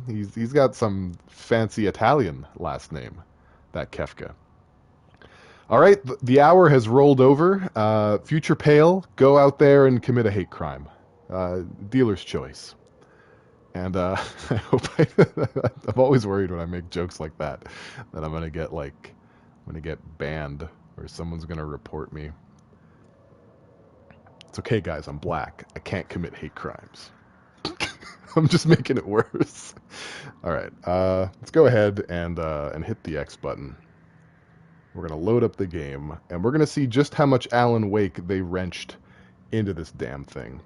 He's got some fancy Italian last name, that Kefka. All right, the hour has rolled over. Future Pale, go out there and commit a hate crime. Dealer's choice. And I hope I'm always worried when I make jokes like that I'm gonna get banned or someone's gonna report me. It's okay, guys. I'm black. I can't commit hate crimes. I'm just making it worse. All right, let's go ahead and hit the X button. We're gonna load up the game, and we're gonna see just how much Alan Wake they wrenched into this damn thing.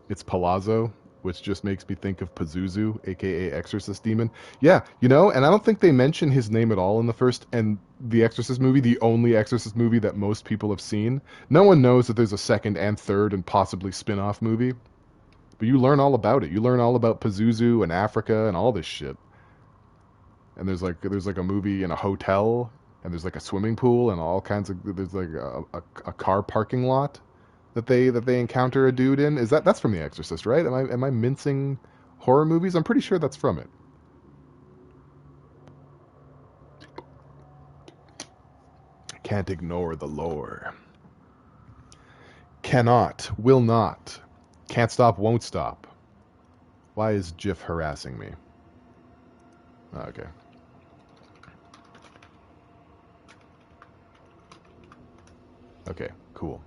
It's Palazzo, which just makes me think of Pazuzu, aka Exorcist Demon. Yeah, you know, and I don't think they mention his name at all in the first and the Exorcist movie, the only Exorcist movie that most people have seen. No one knows that there's a second and third and possibly spin-off movie. But you learn all about it. You learn all about Pazuzu and Africa and all this shit. And there's like a movie in a hotel, and there's like a swimming pool and all kinds of there's like a car parking lot that they encounter a dude in. That's from The Exorcist, right? Am I mincing horror movies? I'm pretty sure that's from it. Can't ignore the lore. Cannot, will not, can't stop, won't stop. Why is Jif harassing me? Okay. Okay, cool.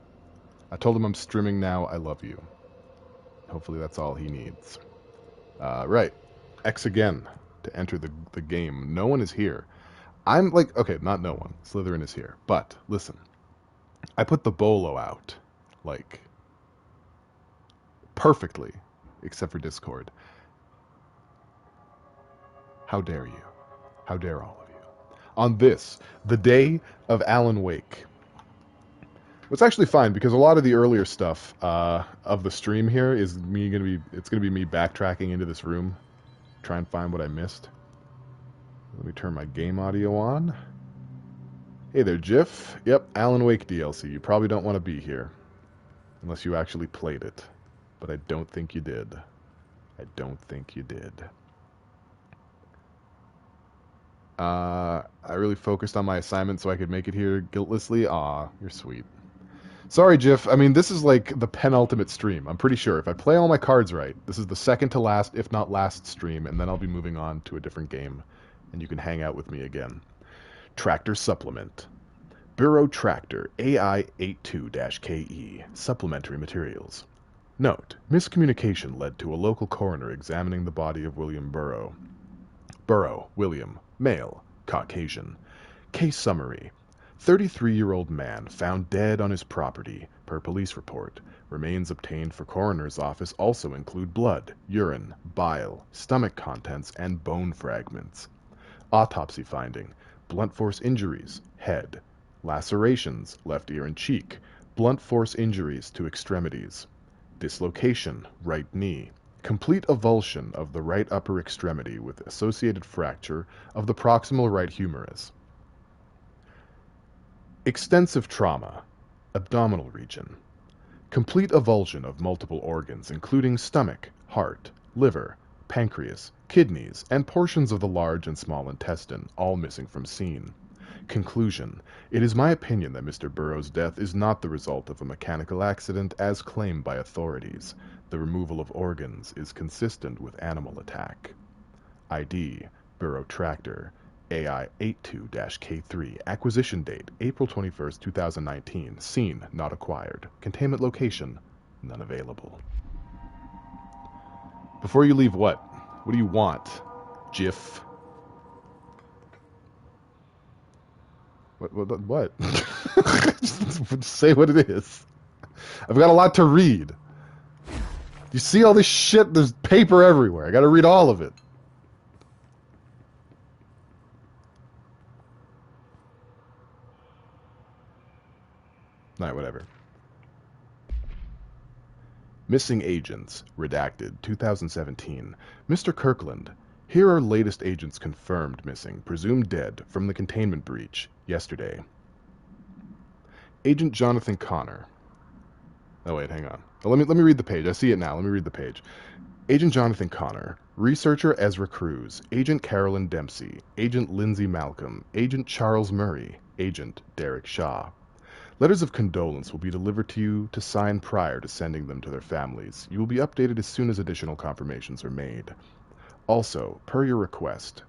I told him I'm streaming now. I love you. Hopefully that's all he needs. Right. X again to enter the game. No one is here. I'm like, okay, not no one. Slytherin is here. But, listen. I put the bolo out. Like, perfectly. Except for Discord. How dare you? How dare all of you? On this, the day of Alan Wake. It's actually fine because a lot of the earlier stuff of the stream here is it's gonna be me backtracking into this room, try and find what I missed. Let me turn my game audio on. Hey there, Jif. Yep, Alan Wake DLC. You probably don't want to be here unless you actually played it, but I don't think you did. I don't think you did. I really focused on my assignment so I could make it here guiltlessly. Aw, you're sweet. Sorry, Jif. I mean, this is like the penultimate stream. I'm pretty sure. If I play all my cards right, this is the second to last, if not last stream, and then I'll be moving on to a different game, and you can hang out with me again. Tractor Supplement. Bureau Tractor AI82-KE. Supplementary materials. Note, miscommunication led to a local coroner examining the body of William Burrow. Burrow, William, male, Caucasian. Case summary. 33-year-old man found dead on his property, per police report. Remains obtained for coroner's office also include blood, urine, bile, stomach contents, and bone fragments. Autopsy finding. Blunt force injuries, head. Lacerations, left ear and cheek. Blunt force injuries to extremities. Dislocation, right knee. Complete avulsion of the right upper extremity with associated fracture of the proximal right humerus. Extensive trauma, abdominal region. Complete avulsion of multiple organs, including stomach, heart, liver, pancreas, kidneys, and portions of the large and small intestine, all missing from scene. Conclusion. It is my opinion that Mr. Burrow's death is not the result of a mechanical accident as claimed by authorities. The removal of organs is consistent with animal attack. ID. Burrow Tractor. AI82-K3. Acquisition date, April 21st, 2019. Scene, not acquired. Containment location, none available. Before you leave, what? What do you want, Jif? What? Just say what it is. I've got a lot to read. You see all this shit? There's paper everywhere. I gotta read all of it. Alright, whatever. Missing agents. Redacted. 2017. Mr. Kirkland. Here are latest agents confirmed missing, presumed dead, from the containment breach, yesterday. Agent Jonathan Connor. Oh, wait, hang on. Oh, let me read the page. I see it now. Let me read the page. Agent Jonathan Connor, Researcher Ezra Cruz, Agent Carolyn Dempsey, Agent Lindsay Malcolm, Agent Charles Murray, Agent Derek Shaw. Letters of condolence will be delivered to you to sign prior to sending them to their families. You will be updated as soon as additional confirmations are made. Also, per your request,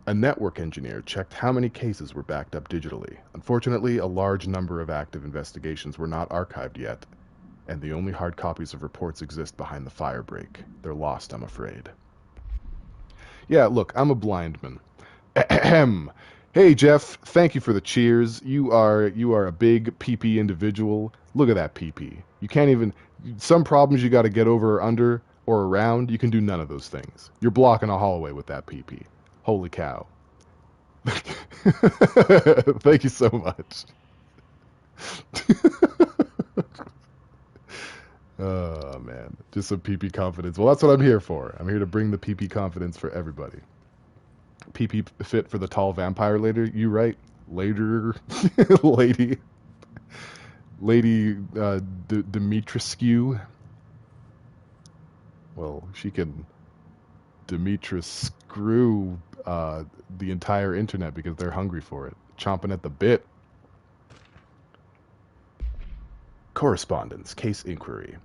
a network engineer checked how many cases were backed up digitally. Unfortunately, a large number of active investigations were not archived yet, and the only hard copies of reports exist behind the firebreak. They're lost, I'm afraid. Yeah, look, I'm a blind man. Ahem. Hey, Jeff, thank you for the cheers. You are a big PP individual. Look at that PP. You can't even... Some problems you got to get over or under or around, you can do none of those things. You're blocking a hallway with that PP. Holy cow. Thank you so much. Oh, man. Just some PP confidence. Well, that's what I'm here for. I'm here to bring the PP confidence for everybody. PP fit for the tall vampire later. You right? Later. Lady. Lady Dimitrescu. Well, she can Dimitrescu the entire internet because they're hungry for it. Chomping at the bit. Correspondence. Case inquiry.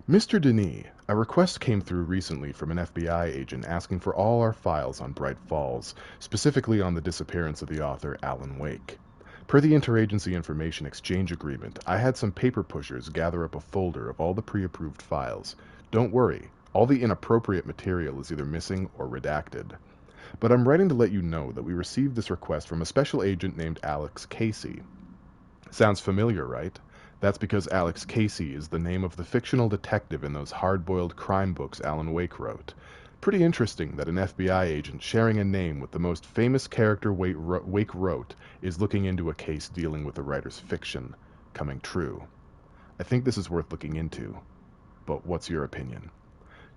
Mr. Denis, a request came through recently from an FBI agent asking for all our files on Bright Falls, specifically on the disappearance of the author Alan Wake. Per the Interagency Information Exchange Agreement, I had some paper pushers gather up a folder of all the pre-approved files. Don't worry, all the inappropriate material is either missing or redacted. But I'm writing to let you know that we received this request from a special agent named Alex Casey. Sounds familiar, right? That's because Alex Casey is the name of the fictional detective in those hard-boiled crime books Alan Wake wrote. Pretty interesting that an FBI agent sharing a name with the most famous character Wake wrote is looking into a case dealing with the writer's fiction coming true. I think this is worth looking into. But what's your opinion?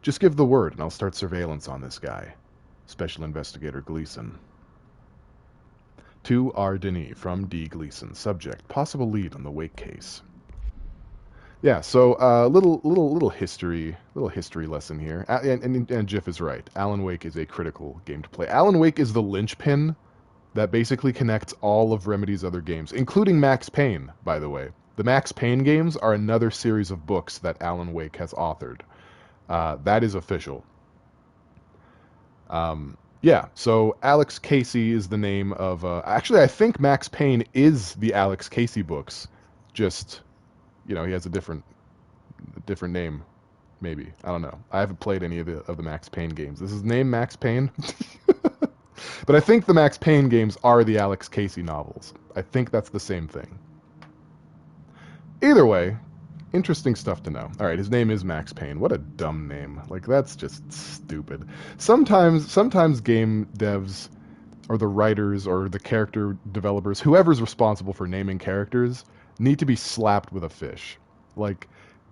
Just give the word and I'll start surveillance on this guy. Special Investigator Gleason. To R. Denis from D. Gleason. Subject: possible lead on the Wake case. Yeah, so little history lesson here, and Jeff is right. Alan Wake is a critical game to play. Alan Wake is the linchpin that basically connects all of Remedy's other games, including Max Payne. By the way, the Max Payne games are another series of books that Alan Wake has authored. That is official. Yeah, so Alex Casey is the name of... actually, I think Max Payne is the Alex Casey books. Just, he has a different name, maybe. I don't know. I haven't played any of the Max Payne games. Is his name Max Payne? But I think the Max Payne games are the Alex Casey novels. I think that's the same thing. Either way, interesting stuff to know. All right, his name is Max Payne. What a dumb name. Like, that's just stupid. Sometimes game devs or the writers or the character developers, whoever's responsible for naming characters, need to be slapped with a fish. Like,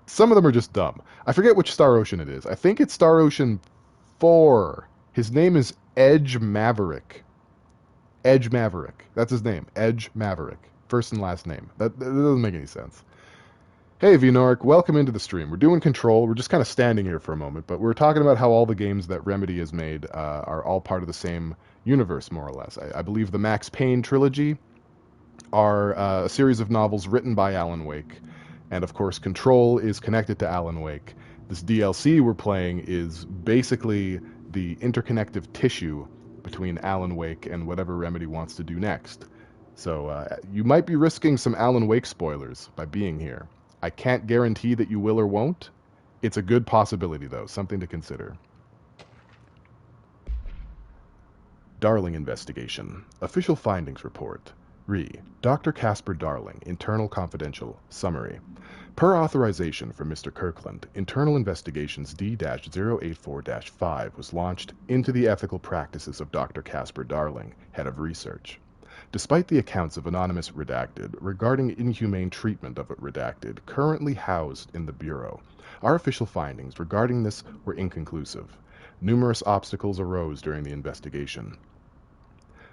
some of them are just dumb. I forget which Star Ocean it is. I think it's Star Ocean 4. His name is Edge Maverick. Edge Maverick. That's his name. Edge Maverick. First and last name. That doesn't make any sense. Hey, Vnoric, welcome into the stream. We're doing Control. We're just kind of standing here for a moment, but we're talking about how all the games that Remedy has made are all part of the same universe, more or less. I believe the Max Payne trilogy are a series of novels written by Alan Wake, and of course Control is connected to Alan Wake. This DLC we're playing is basically the interconnective tissue between Alan Wake and whatever Remedy wants to do next. So you might be risking some Alan Wake spoilers by being here. I can't guarantee that you will or won't. It's a good possibility, though. Something to consider. Darling Investigation. Official Findings Report. Dr. Casper Darling, Internal Confidential. Summary. Per authorization from Mr. Kirkland, Internal Investigations D-084-5 was launched into the ethical practices of Dr. Casper Darling, Head of Research. Despite the accounts of Anonymous Redacted regarding inhumane treatment of Redacted currently housed in the Bureau, our official findings regarding this were inconclusive. Numerous obstacles arose during the investigation.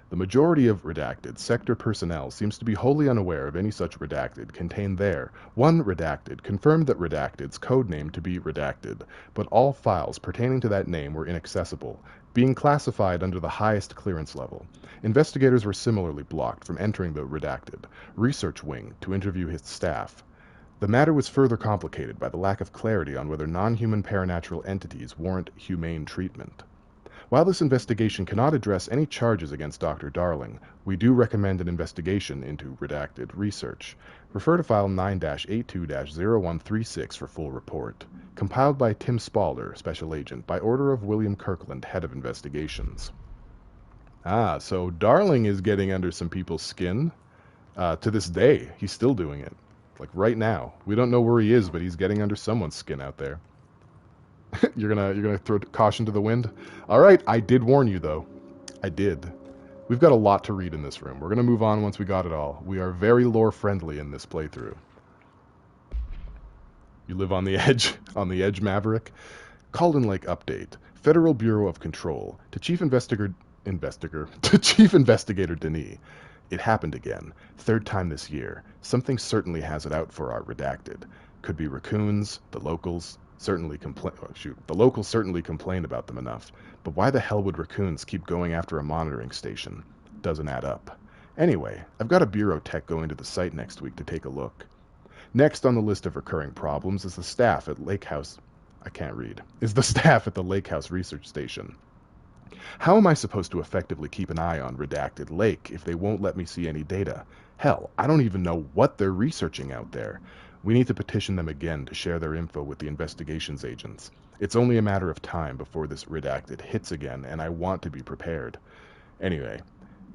The majority of redacted sector personnel seems to be wholly unaware of any such redacted contained there. One redacted confirmed that redacted's code name to be redacted, but all files pertaining to that name were inaccessible, being classified under the highest clearance level. Investigators were similarly blocked from entering the redacted research wing to interview his staff. The matter was further complicated by the lack of clarity on whether non-human paranatural entities warrant humane treatment. While this investigation cannot address any charges against Dr. Darling, we do recommend an investigation into redacted research. Refer to File 9-82-0136 for full report. Compiled by Tim Spaulding, Special Agent, by order of William Kirkland, Head of Investigations. So Darling is getting under some people's skin. To this day, he's still doing it. Like right now. We don't know where he is, but he's getting under someone's skin out there. You're gonna throw caution to the wind? Alright, I did warn you though. I did. We've got a lot to read in this room. We're gonna move on once we got it all. We are very lore friendly in this playthrough. You live on the edge, Maverick. Called-in Lake update. Federal Bureau of Control. To Chief Investigator Denis. It happened again. Third time this year. Something certainly has it out for our redacted. Could be raccoons, the locals certainly complained about them enough. But why the hell would raccoons keep going after a monitoring station? Doesn't add up. Anyway, I've got a bureau tech going to the site next week to take a look. Next on the list of recurring problems is the staff at the Lake House Research Station. How am I supposed to effectively keep an eye on redacted Lake if they won't let me see any data? Hell, I don't even know what they're researching out there. We need to petition them again to share their info with the investigations agents. It's only a matter of time before this redacted hits again, and I want to be prepared. Anyway,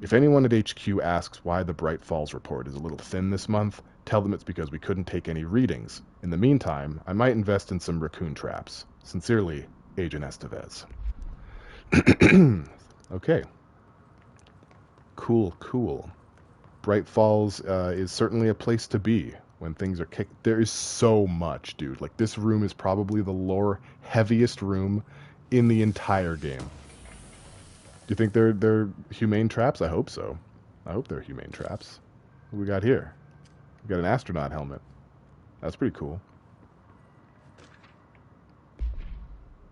if anyone at HQ asks why the Bright Falls report is a little thin this month, tell them it's because we couldn't take any readings. In the meantime, I might invest in some raccoon traps. Sincerely, Agent Estevez. Okay. Cool. Bright Falls is certainly a place to be when things are kicked. There is so much, dude. Like, this room is probably the lore heaviest room in the entire game. Do you think they're humane traps? I hope so. I hope they're humane traps. What do we got here? We got an astronaut helmet. That's pretty cool.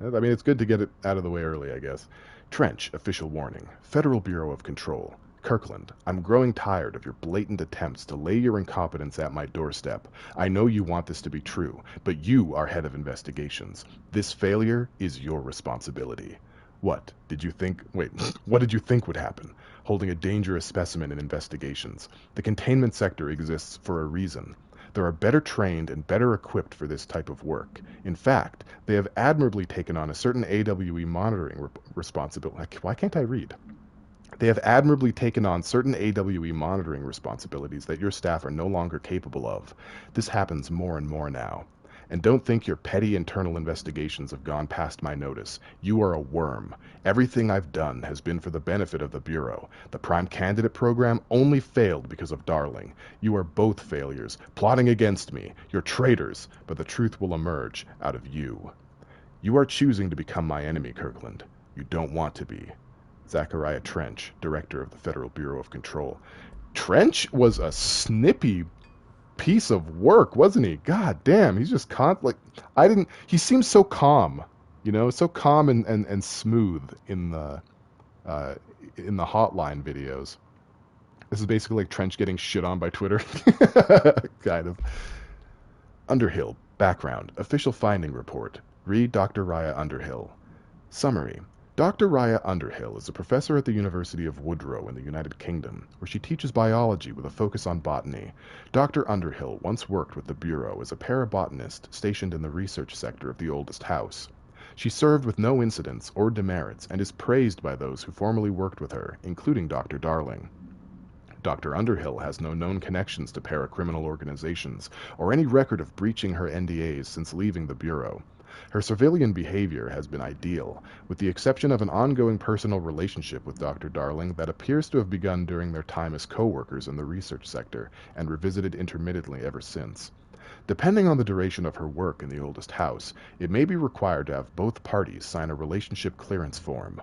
I mean, it's good to get it out of the way early, I guess. Trench, official warning. Federal Bureau of Control. Kirkland, I'm growing tired of your blatant attempts to lay your incompetence at my doorstep. I know you want this to be true, but you are head of investigations. This failure is your responsibility. What did you think would happen? Holding a dangerous specimen in investigations. The containment sector exists for a reason. There are better trained and better equipped for this type of work. In fact, they have admirably taken on a certain AWE monitoring responsibility. Why can't I read? They have admirably taken on certain AWE monitoring responsibilities that your staff are no longer capable of. This happens more and more now. And don't think your petty internal investigations have gone past my notice. You are a worm. Everything I've done has been for the benefit of the Bureau. The Prime Candidate program only failed because of Darling. You are both failures, plotting against me. You're traitors, but the truth will emerge out of you. You are choosing to become my enemy, Kirkland. You don't want to be. Zachariah Trench, Director of the Federal Bureau of Control. Trench was a snippy piece of work, wasn't he? God damn, he's just he seems so calm, so calm and smooth in the hotline videos. This is basically like Trench getting shit on by Twitter. Kind of. Underhill, background, official finding report. Read Dr. Raya Underhill. Summary. Dr. Raya Underhill is a professor at the University of Woodrow in the United Kingdom, where she teaches biology with a focus on botany. Dr. Underhill once worked with the Bureau as a parabotanist stationed in the research sector of the oldest house. She served with no incidents or demerits and is praised by those who formerly worked with her, including Dr. Darling. Dr. Underhill has no known connections to paracriminal organizations or any record of breaching her NDAs since leaving the Bureau. Her civilian behavior has been ideal, with the exception of an ongoing personal relationship with Dr. Darling that appears to have begun during their time as co-workers in the research sector and revisited intermittently ever since. Depending on the duration of her work in the oldest house, it may be required to have both parties sign a relationship clearance form.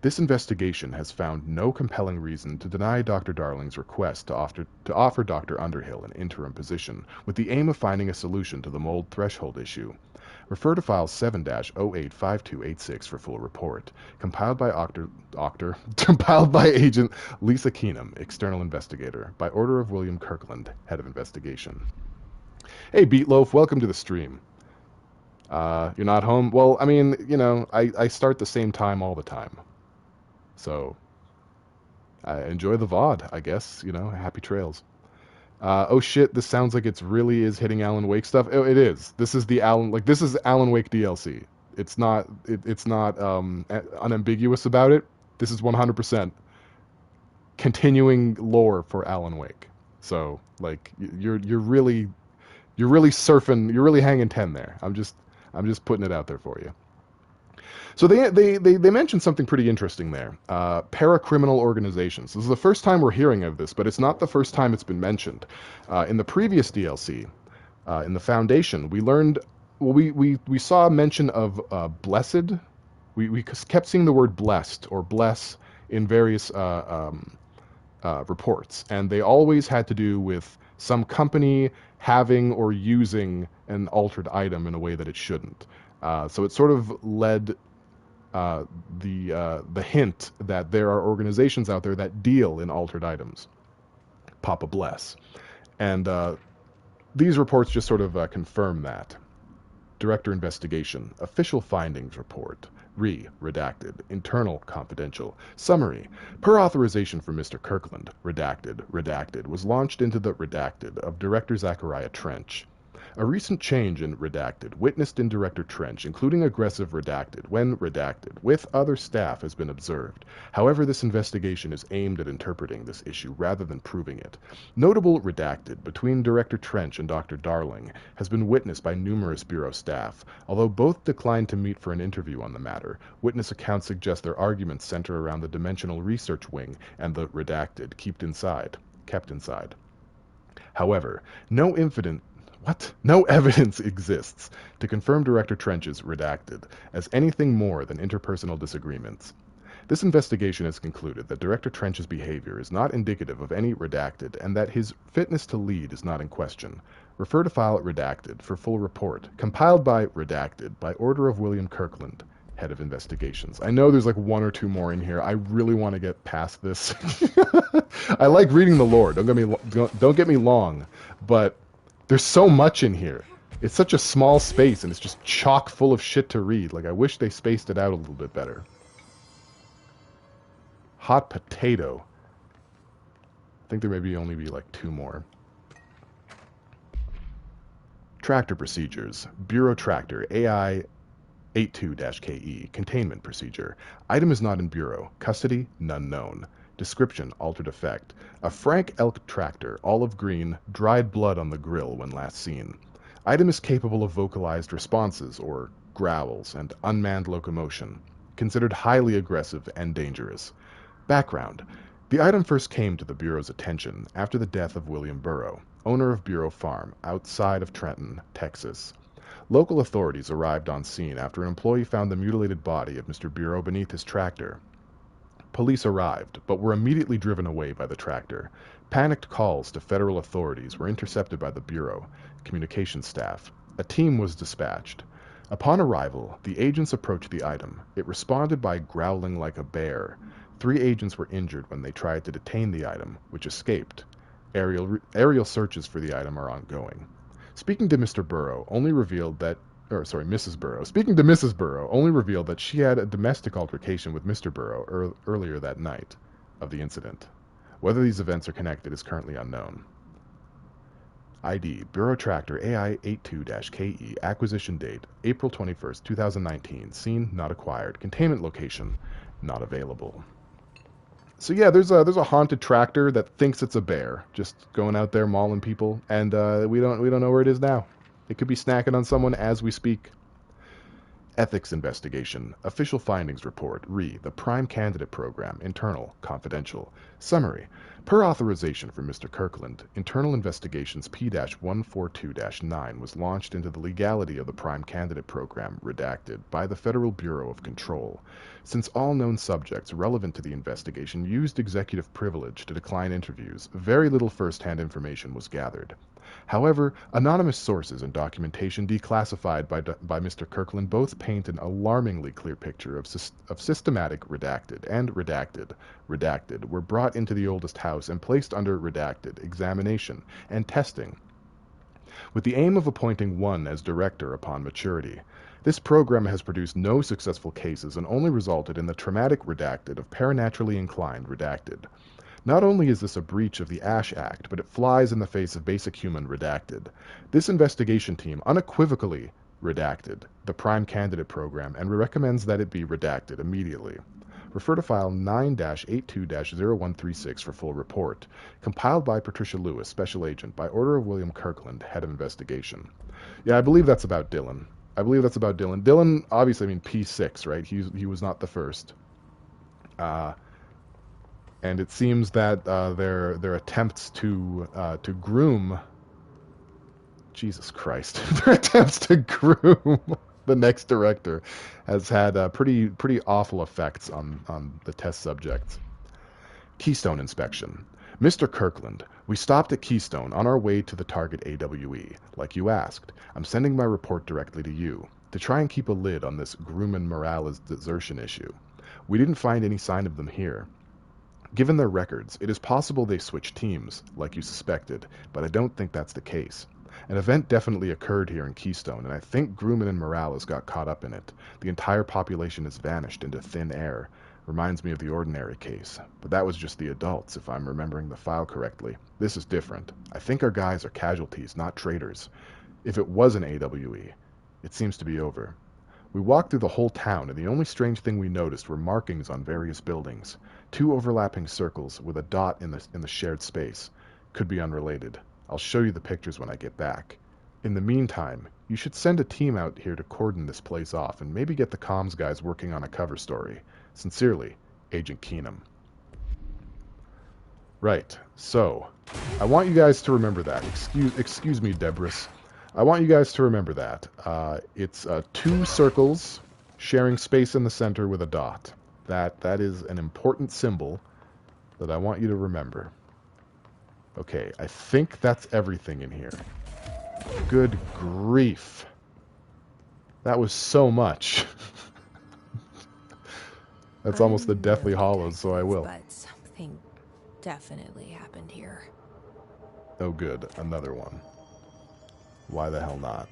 This investigation has found no compelling reason to deny Dr. Darling's request to offer Dr. Underhill an interim position, with the aim of finding a solution to the mold threshold issue. Refer to file 7-085286 for full report. Compiled by compiled by Agent Lisa Keenum, external investigator, by order of William Kirkland, head of investigation. Hey, Beatloaf, welcome to the stream. You're not home? Well, I mean, you know, I start the same time all the time. So, enjoy the VOD, I guess, you know, happy trails. Oh shit, this sounds like it's really is hitting Alan Wake stuff. Oh, it is. This is this is Alan Wake DLC. It's not unambiguous about it. This is 100% continuing lore for Alan Wake. So, like, you're really surfing, you're really hanging 10 there. I'm just putting it out there for you. So they mentioned something pretty interesting there. Paracriminal organizations. This is the first time we're hearing of this, but it's not the first time it's been mentioned. In the previous DLC, in the Foundation, we learned, well, we saw a mention of blessed. We kept seeing the word blessed or bless in various reports, and they always had to do with some company having or using an altered item in a way that it shouldn't. So it sort of led the hint that there are organizations out there that deal in altered items. Papa bless. And these reports just sort of confirm that. Director Investigation. Official Findings Report. Redacted. Internal Confidential. Summary. Per authorization from Mr. Kirkland, redacted, was launched into the redacted of Director Zachariah Trench. A recent change in redacted, witnessed in Director Trench, including aggressive redacted, when redacted, with other staff, has been observed. However, this investigation is aimed at interpreting this issue rather than proving it. Notable redacted between Director Trench and Dr. Darling has been witnessed by numerous Bureau staff. Although both declined to meet for an interview on the matter, witness accounts suggest their arguments center around the Dimensional Research Wing and the redacted kept inside. However, no evidence exists to confirm Director Trench's redacted as anything more than interpersonal disagreements. This investigation has concluded that Director Trench's behavior is not indicative of any redacted and that his fitness to lead is not in question. Refer to file redacted for full report. Compiled by redacted by order of William Kirkland, head of investigations. I know there's like one or two more in here. I really want to get past this. I like reading the lore. Don't get me long, but there's so much in here. It's such a small space, and it's just chock full of shit to read. Like, I wish they spaced it out a little bit better. Hot potato. I think there may only be like two more. Tractor procedures. Bureau Tractor, AI 82-KE. Containment procedure. Item is not in Bureau. Custody, none known. Description, altered effect. A Frank elk tractor, olive green, dried blood on the grill when last seen. Item is capable of vocalized responses, or growls, and unmanned locomotion. Considered highly aggressive and dangerous. Background. The item first came to the Bureau's attention after the death of William Burrow, owner of Bureau Farm, outside of Trenton, Texas. Local authorities arrived on scene after an employee found the mutilated body of Mr. Bureau beneath his tractor. Police arrived, but were immediately driven away by the tractor. Panicked calls to federal authorities were intercepted by the Bureau communications staff. A team was dispatched. Upon arrival, the agents approached the item. It responded by growling like a bear. 3 agents were injured when they tried to detain the item, which escaped. Aerial searches for the item are ongoing. Speaking to Mr. Burrow, Mrs. Burrow. Speaking to Mrs. Burrow, only revealed that she had a domestic altercation with Mr. Burrow earlier that night of the incident. Whether these events are connected is currently unknown. ID, Bureau Tractor AI82-KE, acquisition date, April 21st, 2019, scene not acquired, containment location not available. So yeah, there's a haunted tractor that thinks it's a bear, just going out there mauling people, and we don't know where it is now. It could be snacking on someone as we speak. Ethics Investigation, Official Findings Report, RE, the Prime Candidate Program, Internal, Confidential. Summary. Per authorization from Mr. Kirkland, Internal Investigations P-142-9 was launched into the legality of the Prime Candidate Program, redacted, by the Federal Bureau of Control. Since all known subjects relevant to the investigation used executive privilege to decline interviews, very little first-hand information was gathered. However, anonymous sources and documentation declassified by Mr. Kirkland both paint an alarmingly clear picture of systematic redacted and redacted were brought into the oldest house and placed under redacted examination and testing with the aim of appointing one as director upon maturity. This program has produced no successful cases and only resulted in the traumatic redacted of paranaturally inclined redacted. Not only is this a breach of the Ash Act, but it flies in the face of basic human redacted. This investigation team unequivocally redacted the Prime Candidate Program and recommends that it be redacted immediately. Refer to file 9-82-0136 for full report. Compiled by Patricia Lewis, Special Agent, by order of William Kirkland, Head of Investigation. Yeah, I believe that's about Dylan. Dylan, obviously, I mean, P6, right? He was not the first. And it seems that their attempts to groom, Jesus Christ, their attempts to groom the next director has had pretty awful effects on the test subjects. Keystone inspection. Mr. Kirkland, we stopped at Keystone on our way to the target AWE, like you asked. I'm sending my report directly to you, to try and keep a lid on this Grumman Morales desertion issue. We didn't find any sign of them here. Given their records, it is possible they switched teams, like you suspected, but I don't think that's the case. An event definitely occurred here in Keystone, and I think Grumman and Morales got caught up in it. The entire population has vanished into thin air. Reminds me of the Ordinary case, but that was just the adults, if I'm remembering the file correctly. This is different. I think our guys are casualties, not traitors. If it was an AWE, it seems to be over. We walked through the whole town, and the only strange thing we noticed were markings on various buildings. 2 overlapping circles with a dot in the shared space. Could be unrelated. I'll show you the pictures when I get back. In the meantime, you should send a team out here to cordon this place off and maybe get the comms guys working on a cover story. Sincerely, Agent Keenum. Right, so, I want you guys to remember that. Excuse me, Debris. I want you guys to remember that. It's 2 circles sharing space in the center with a dot. That is an important symbol that I want you to remember. Okay, I think that's everything in here. Good grief. That was so much. That's almost the Deathly Hallows, so I will. But something definitely happened here. Oh good, another one. Why the hell not?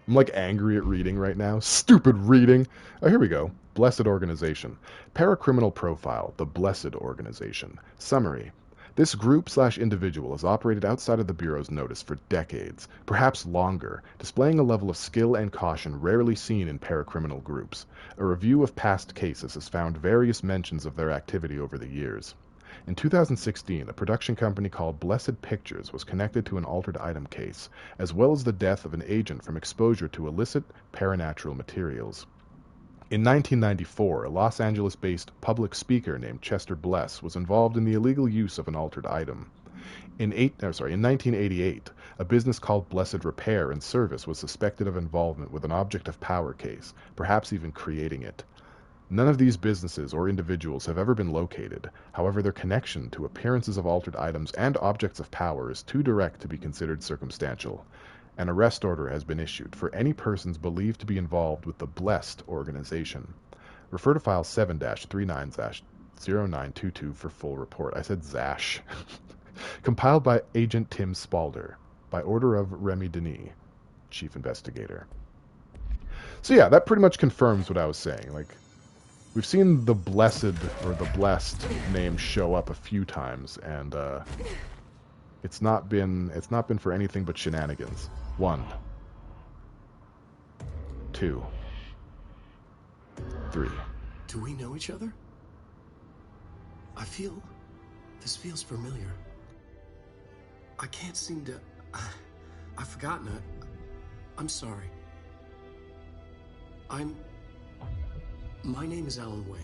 I'm like angry at reading right now. Stupid reading! Oh, here we go. Blessed Organization. Paracriminal Profile, the Blessed Organization. Summary. This group/individual has operated outside of the Bureau's notice for decades, perhaps longer, displaying a level of skill and caution rarely seen in paracriminal groups. A review of past cases has found various mentions of their activity over the years. In 2016, a production company called Blessed Pictures was connected to an altered item case, as well as the death of an agent from exposure to illicit paranatural materials. In 1994, a Los Angeles-based public speaker named Chester Bless was involved in the illegal use of an altered item. In 1988, a business called Blessed Repair and Service was suspected of involvement with an object of power case, perhaps even creating it. None of these businesses or individuals have ever been located. However, their connection to appearances of altered items and objects of power is too direct to be considered circumstantial. An arrest order has been issued for any persons believed to be involved with the Blessed Organization. Refer to file 7-39-0922 for full report. I said Zash. Compiled by Agent Tim Spalder, by order of Remy Denis, Chief Investigator. So yeah, that pretty much confirms what I was saying. Like, we've seen the Blessed, or the Blessed name show up a few times, and it's not been for anything but shenanigans. 1, 2, 3. Do we know each other? This feels familiar. I can't seem to... I've forgotten it. I'm sorry. My name is Alan Wake.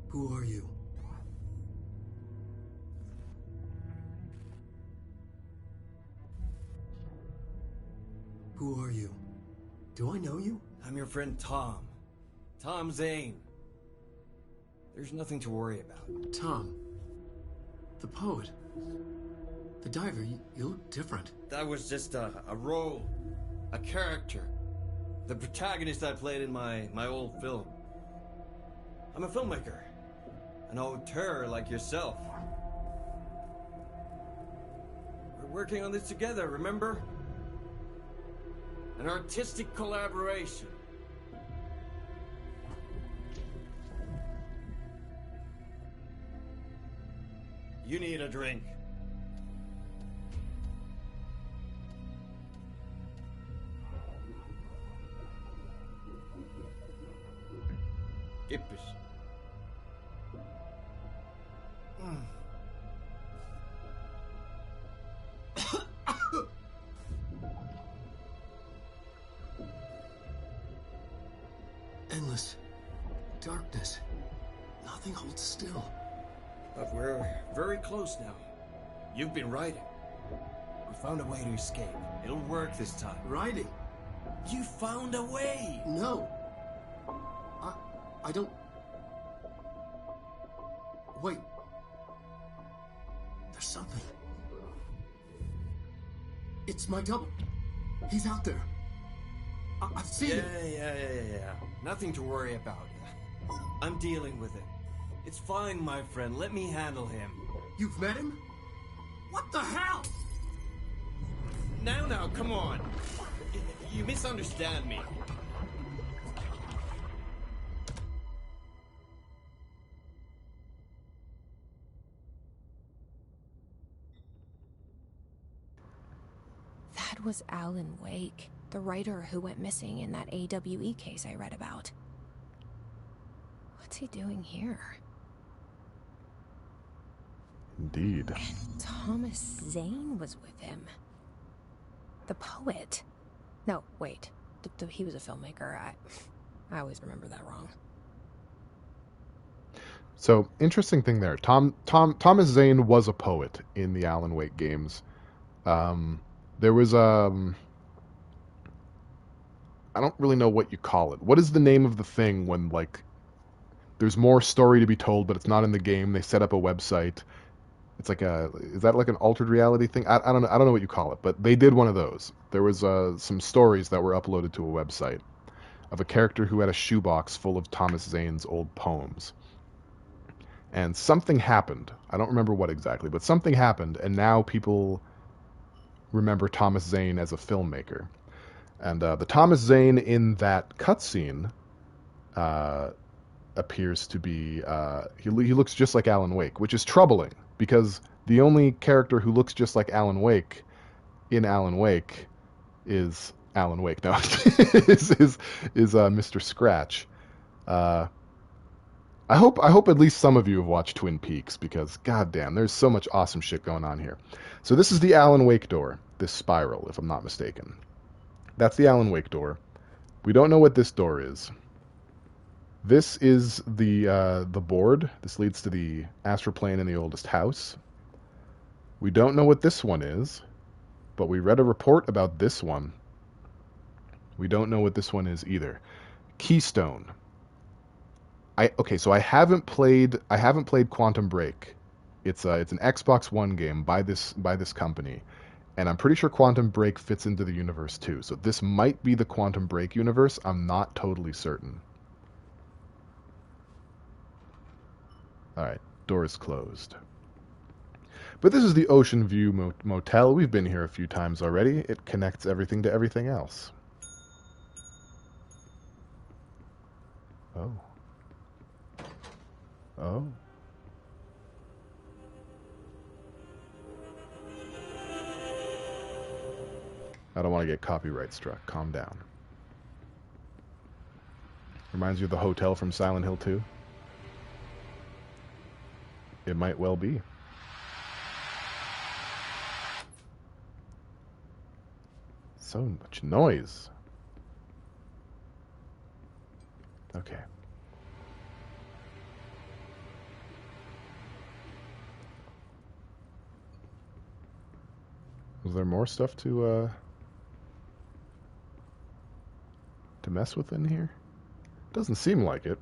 Who are you? Who are you? Do I know you? I'm your friend Tom. Tom Zane. There's nothing to worry about. Tom. The poet. The diver. You look different. That was just a role. A character. The protagonist I played in my old film. I'm a filmmaker. An auteur like yourself. We're working on this together, remember? An artistic collaboration. You need a drink. Gibbish. Endless darkness. Nothing holds still. But we're very close now. You've been writing. We found a way to escape. It'll work this time. Riding? You found a way! No. I don't... Wait. There's something. It's my double. He's out there. I've seen it. Yeah. Nothing to worry about. I'm dealing with it. It's fine, my friend. Let me handle him. You've met him? What the hell? Now, come on. You misunderstand me. That was Alan Wake, the writer who went missing in that AWE case I read about. What's he doing here? Indeed. And Thomas Zane was with him. The poet. No, wait. He was a filmmaker. I always remember that wrong. So, interesting thing there. Thomas Zane was a poet in the Alan Wake games. There was I don't really know what you call it. What is the name of the thing when, like, there's more story to be told, but it's not in the game? They set up a website. It's like is that like an altered reality thing? I don't know what you call it, but they did one of those. There was some stories that were uploaded to a website of a character who had a shoebox full of Thomas Zane's old poems. And something happened. I don't remember what exactly, but something happened, and now people remember Thomas Zane as a filmmaker. And the Thomas Zane in that cutscene appears to be... he looks just like Alan Wake, which is troubling, because the only character who looks just like Alan Wake in Alan Wake is Alan Wake. No, is Mr. Scratch. I hope at least some of you have watched Twin Peaks, because goddamn, there's so much awesome shit going on here. So this is the Alan Wake door, this spiral, if I'm not mistaken. That's the Alan Wake door. We don't know what this door is. This is the board. This leads to the astral plane in the oldest house. We don't know what this one is, but we read a report about this one. We don't know what this one is either. Keystone. So I haven't played Quantum Break. It's an Xbox One game by this company, and I'm pretty sure Quantum Break fits into the universe too. So this might be the Quantum Break universe. I'm not totally certain. All right, door is closed. But this is the Ocean View Motel. We've been here a few times already. It connects everything to everything else. Oh. I don't want to get copyright struck. Calm down. Reminds you of the hotel from Silent Hill 2? It might well be. So much noise. Okay. Was there more stuff to mess with in here? Doesn't seem like it.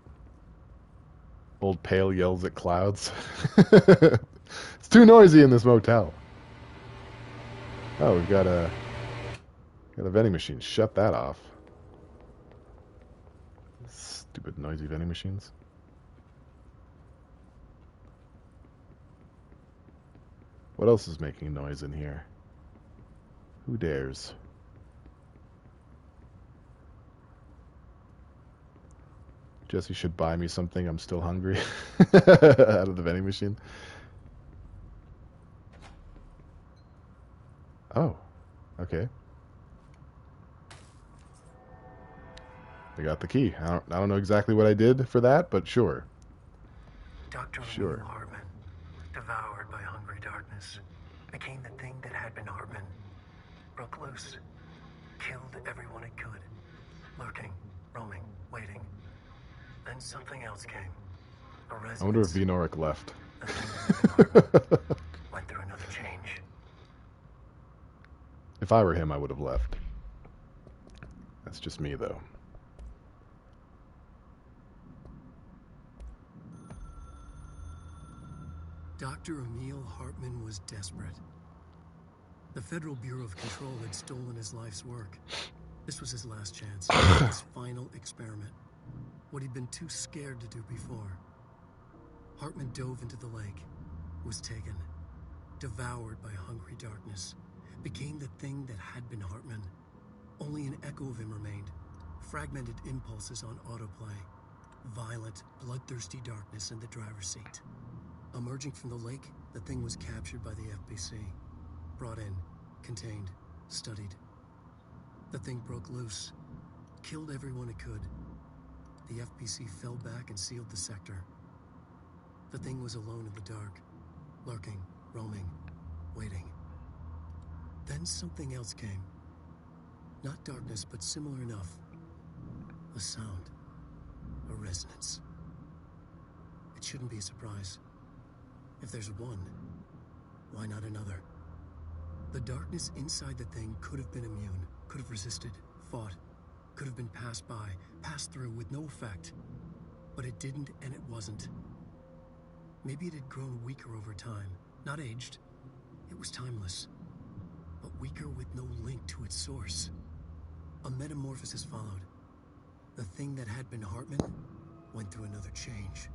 Old Pale yells at clouds. It's too noisy in this motel. Oh, we've got a vending machine. Shut that off. Stupid noisy vending machines. What else is making noise in here? Who dares? Jesse should buy me something. I'm still hungry. Out of the vending machine. Oh, okay. I got the key. I don't know exactly what I did for that, but sure. Dr. Sure. Hartman, devoured by hungry darkness, became the thing that had been Hartman, broke loose, killed everyone it could, lurking, roaming, waiting. Then something else came. A resonance. I wonder if Venoric left. The thing that had been Hartman went through another change. If I were him, I would have left. That's just me, though. Dr. Emil Hartman was desperate. The Federal Bureau of Control had stolen his life's work. This was his last chance, his final experiment. What he'd been too scared to do before. Hartman dove into the lake, was taken, devoured by hungry darkness, became the thing that had been Hartman. Only an echo of him remained, fragmented impulses on autoplay, violent, bloodthirsty darkness in the driver's seat. Emerging from the lake, the thing was captured by the FBC, brought in, contained, studied. The thing broke loose, killed everyone it could. The FBC fell back and sealed the sector. The thing was alone in the dark, lurking, roaming, waiting. Then something else came. Not darkness, but similar enough. A sound. A resonance. It shouldn't be a surprise. If there's one, why not another? The darkness inside the thing could have been immune, could have resisted, fought, could have been passed by, passed through with no effect. But it didn't, and it wasn't. Maybe it had grown weaker over time, not aged. It was timeless, but weaker with no link to its source. A metamorphosis followed. The thing that had been Hartman went through another change.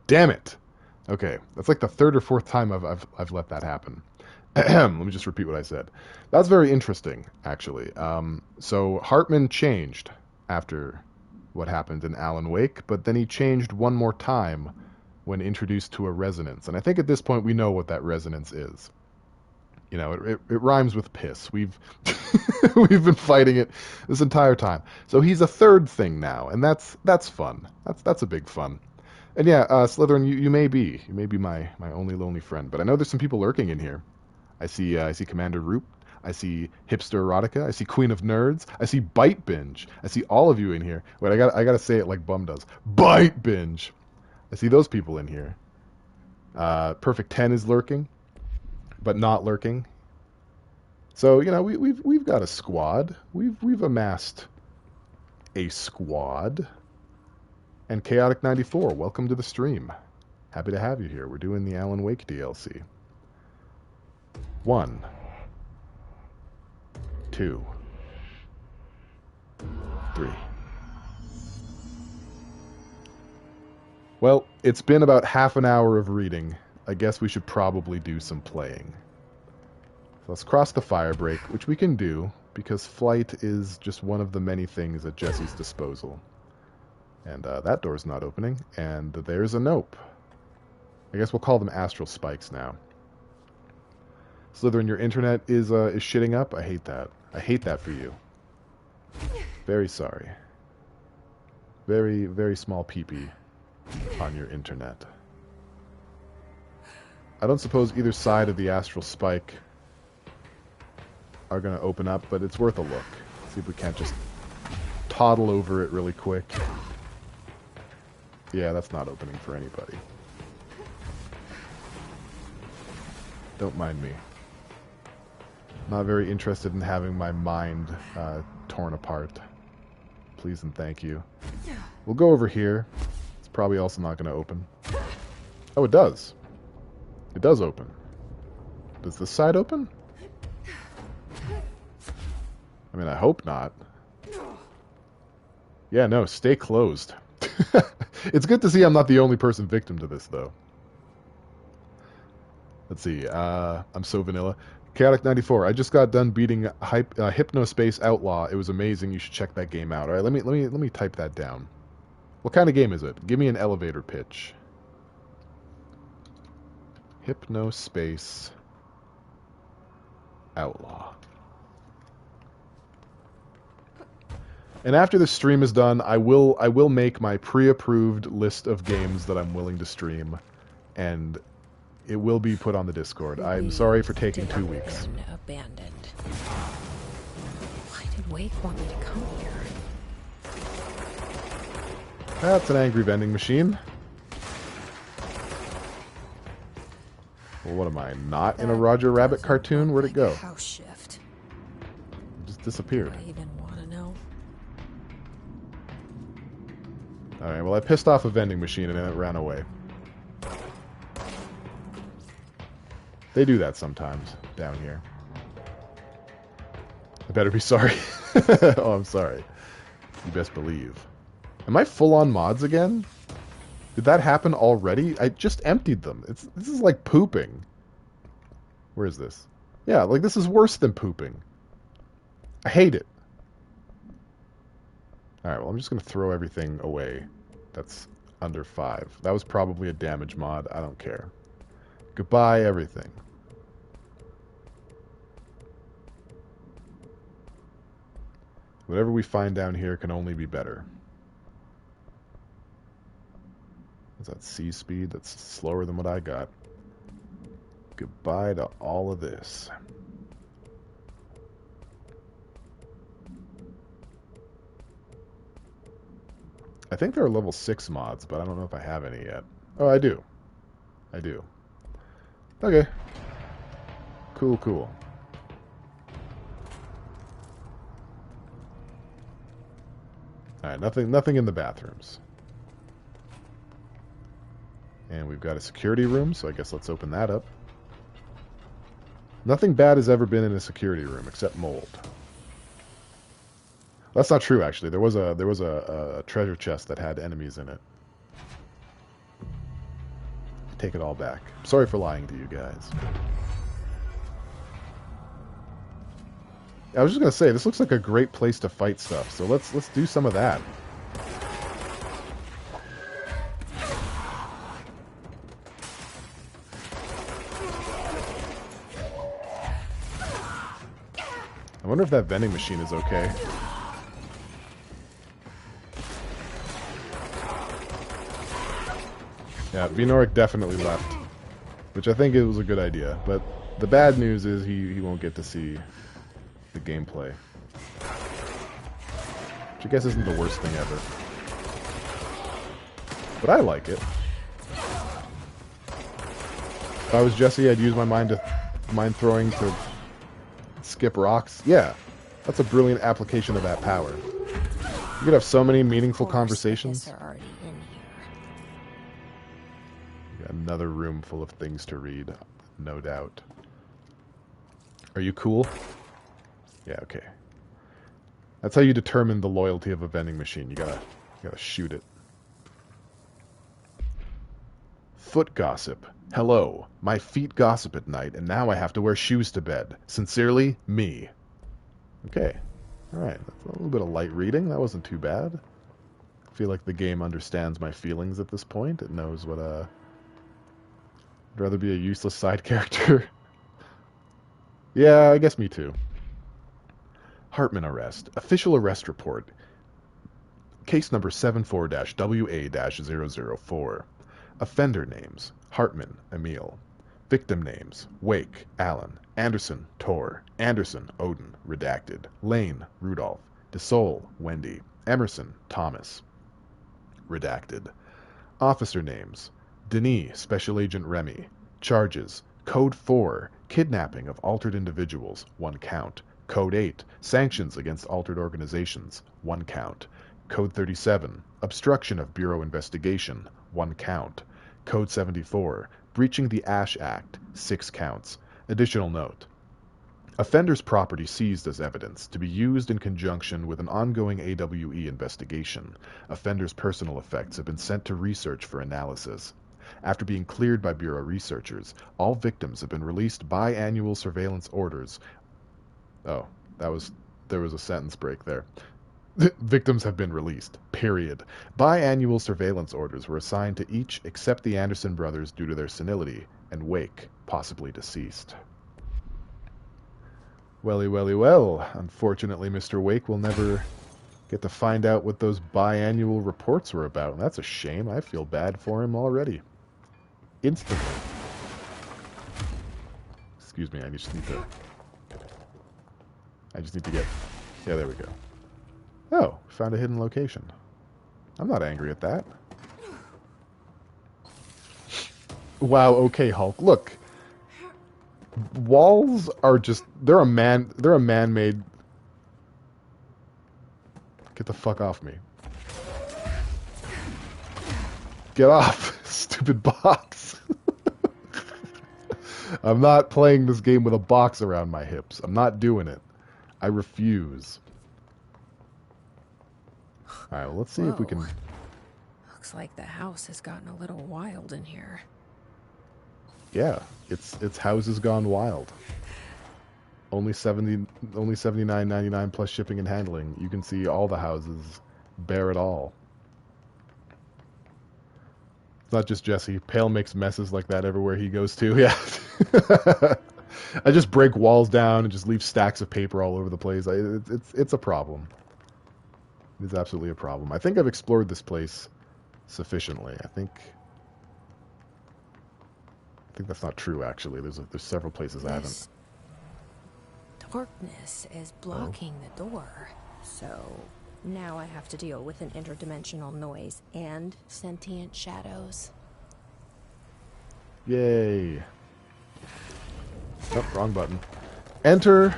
Damn it! Okay, that's like the third or fourth time I've let that happen. Let me just repeat what I said. That's very interesting, actually. So Hartman changed after what happened in Alan Wake, but then he changed one more time when introduced to a resonance. And I think at this point we know what that resonance is. You know, it rhymes with piss. We've we've been fighting it this entire time. So he's a third thing now, and that's fun. That's a big fun. And yeah, Slytherin, you may be my only lonely friend, but I know there's some people lurking in here. I see Commander Roop. I see Hipster Erotica. I see Queen of Nerds. I see Bite Binge. I see all of you in here. Wait, I gotta say it like Bum does. Bite Binge. I see those people in here. Perfect 10 is lurking, but not lurking. So you know we've got a squad. We've amassed a squad. And Chaotic 94, welcome to the stream. Happy to have you here. We're doing the Alan Wake DLC. 1, 2, 3. Well, it's been about half an hour of reading. I guess we should probably do some playing. So let's cross the fire break, which we can do, because flight is just one of the many things at Jesse's disposal. And that door's not opening, and there's a nope. I guess we'll call them astral spikes now. Slytherin, your internet is shitting up. I hate that. I hate that for you. Very sorry. Very, very small peepee on your internet. I don't suppose either side of the astral spike are going to open up, but it's worth a look. See if we can't just toddle over it really quick. Yeah, that's not opening for anybody. Don't mind me. Not very interested in having my mind torn apart. Please and thank you. We'll go over here. It's probably also not going to open. Oh, it does. It does open. Does this side open? I mean, I hope not. Yeah, no, stay closed. It's good to see I'm not the only person victim to this, though. Let's see. I'm so vanilla. Chaotic94. I just got done beating Hypnospace Outlaw. It was amazing. You should check that game out. All right, let me type that down. What kind of game is it? Give me an elevator pitch. Hypnospace Outlaw. And after the stream is done, I will make my pre-approved list of games that I'm willing to stream, and it will be put on the Discord. I'm sorry for taking 2 weeks. Abandoned. Why did Wake want me to come here? That's an angry vending machine. Well, what am I? Not in a Roger Rabbit cartoon? Where'd it go? House shift. It just disappeared. Do I even want to know? Alright, well I pissed off a vending machine and then it ran away. They do that sometimes, down here. I better be sorry. Oh, I'm sorry. You best believe. Am I full on mods again? Did that happen already? I just emptied them. This is like pooping. Where is this? Yeah, like this is worse than pooping. I hate it. Alright, well I'm just going to throw everything away that's under 5. That was probably a damage mod. I don't care. Goodbye, everything. Whatever we find down here can only be better. Is that C speed? That's slower than what I got. Goodbye to all of this. I think there are level 6 mods, but I don't know if I have any yet. Oh, I do. I do. Okay. Cool, cool. Alright, nothing in the bathrooms. And we've got a security room, so I guess let's open that up. Nothing bad has ever been in a security room, except mold. That's not true, actually. There was a treasure chest that had enemies in it. Take it all back. Sorry for lying to you guys. I was just gonna say, this looks like a great place to fight stuff, so let's do some of that. I wonder if that vending machine is okay. Yeah, Vinorik definitely left, which I think it was a good idea, but the bad news is he won't get to see the gameplay. Which I guess isn't the worst thing ever. But I like it. If I was Jesse, I'd use my mind throwing to skip rocks. Yeah, that's a brilliant application of that power. You could have so many meaningful conversations. Another room full of things to read, no doubt. Are you cool? Yeah, okay. That's how you determine the loyalty of a vending machine. You gotta shoot it. Foot gossip. Hello. My feet gossip at night, and now I have to wear shoes to bed. Sincerely, me. Okay. Alright, that's a little bit of light reading. That wasn't too bad. I feel like the game understands my feelings at this point. It knows what, I'd rather be a useless side character. Yeah, I guess me too. Hartman arrest. Official arrest report. Case number 74-WA-004. Offender names. Hartman, Emil. Victim names. Wake, Alan. Anderson, Tor. Anderson, Odin, redacted. Lane, Rudolph. DeSole, Wendy. Emerson, Thomas, redacted. Officer names. Denis, Special Agent Remy. Charges. Code 4, kidnapping of altered individuals, 1 count. Code 8, sanctions against altered organizations, 1 count. Code 37, obstruction of Bureau investigation, 1 count. Code 74, breaching the Ash Act, 6 counts. Additional note. Offender's property seized as evidence to be used in conjunction with an ongoing AWE investigation. Offender's personal effects have been sent to research for analysis. After being cleared by Bureau researchers, all victims have been released biannual surveillance orders. Oh, there was a sentence break there. Victims have been released, period. Biannual surveillance orders were assigned to each except the Anderson brothers due to their senility, and Wake, possibly deceased. Welly, welly, well. Unfortunately, Mr. Wake will never get to find out what those biannual reports were about. And that's a shame. I feel bad for him already. Instantly. Excuse me, I just need to get... Yeah, there we go. Oh, found a hidden location. I'm not angry at that. Wow, okay, Hulk. Look. Walls are just... They're a man-made... Get the fuck off me. Get off, stupid box. I'm not playing this game with a box around my hips. I'm not doing it. I refuse. Alright, well, let's see if we can... Looks like the house has gotten a little wild in here. Yeah, it's houses gone wild. Only $79.99 plus shipping and handling. You can see all the houses. Bear it all. It's not just Jesse. Pale makes messes like that everywhere he goes to. Yeah. I just break walls down and just leave stacks of paper all over the place. It's a problem. It's absolutely a problem. I think I've explored this place sufficiently. I think that's not true, actually. There's several places I haven't. Darkness is blocking the door, so now I have to deal with an interdimensional noise and sentient shadows. Yay. Oh, wrong button. Enter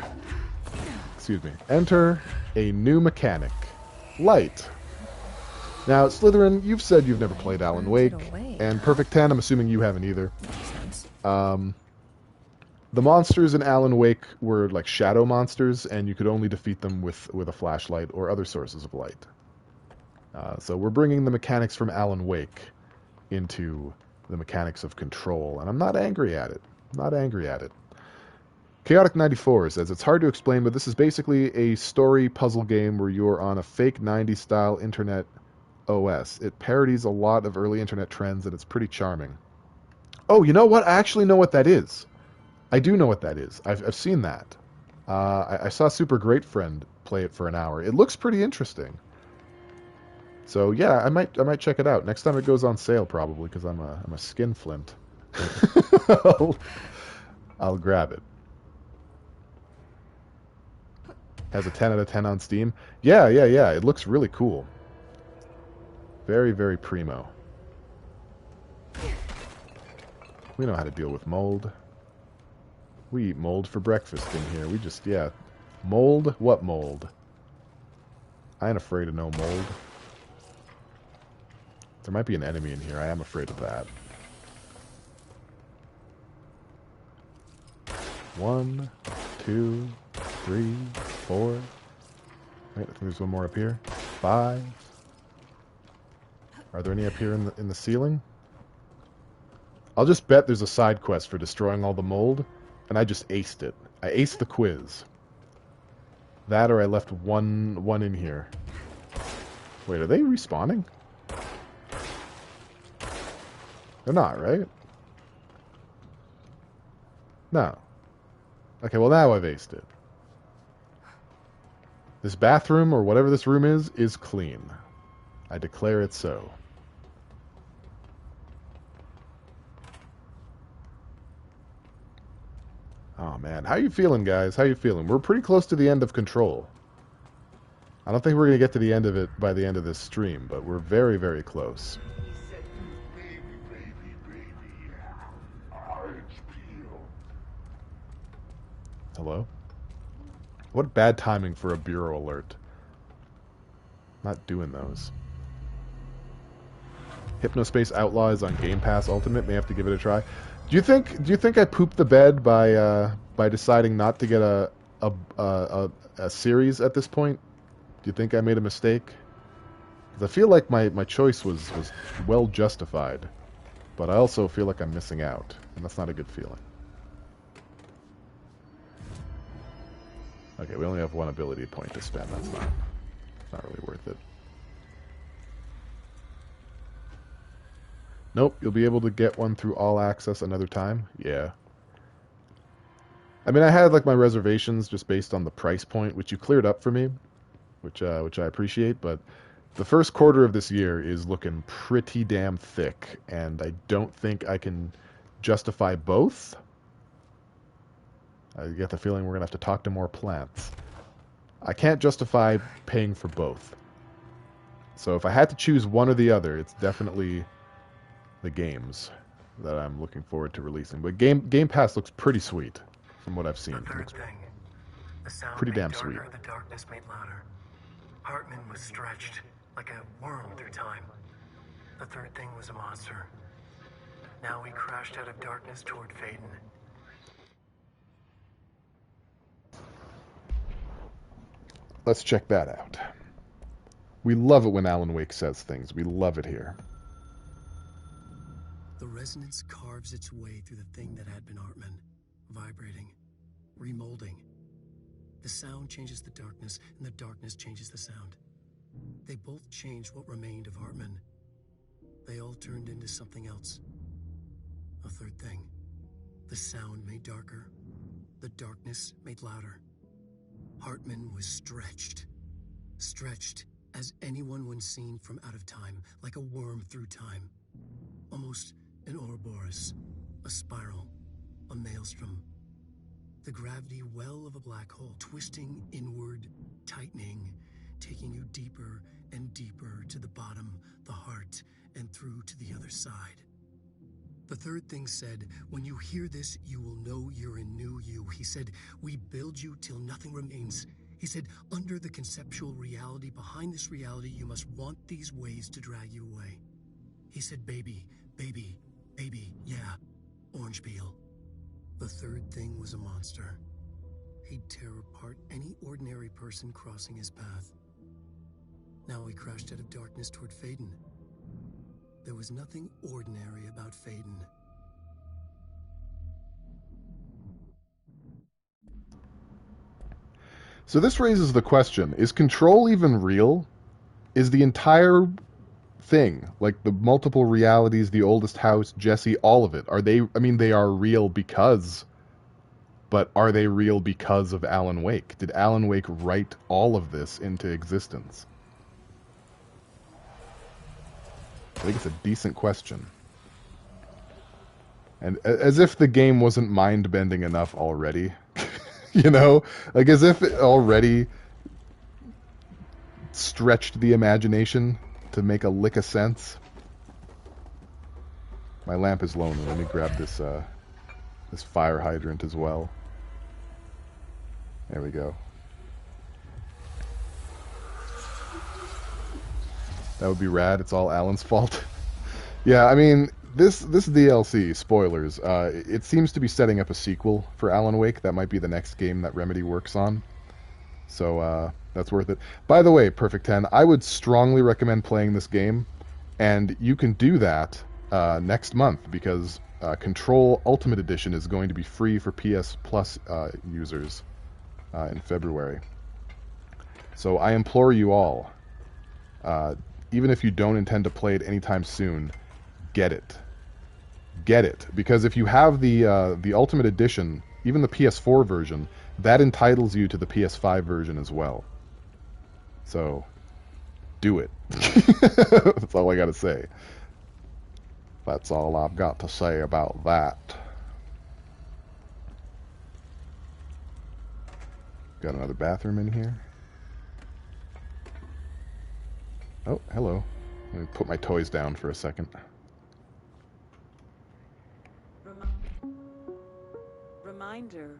a new mechanic. Light. Now, Slytherin, you've said you've never played Alan Wake, and Perfect 10, I'm assuming you haven't either. The monsters in Alan Wake were like shadow monsters, and you could only defeat them with a flashlight or other sources of light. So we're bringing the mechanics from Alan Wake into the mechanics of Control, and I'm not angry at it. Chaotic 94 says, it's hard to explain, but this is basically a story puzzle game where you're on a fake 90s style internet OS. It parodies a lot of early internet trends, and it's pretty charming. Oh, you know what? I actually know what that is. I do know what that is. I've seen that. I saw Super Great Friend play it for an hour. It looks pretty interesting. So yeah, I might check it out next time it goes on sale, probably, because I'm a skinflint. I'll grab it. Has a 10 out of 10 on Steam. Yeah. It looks really cool. Very, very primo. We know how to deal with mold. We eat mold for breakfast in here. We just, yeah. Mold? What mold? I ain't afraid of no mold. There might be an enemy in here. I am afraid of that. 1, 2, 3, 4. Wait, I think there's one more up here. 5. Are there any up here in the ceiling? I'll just bet there's a side quest for destroying all the mold, and I just aced it. I aced the quiz. That or I left one in here. Wait, are they respawning? They're not, right? No. Okay, well now I've aced it. This bathroom, or whatever this room is clean. I declare it so. Oh man, how you feeling, guys? How you feeling? We're pretty close to the end of Control. I don't think we're going to get to the end of it by the end of this stream, but we're very, very close. Hello? What bad timing for a bureau alert. Not doing those. Hypnospace Outlaw is on Game Pass Ultimate. May have to give it a try. Do you think I pooped the bed by deciding not to get a series at this point? Do you think I made a mistake? Because I feel like my choice was well justified, but I also feel like I'm missing out, and that's not a good feeling. Okay, we only have one ability point to spend. That's not really worth it. Nope, you'll be able to get one through All Access another time. Yeah. I mean, I had like my reservations just based on the price point, which you cleared up for me, which I appreciate. But the first quarter of this year is looking pretty damn thick, and I don't think I can justify both. I get the feeling we're gonna have to talk to more plants. I can't justify paying for both. So if I had to choose one or the other, it's definitely the games that I'm looking forward to releasing. But Game Pass looks pretty sweet from what I've seen. The third thing, the sound pretty made damn darker, sweet. The darkness made louder. Hartman was stretched like a worm through time. The third thing was a monster. Now we crashed out of darkness toward Faden. Let's check that out. We love it when Alan Wake says things. We love it here. The resonance carves its way through the thing that had been Hartman, vibrating, remolding. The sound changes the darkness, and the darkness changes the sound. They both changed what remained of Hartman. They all turned into something else. A third thing. The sound made darker. The darkness made louder. Hartman was stretched. Stretched as anyone when seen from out of time, like a worm through time. Almost an Ouroboros, a spiral, a maelstrom. The gravity well of a black hole, twisting inward, tightening, taking you deeper and deeper to the bottom, the heart, and through to the other side. The third thing said, when you hear this, you will know you're a new you. He said, we build you till nothing remains. He said, under the conceptual reality, behind this reality, you must want these waves to drag you away. He said, baby, baby, baby, yeah, orange peel. The third thing was a monster. He'd tear apart any ordinary person crossing his path. Now he crashed out of darkness toward Faden. There was nothing ordinary about Faden. So this raises the question, is Control even real? Is the entire thing, like the multiple realities, the oldest house, Jesse, all of it, are they, I mean, they are real because, but are they real because of Alan Wake? Did Alan Wake write all of this into existence? I think it's a decent question. And as if the game wasn't mind-bending enough already. You know? Like as if it already stretched the imagination to make a lick of sense. My lamp is lonely. Let me grab this this fire hydrant as well. There we go. That would be rad. It's all Alan's fault. Yeah, I mean, This DLC, spoilers, it seems to be setting up a sequel for Alan Wake. That might be the next game that Remedy works on. So that's worth it. By the way, Perfect 10, I would strongly recommend playing this game, and you can do that next month because Control Ultimate Edition is going to be free for PS Plus users in February. So I implore you all, even if you don't intend to play it anytime soon, get it. Get it, because if you have the Ultimate Edition, even the PS4 version, that entitles you to the PS5 version as well. So, do it. That's all I gotta say. That's all I've got to say about that. Got another bathroom in here. Oh, hello. Let me put my toys down for a second. Reminder,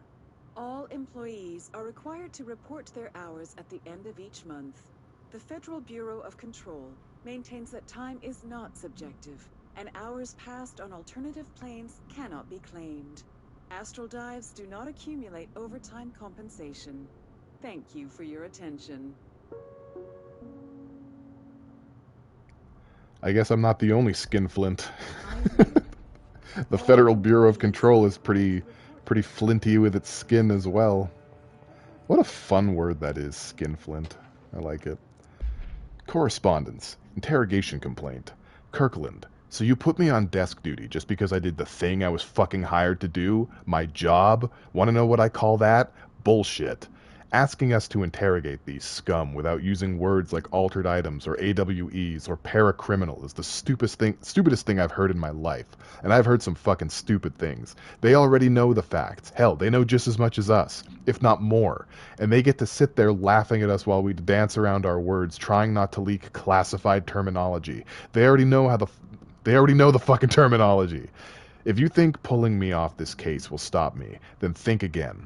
all employees are required to report their hours at the end of each month. The Federal Bureau of Control maintains that time is not subjective, and hours passed on alternative planes cannot be claimed. Astral dives do not accumulate overtime compensation. Thank you for your attention. I guess I'm not the only skinflint. The Federal Bureau of Control is pretty flinty with its skin as well. What a fun word that is, skinflint. I like it. Correspondence. Interrogation complaint. Kirkland. So you put me on desk duty just because I did the thing I was fucking hired to do? My job? Want to know what I call that? Bullshit. Asking us to interrogate these scum without using words like altered items or AWEs or paracriminal is the stupidest thing I've heard in my life. And I've heard some fucking stupid things. They already know the facts. Hell, they know just as much as us, if not more. And they get to sit there laughing at us while we dance around our words, trying not to leak classified terminology. They already know the fucking terminology. If you think pulling me off this case will stop me, then think again.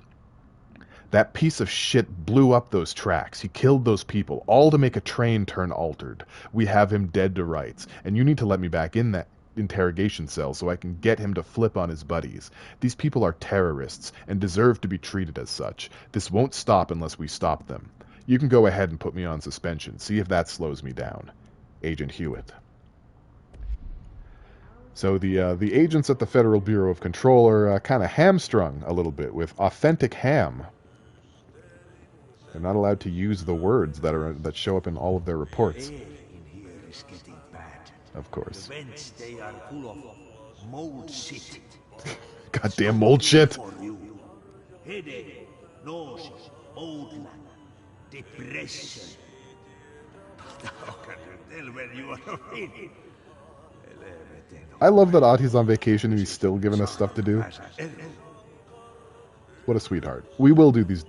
That piece of shit blew up those tracks. He killed those people, all to make a train turn altered. We have him dead to rights, and you need to let me back in that interrogation cell so I can get him to flip on his buddies. These people are terrorists and deserve to be treated as such. This won't stop unless we stop them. You can go ahead and put me on suspension. See if that slows me down. Agent Hewitt. So the agents at the Federal Bureau of Control are kind of hamstrung a little bit with authentic ham. They're not allowed to use the words that show up in all of their reports. Of course. They are full of mold shit. Goddamn mold shit. Headache, nausea, mold, depression. How can you tell when you are in? I love that Ahti's on vacation and he's still giving us stuff to do. What a sweetheart. We will do these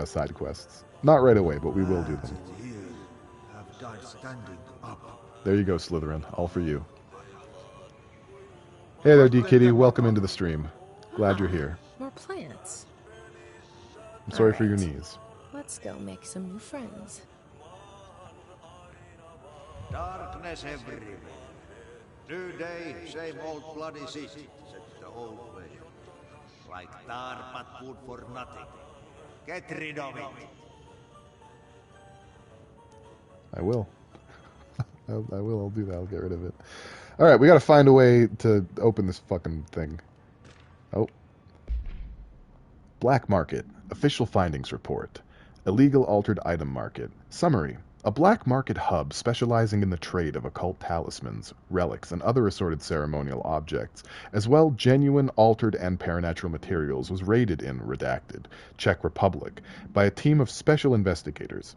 side quests. Not right away, but we will do them. There you go, Slytherin. All for you. Hey there, D-Kitty. Welcome into the stream. Glad you're here. More plants. I'm sorry All for your right. knees. Let's go make some new friends. Darkness everywhere. New day, same old bloody city, said the old way. Like tar but good for nothing. Get rid of it. I will. I will. I'll do that. I'll get rid of it. All right, we got to find a way to open this fucking thing. Oh. Black market. Official findings report. Illegal altered item market. Summary. A black market hub specializing in the trade of occult talismans, relics, and other assorted ceremonial objects, as well genuine, altered, and paranatural materials, was raided in Redacted, Czech Republic, by a team of special investigators.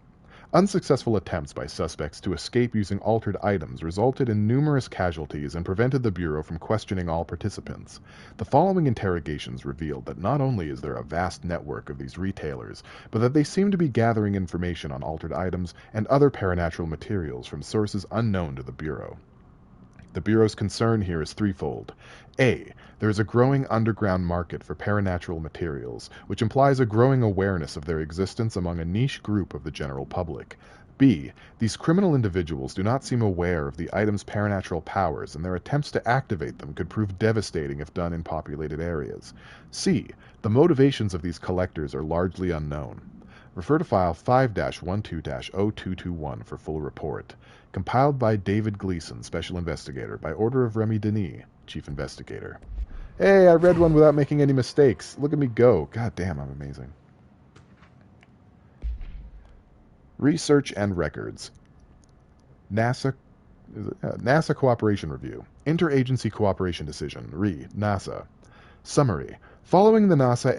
Unsuccessful attempts by suspects to escape using altered items resulted in numerous casualties and prevented the Bureau from questioning all participants. The following interrogations revealed that not only is there a vast network of these retailers, but that they seem to be gathering information on altered items and other paranatural materials from sources unknown to the Bureau. The Bureau's concern here is threefold. A. There is a growing underground market for paranatural materials, which implies a growing awareness of their existence among a niche group of the general public. B. These criminal individuals do not seem aware of the item's paranatural powers, and their attempts to activate them could prove devastating if done in populated areas. C. The motivations of these collectors are largely unknown. Refer to file 5-12-0221 for full report. Compiled by David Gleason, Special Investigator, by order of Remy Denis, Chief Investigator. Hey, I read one without making any mistakes. Look at me go. God damn, I'm amazing. Research and Records. NASA Cooperation Review. Interagency Cooperation Decision. NASA. Summary. Following the NASA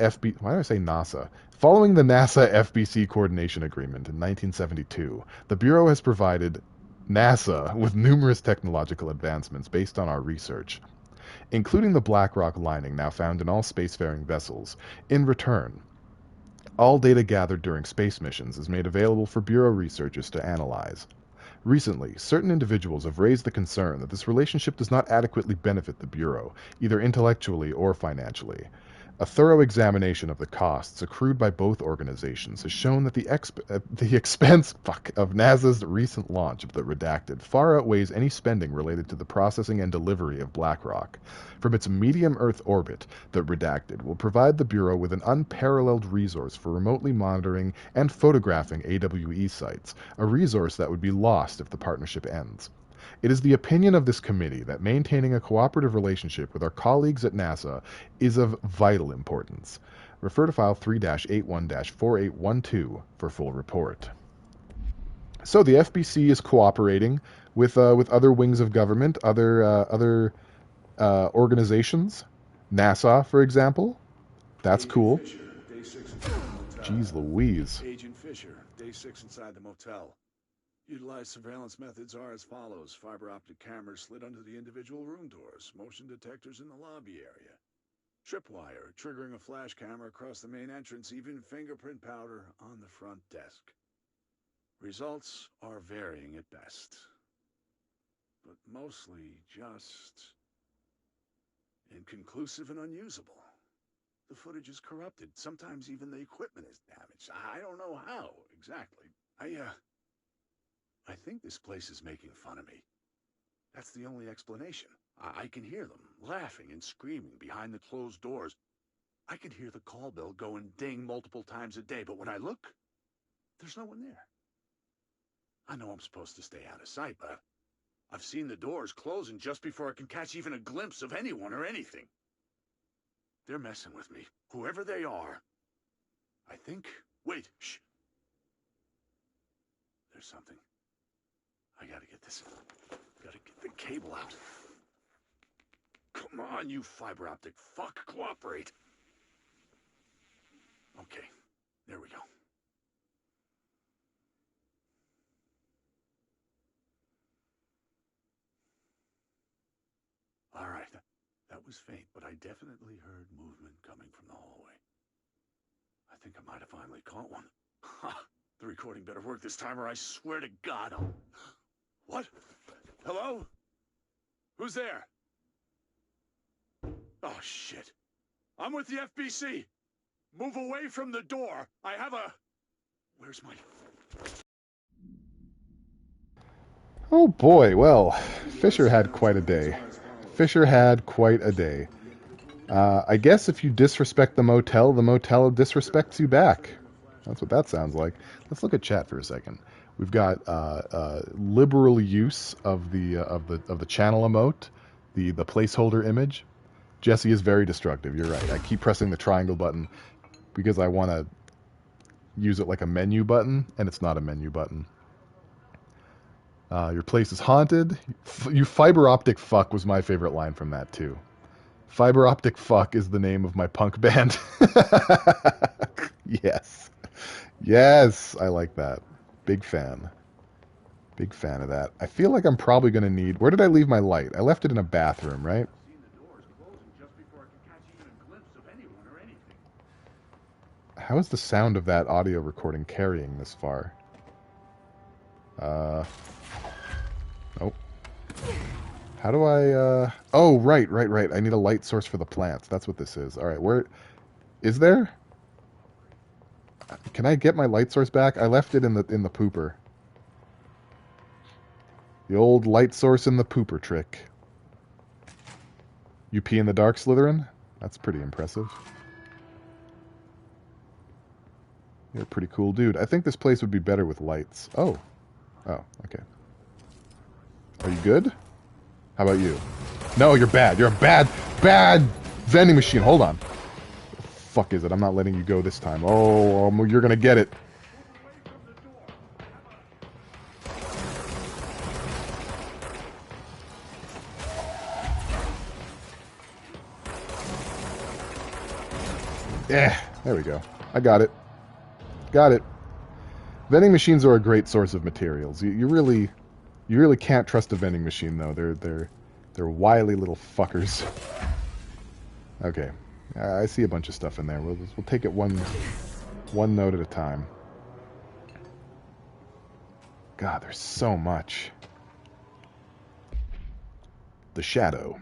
FBC Coordination Agreement in 1972, the Bureau has provided NASA with numerous technological advancements based on our research, including the black rock lining now found in all spacefaring vessels. In return, all data gathered during space missions is made available for Bureau researchers to analyze. Recently, certain individuals have raised the concern that this relationship does not adequately benefit the Bureau, either intellectually or financially. A thorough examination of the costs accrued by both organizations has shown that the expense of NASA's recent launch of the Redacted far outweighs any spending related to the processing and delivery of BlackRock. From its medium Earth orbit, the Redacted will provide the Bureau with an unparalleled resource for remotely monitoring and photographing AWE sites, a resource that would be lost if the partnership ends. It is the opinion of this committee that maintaining a cooperative relationship with our colleagues at NASA is of vital importance. Refer to file 3-81-4812 for full report. So the FBC is cooperating with other wings of government, other organizations. NASA, for example. That's cool. Jeez Louise. Agent Fisher, day 6 inside the motel. Utilized surveillance methods are as follows. Fiber optic cameras slid under the individual room doors. Motion detectors in the lobby area. Tripwire, triggering a flash camera across the main entrance. Even fingerprint powder on the front desk. Results are varying at best. But mostly just inconclusive and unusable. The footage is corrupted. Sometimes even the equipment is damaged. I don't know how, exactly. I think this place is making fun of me. That's the only explanation. I can hear them laughing and screaming behind the closed doors. I can hear the call bell go and ding multiple times a day, but when I look, there's no one there. I know I'm supposed to stay out of sight, but I've seen the doors closing just before I can catch even a glimpse of anyone or anything. They're messing with me, whoever they are. I think... Wait, shh. There's something. I gotta get this. Gotta get the cable out. Come on, you fiber optic fuck. Cooperate. Okay, there we go. All right, that was faint, but I definitely heard movement coming from the hallway. I think I might have finally caught one. Ha! The recording better work this time, or I swear to God I'll... What? Hello? Who's there? Oh, shit. I'm with the FBC. Move away from the door. I have a... Where's my... Oh boy, well, Fisher had quite a day. I guess if you disrespect the motel disrespects you back. That's what that sounds like. Let's look at chat for a second. We've got liberal use of the channel emote, the placeholder image. Jesse is very destructive. You're right. I keep pressing the triangle button because I want to use it like a menu button, and it's not a menu button. Your place is haunted. You fiber optic fuck was my favorite line from that too. Fiber optic fuck is the name of my punk band. Yes, I like that. Big fan of that. I feel like I'm probably going to need... Where did I leave my light? I left it in a bathroom, right? How is the sound of that audio recording carrying this far? Nope. How do I... Oh, right. I need a light source for the plants. That's what this is. All right, where... Is there? Can I get my light source back? I left it in the pooper. The old light source in the pooper trick. You pee in the dark, Slytherin? That's pretty impressive. You're a pretty cool dude. I think this place would be better with lights. Oh. Oh, okay. Are you good? How about you? No, you're bad. You're a bad vending machine. Hold on. What the fuck is it? I'm not letting you go this time. Oh, you're gonna get it. Yeah, there we go. I got it. Got it. Vending machines are a great source of materials. You really can't trust a vending machine though. They're wily little fuckers. Okay, I see a bunch of stuff in there. We'll take it one note at a time. God, there's so much. The Shadow.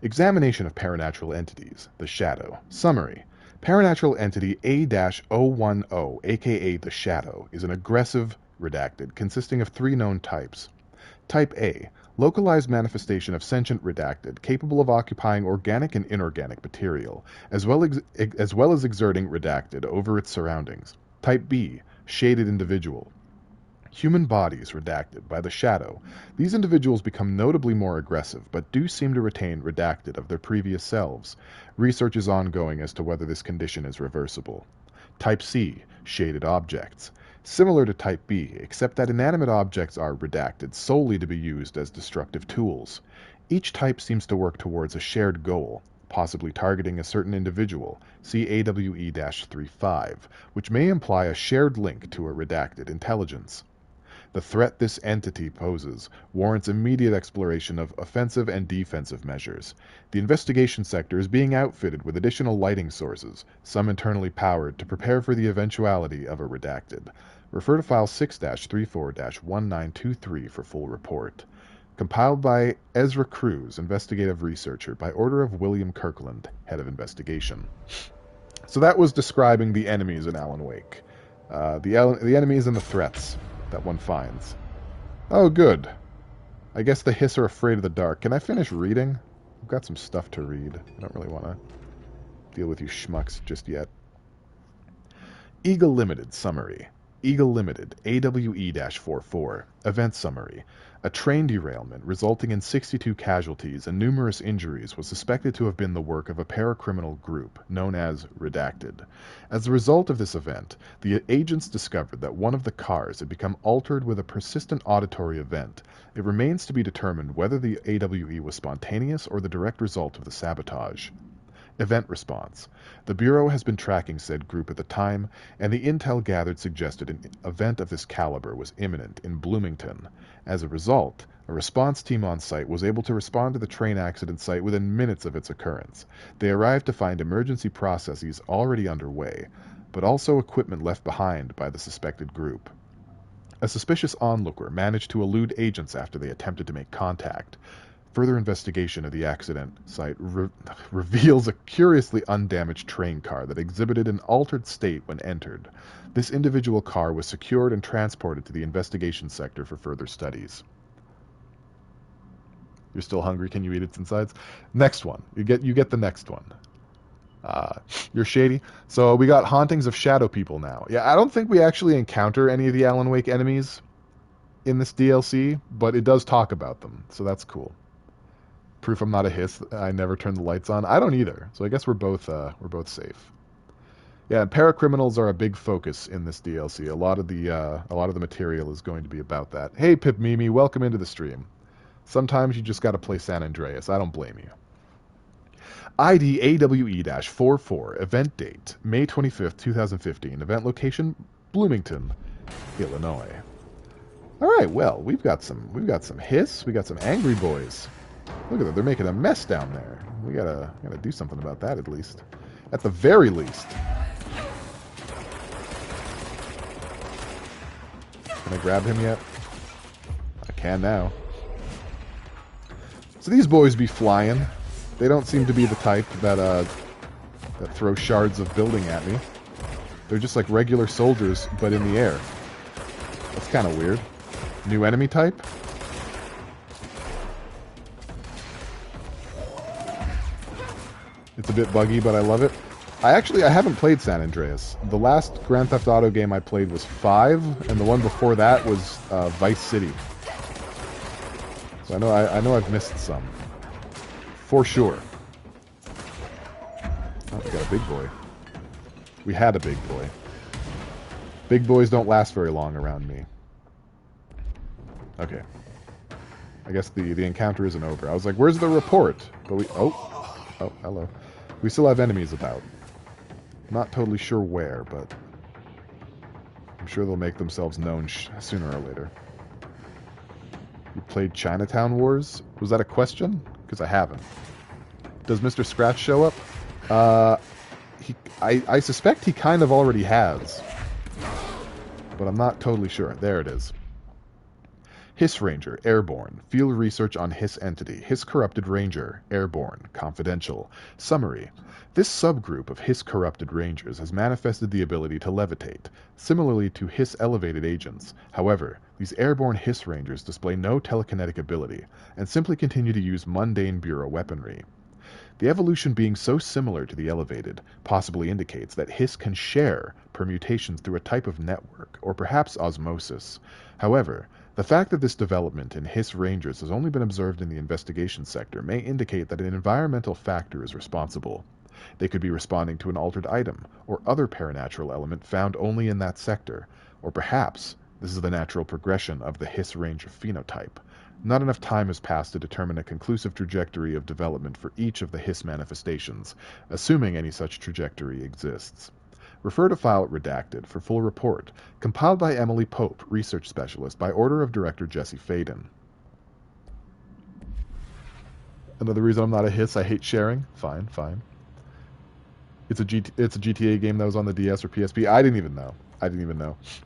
Examination of paranatural entities. The Shadow. Summary. Paranatural entity A-010, aka the Shadow, is an aggressive, redacted, consisting of 3 known types. Type A, localized manifestation of sentient redacted, capable of occupying organic and inorganic material, as well as exerting redacted over its surroundings. Type B, shaded individual. Human bodies redacted by the Shadow. These individuals become notably more aggressive, but do seem to retain redacted of their previous selves. Research is ongoing as to whether this condition is reversible. Type C, shaded objects. Similar to Type B, except that inanimate objects are redacted solely to be used as destructive tools. Each type seems to work towards a shared goal, possibly targeting a certain individual, see AWE-35, which may imply a shared link to a redacted intelligence. The threat this entity poses warrants immediate exploration of offensive and defensive measures. The investigation sector is being outfitted with additional lighting sources, some internally powered, to prepare for the eventuality of a redacted. Refer to File 6-34-1923 for full report. Compiled by Ezra Cruz, investigative researcher, by order of William Kirkland, head of investigation. So that was describing the enemies in Alan Wake. The enemies and the threats that one finds. Oh, good. I guess the Hiss are afraid of the dark. Can I finish reading? I've got some stuff to read. I don't really want to deal with you schmucks just yet. Eagle Limited Summary. Eagle Limited, AWE-44. Event Summary. A train derailment resulting in 62 casualties and numerous injuries was suspected to have been the work of a paracriminal group known as Redacted. As a result of this event, the agents discovered that one of the cars had become altered with a persistent auditory event. It remains to be determined whether the AWE was spontaneous or the direct result of the sabotage. Event response. The Bureau has been tracking said group at the time, and the intel gathered suggested an event of this caliber was imminent in Bloomington. As a result, a response team on site was able to respond to the train accident site within minutes of its occurrence. They arrived to find emergency processes already underway, but also equipment left behind by the suspected group. A suspicious onlooker managed to elude agents after they attempted to make contact. Further investigation of the accident site reveals a curiously undamaged train car that exhibited an altered state when entered. This individual car was secured and transported to the investigation sector for further studies. You're still hungry? Can you eat its insides? Next one. You get the next one. You're shady. So we got hauntings of shadow people now. Yeah, I don't think we actually encounter any of the Alan Wake enemies in this DLC, but it does talk about them, so that's cool. Proof I'm not a hiss. I never turn the lights on. I don't either. So I guess we're both safe. Yeah, paracriminals are a big focus in this DLC. A lot of the material is going to be about that. Hey, Pip Mimi, welcome into the stream. Sometimes you just got to play San Andreas. I don't blame you. ID AWE-44. Event date May 25th, 2015. Event location Bloomington, Illinois. All right. Well, we've got some hiss. We got some angry boys. Look at them. They're making a mess down there. We gotta do something about that at least. At the very least. Can I grab him yet? I can now. So these boys be flying. They don't seem to be the type that throw shards of building at me. They're just like regular soldiers, but in the air. That's kind of weird. New enemy type? It's a bit buggy, but I love it. I haven't played San Andreas. The last Grand Theft Auto game I played was 5, and the one before that was Vice City. So I know I've missed some. For sure. Oh, we got a big boy. We had a big boy. Big boys don't last very long around me. Okay. I guess the encounter isn't over. I was like, where's the report? But we... Oh, hello. We still have enemies about. Not totally sure where, but... I'm sure they'll make themselves known sooner or later. You played Chinatown Wars? Was that a question? Because I haven't. Does Mr. Scratch show up? I suspect he kind of already has. But I'm not totally sure. There it is. Hiss Ranger, Airborne. Field research on Hiss entity. Hiss corrupted Ranger, Airborne. Confidential. Summary. This subgroup of Hiss corrupted Rangers has manifested the ability to levitate, similarly to Hiss elevated agents. However, these airborne Hiss Rangers display no telekinetic ability, and simply continue to use mundane Bureau weaponry. The evolution being so similar to the elevated possibly indicates that Hiss can share permutations through a type of network, or perhaps osmosis. However, the fact that this development in Hiss Rangers has only been observed in the investigation sector may indicate that an environmental factor is responsible. They could be responding to an altered item, or other paranatural element found only in that sector, or perhaps this is the natural progression of the Hiss Ranger phenotype. Not enough time has passed to determine a conclusive trajectory of development for each of the Hiss manifestations, assuming any such trajectory exists. Refer to file redacted for full report, compiled by Emily Pope, research specialist, by order of Director Jesse Faden. Another reason I'm not a Hiss, I hate sharing. Fine. It's a GTA game that was on the DS or PSP. I didn't even know.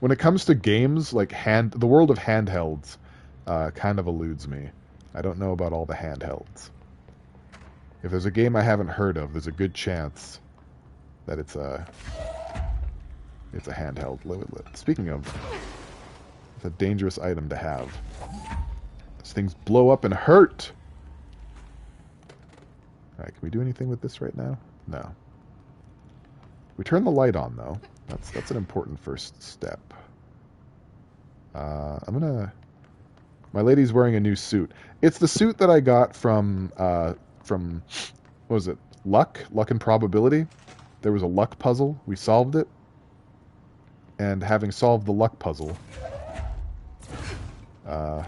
When it comes to games, like the world of handhelds kind of eludes me. I don't know about all the handhelds. If there's a game I haven't heard of, there's a good chance that it's a handheld. Speaking of, it's a dangerous item to have. Those things blow up and hurt. Alright, can we do anything with this right now? No. We turn the light on, though. That's an important first step. My lady's wearing a new suit. It's the suit that I got from what was it? Luck and Probability. There was a luck puzzle. We solved it. And having solved the luck puzzle, I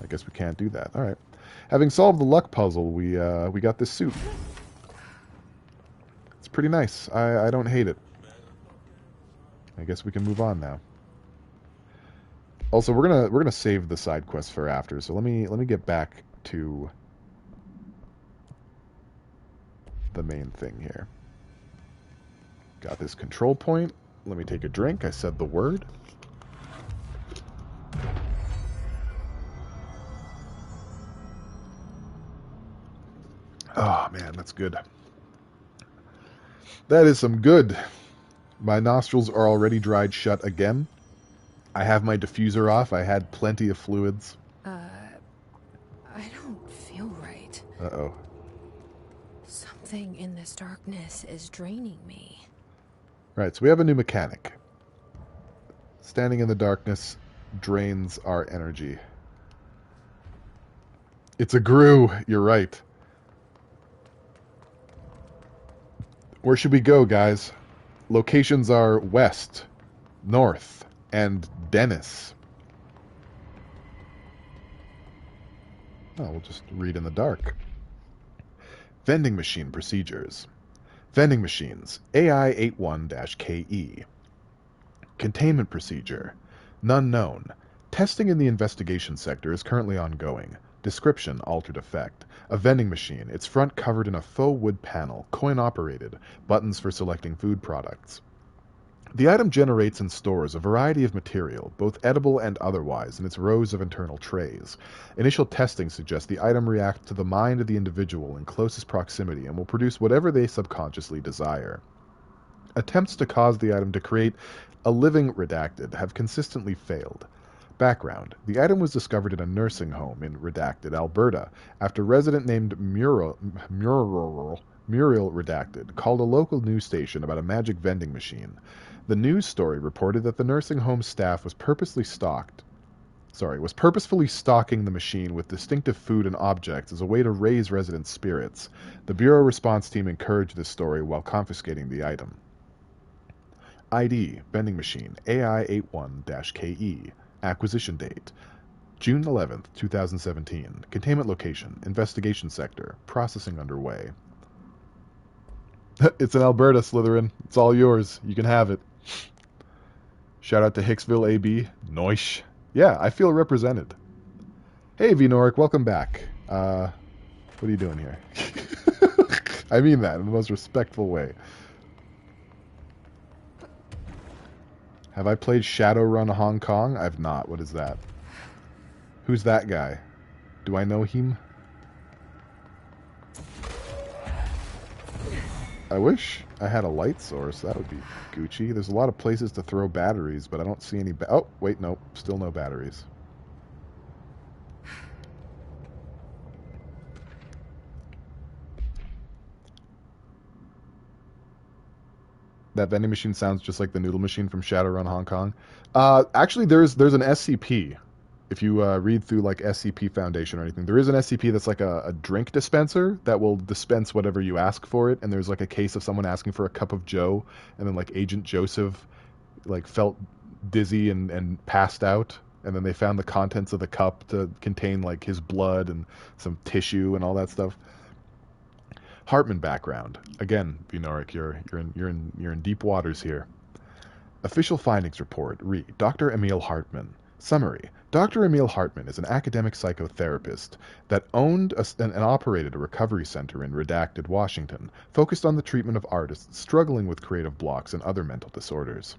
guess we can't do that. All right. Having solved the luck puzzle, we got this suit. It's pretty nice. I don't hate it. I guess we can move on now. Also, we're gonna save the side quest for after. So let me get back to the main thing here. Got this control point. Let me take a drink. I said the word. Oh man, that's good. That is some good. My nostrils are already dried shut again. I have my diffuser off. I had plenty of fluids. I don't feel right. Uh-oh. Something in this darkness is draining me. Right, so we have a new mechanic. Standing in the darkness drains our energy. It's a Gru. You're right. Where should we go, guys? Locations are west, north, and Dennis. Oh, we'll just read in the dark. Vending machine procedures. Vending machines, AI81-KE. Containment procedure. None known. Testing in the investigation sector is currently ongoing. Description, altered effect. A vending machine, its front covered in a faux wood panel, coin-operated, buttons for selecting food products. The item generates and stores a variety of material, both edible and otherwise, in its rows of internal trays. Initial testing suggests the item reacts to the mind of the individual in closest proximity and will produce whatever they subconsciously desire. Attempts to cause the item to create a living redacted have consistently failed. Background. The item was discovered in a nursing home in Redacted, Alberta, after a resident named Muriel Redacted called a local news station about a magic vending machine. The news story reported that the nursing home staff was purposefully stocking the machine with distinctive food and objects as a way to raise residents' spirits. The Bureau response team encouraged this story while confiscating the item. ID, vending machine, AI81-KE. Acquisition date, June 11th, 2017. Containment location, investigation sector. Processing underway. It's in Alberta, Slytherin. It's all yours. You can have it. Shout out to Hicksville AB. Noish. Yeah, I feel represented. Hey, Vnoric, welcome back. What are you doing here? I mean that in the most respectful way. Have I played Shadowrun Hong Kong? I've not. What is that? Who's that guy? Do I know him? I wish I had a light source. That would be Gucci. There's a lot of places to throw batteries, but I don't see any... Oh, wait, nope. Still no batteries. That vending machine sounds just like the noodle machine from Shadowrun Hong Kong. Actually, there's an SCP. If you read through like SCP Foundation or anything, there is an SCP that's like a drink dispenser that will dispense whatever you ask for it. And there's like a case of someone asking for a cup of Joe, and then like Agent Joseph like felt dizzy and passed out, and then they found the contents of the cup to contain like his blood and some tissue and all that stuff. Hartman background. Again, Vnoric, you're in deep waters here. Official findings report. Read. Dr. Emil Hartman. Summary. Dr. Emil Hartman is an academic psychotherapist that owned and operated a recovery center in Redacted, Washington, focused on the treatment of artists struggling with creative blocks and other mental disorders.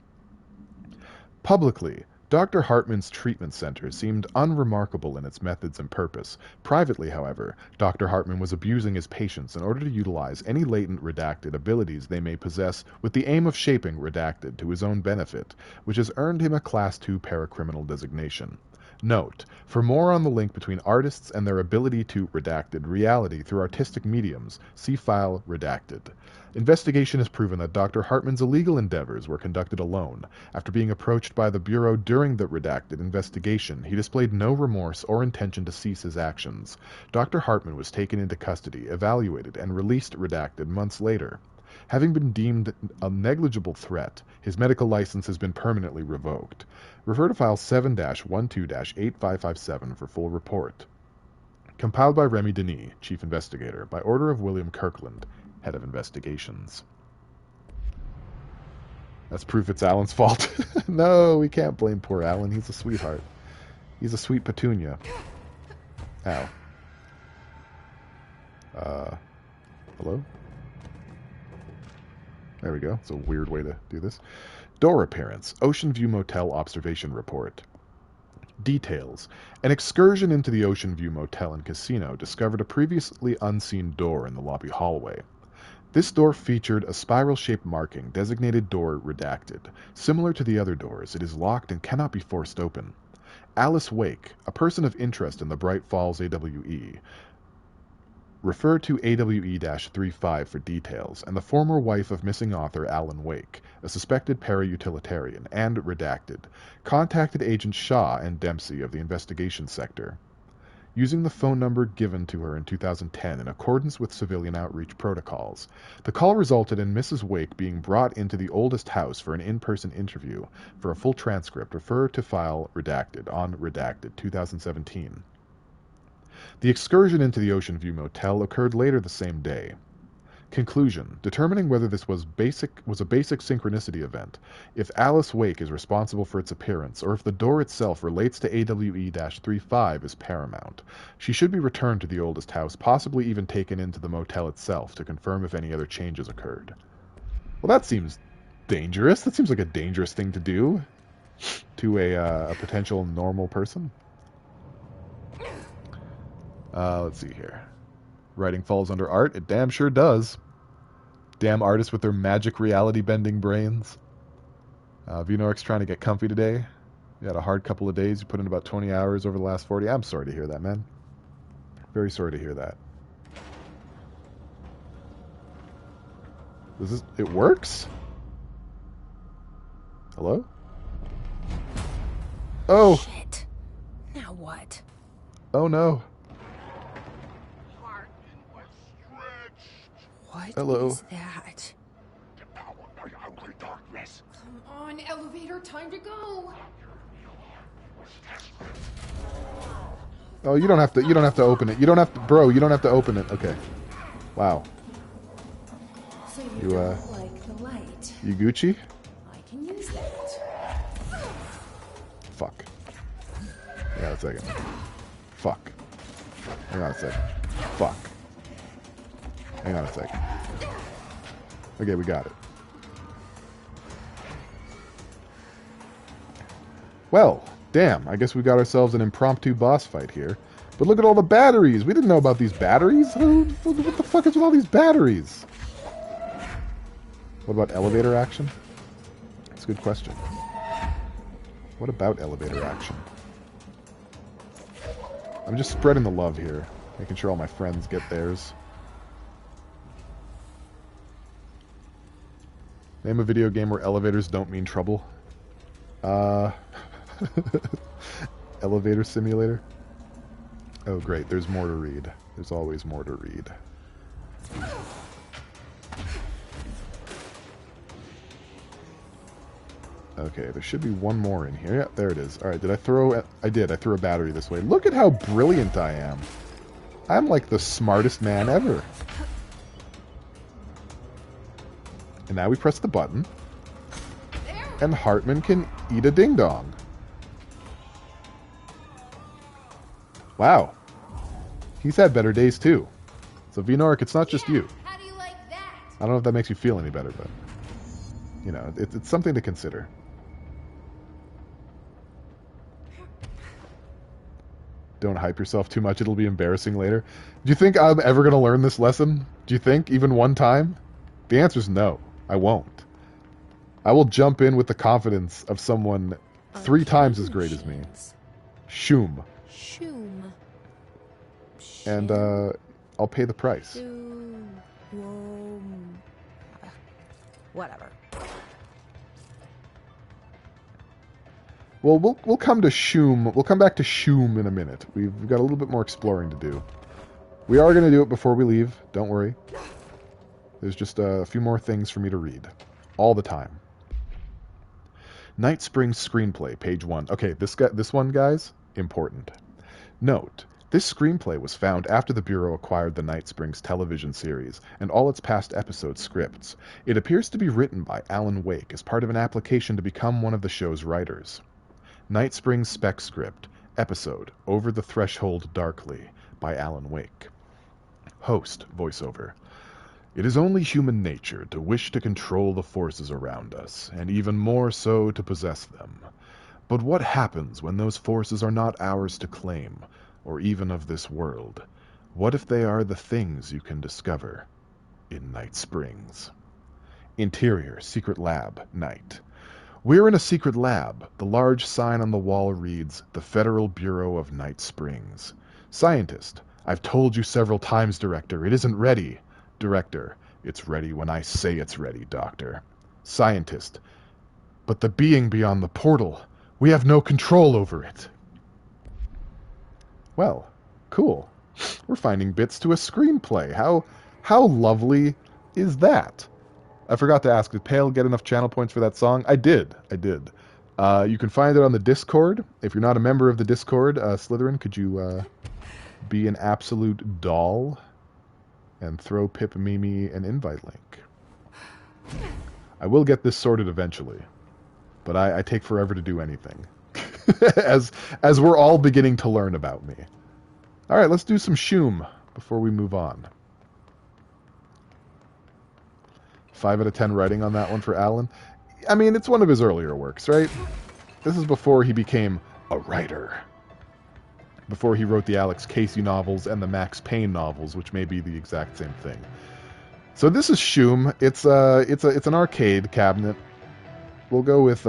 Publicly, Dr. Hartman's treatment center seemed unremarkable in its methods and purpose. Privately, however, Dr. Hartman was abusing his patients in order to utilize any latent Redacted abilities they may possess with the aim of shaping Redacted to his own benefit, which has earned him a Class II paracriminal designation. Note, for more on the link between artists and their ability to Redacted reality through artistic mediums, see file Redacted. Investigation has proven that Dr. Hartman's illegal endeavors were conducted alone. After being approached by the Bureau during the Redacted investigation, he displayed no remorse or intention to cease his actions. Dr. Hartman was taken into custody, evaluated, and released Redacted months later. Having been deemed a negligible threat, his medical license has been permanently revoked. Refer to file 7-12-8557 for full report. Compiled by Remy Denis, Chief Investigator, by order of William Kirkland, Head of Investigations. That's proof it's Alan's fault. No, we can't blame poor Alan. He's a sweetheart. He's a sweet petunia. Ow. Hello? There we go. It's a weird way to do this. Door appearance. Ocean View Motel observation report. Details. An excursion into the Ocean View Motel and Casino discovered a previously unseen door in the lobby hallway. This door featured a spiral-shaped marking designated Door Redacted. Similar to the other doors, it is locked and cannot be forced open. Alice Wake, a person of interest in the Bright Falls AWE. Refer to AWE-35 for details, and the former wife of missing author Alan Wake, a suspected para-utilitarian, and Redacted, contacted Agents Shaw and Dempsey of the investigation sector. Using the phone number given to her in 2010 in accordance with civilian outreach protocols. The call resulted in Mrs. Wake being brought into the oldest house for an in-person interview. For a full transcript, refer to file Redacted on Redacted 2017. The excursion into the Ocean View Motel occurred later the same day. Conclusion. Determining whether this was a basic synchronicity event, if Alice Wake is responsible for its appearance, or if the door itself relates to AWE-35 is paramount. She should be returned to the oldest house, possibly even taken into the motel itself to confirm if any other changes occurred. Well, that seems dangerous. That seems like a dangerous thing to do to a potential normal person. Let's see here. Writing falls under art. It damn sure does. Damn artists with their magic reality-bending brains. Vnoric's trying to get comfy today. You had a hard couple of days. You put in about 20 hours over the last 40. I'm sorry to hear that, man. Very sorry to hear that. It works? Hello? Oh! Shit. Now what? Oh no. What Hello. is that? Devoured by hungry darkness. Come on, elevator, time to go. Oh, you don't have to open it. You don't have to, bro, you don't have to open it. Okay. Wow. So You, don't like the light. You Gucci? I can use that. Fuck. Hang on a second. Fuck. Hang on a second. Fuck. Hang on a second. Okay, we got it. Well, damn. I guess we got ourselves an impromptu boss fight here. But look at all the batteries. We didn't know about these batteries. What the fuck is with all these batteries? What about elevator action? That's a good question. What about elevator action? I'm just spreading the love here. Making sure all my friends get theirs. Name a video game where elevators don't mean trouble. Elevator Simulator? Oh great, there's more to read. There's always more to read. Okay, there should be one more in here. Yeah, there it is. Alright, did I throw... I did. I threw a battery this way. Look at how brilliant I am. I'm like the smartest man ever. And now we press the button. And Hartman can eat a ding-dong. Wow. He's had better days too. So Vnork, it's not just you. How do you like that? I don't know if that makes you feel any better, but... You know, it's something to consider. Don't hype yourself too much, it'll be embarrassing later. Do you think I'm ever going to learn this lesson? Do you think, even one time? The answer's no. I won't. I will jump in with the confidence of someone 3 times as great as me. Shoom. Shoom. And, I'll pay the price. Whatever. Well, we'll come to Shoom. We'll come back to Shoom in a minute. We've got a little bit more exploring to do. We are going to do it before we leave. Don't worry. There's just a few more things for me to read. All the time. Night Springs Screenplay, page 1. Okay, this one, guys, important. Note, this screenplay was found after the Bureau acquired the Night Springs television series and all its past episode scripts. It appears to be written by Alan Wake as part of an application to become one of the show's writers. Night Springs spec script, episode Over the Threshold Darkly by Alan Wake. Host, voiceover. It is only human nature to wish to control the forces around us, and even more so to possess them. But what happens when those forces are not ours to claim, or even of this world? What if they are the things you can discover in Night Springs? Interior, secret lab, night. We're in a secret lab. The large sign on the wall reads, The Federal Bureau of Night Springs. Scientist, I've told you several times, Director, it isn't ready. Director, it's ready when I say it's ready, Doctor. Scientist, but the being beyond the portal, we have no control over it. Well, cool. We're finding bits to a screenplay. How lovely is that? I forgot to ask, did Pale get enough channel points for that song? I did. You can find it on the Discord. If you're not a member of the Discord, Slytherin, could you be an absolute doll and throw Pip Mimi an invite link? I will get this sorted eventually, but I take forever to do anything. as we're all beginning to learn about me. Alright, let's do some Shoom before we move on. 5 out of 10 writing on that one for Alan. I mean, it's one of his earlier works, right? This is before he became a writer. Before he wrote the Alex Casey novels and the Max Payne novels, which may be the exact same thing. So this is Shoom. It's an arcade cabinet. We'll go with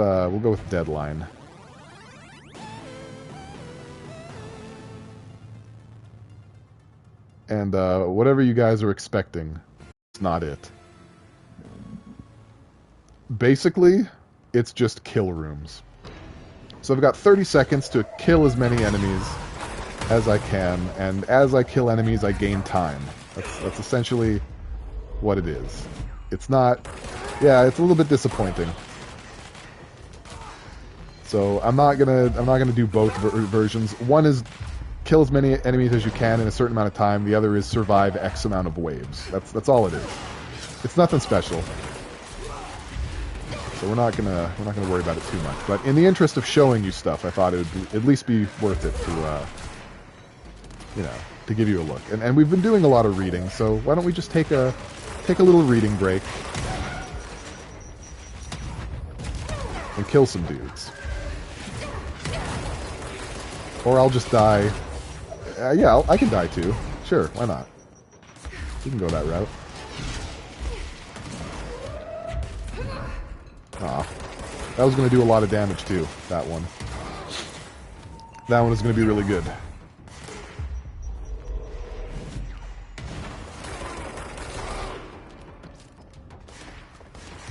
Deadline. and whatever you guys are expecting, it's not it. Basically, it's just kill rooms. So I've got 30 seconds to kill as many enemies as I can, and as I kill enemies, I gain time. That's essentially what it is. It's not... Yeah, it's a little bit disappointing. So I'm not gonna do both versions. One is kill as many enemies as you can in a certain amount of time. The other is survive X amount of waves. That's all it is. It's nothing special. So we're not gonna worry about it too much. But in the interest of showing you stuff, I thought it would at least be worth it to to give you a look. And we've been doing a lot of reading, so why don't we just take a little reading break and kill some dudes. Or I'll just die. Yeah, I can die too. Sure, why not? We can go that route. Aw. That was going to do a lot of damage too, that one. That one is going to be really good.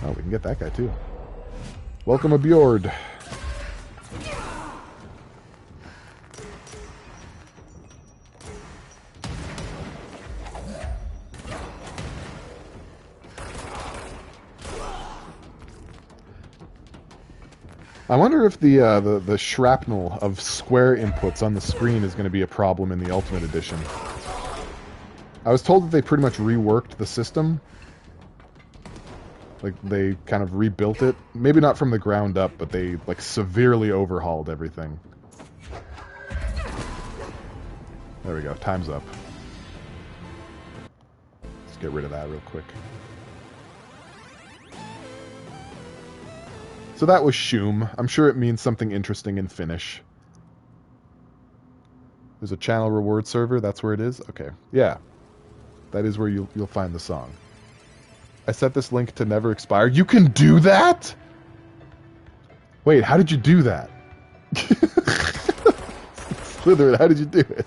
Oh, we can get that guy too. Welcome aboard. I wonder if the shrapnel of square inputs on the screen is going to be a problem in the Ultimate Edition. I was told that they pretty much reworked the system. Like, they kind of rebuilt it. Maybe not from the ground up, but they, like, severely overhauled everything. There we go. Time's up. Let's get rid of that real quick. So that was Shum. I'm sure it means something interesting in Finnish. There's a channel reward server. That's where it is? Okay. Yeah. That is where you'll find the song. I set this link to never expire. You can do that? Wait, how did you do that? Slytherin, how did you do it?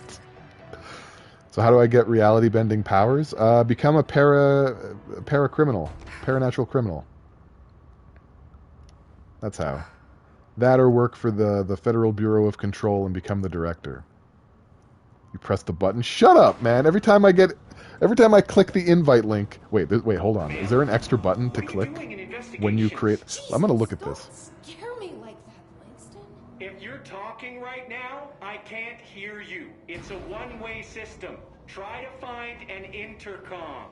So how do I get reality bending powers? Become a para-criminal. Paranatural criminal. That's how. That or work for the Federal Bureau of Control and become the director. You press the button. Shut up, man. Every time I click the invite link. Wait, hold on. Is there an extra button to click when you create? I'm going to look at this. Scare me like that, Langston. If you're talking right now, I can't hear you. It's a one-way system. Try to find an intercom.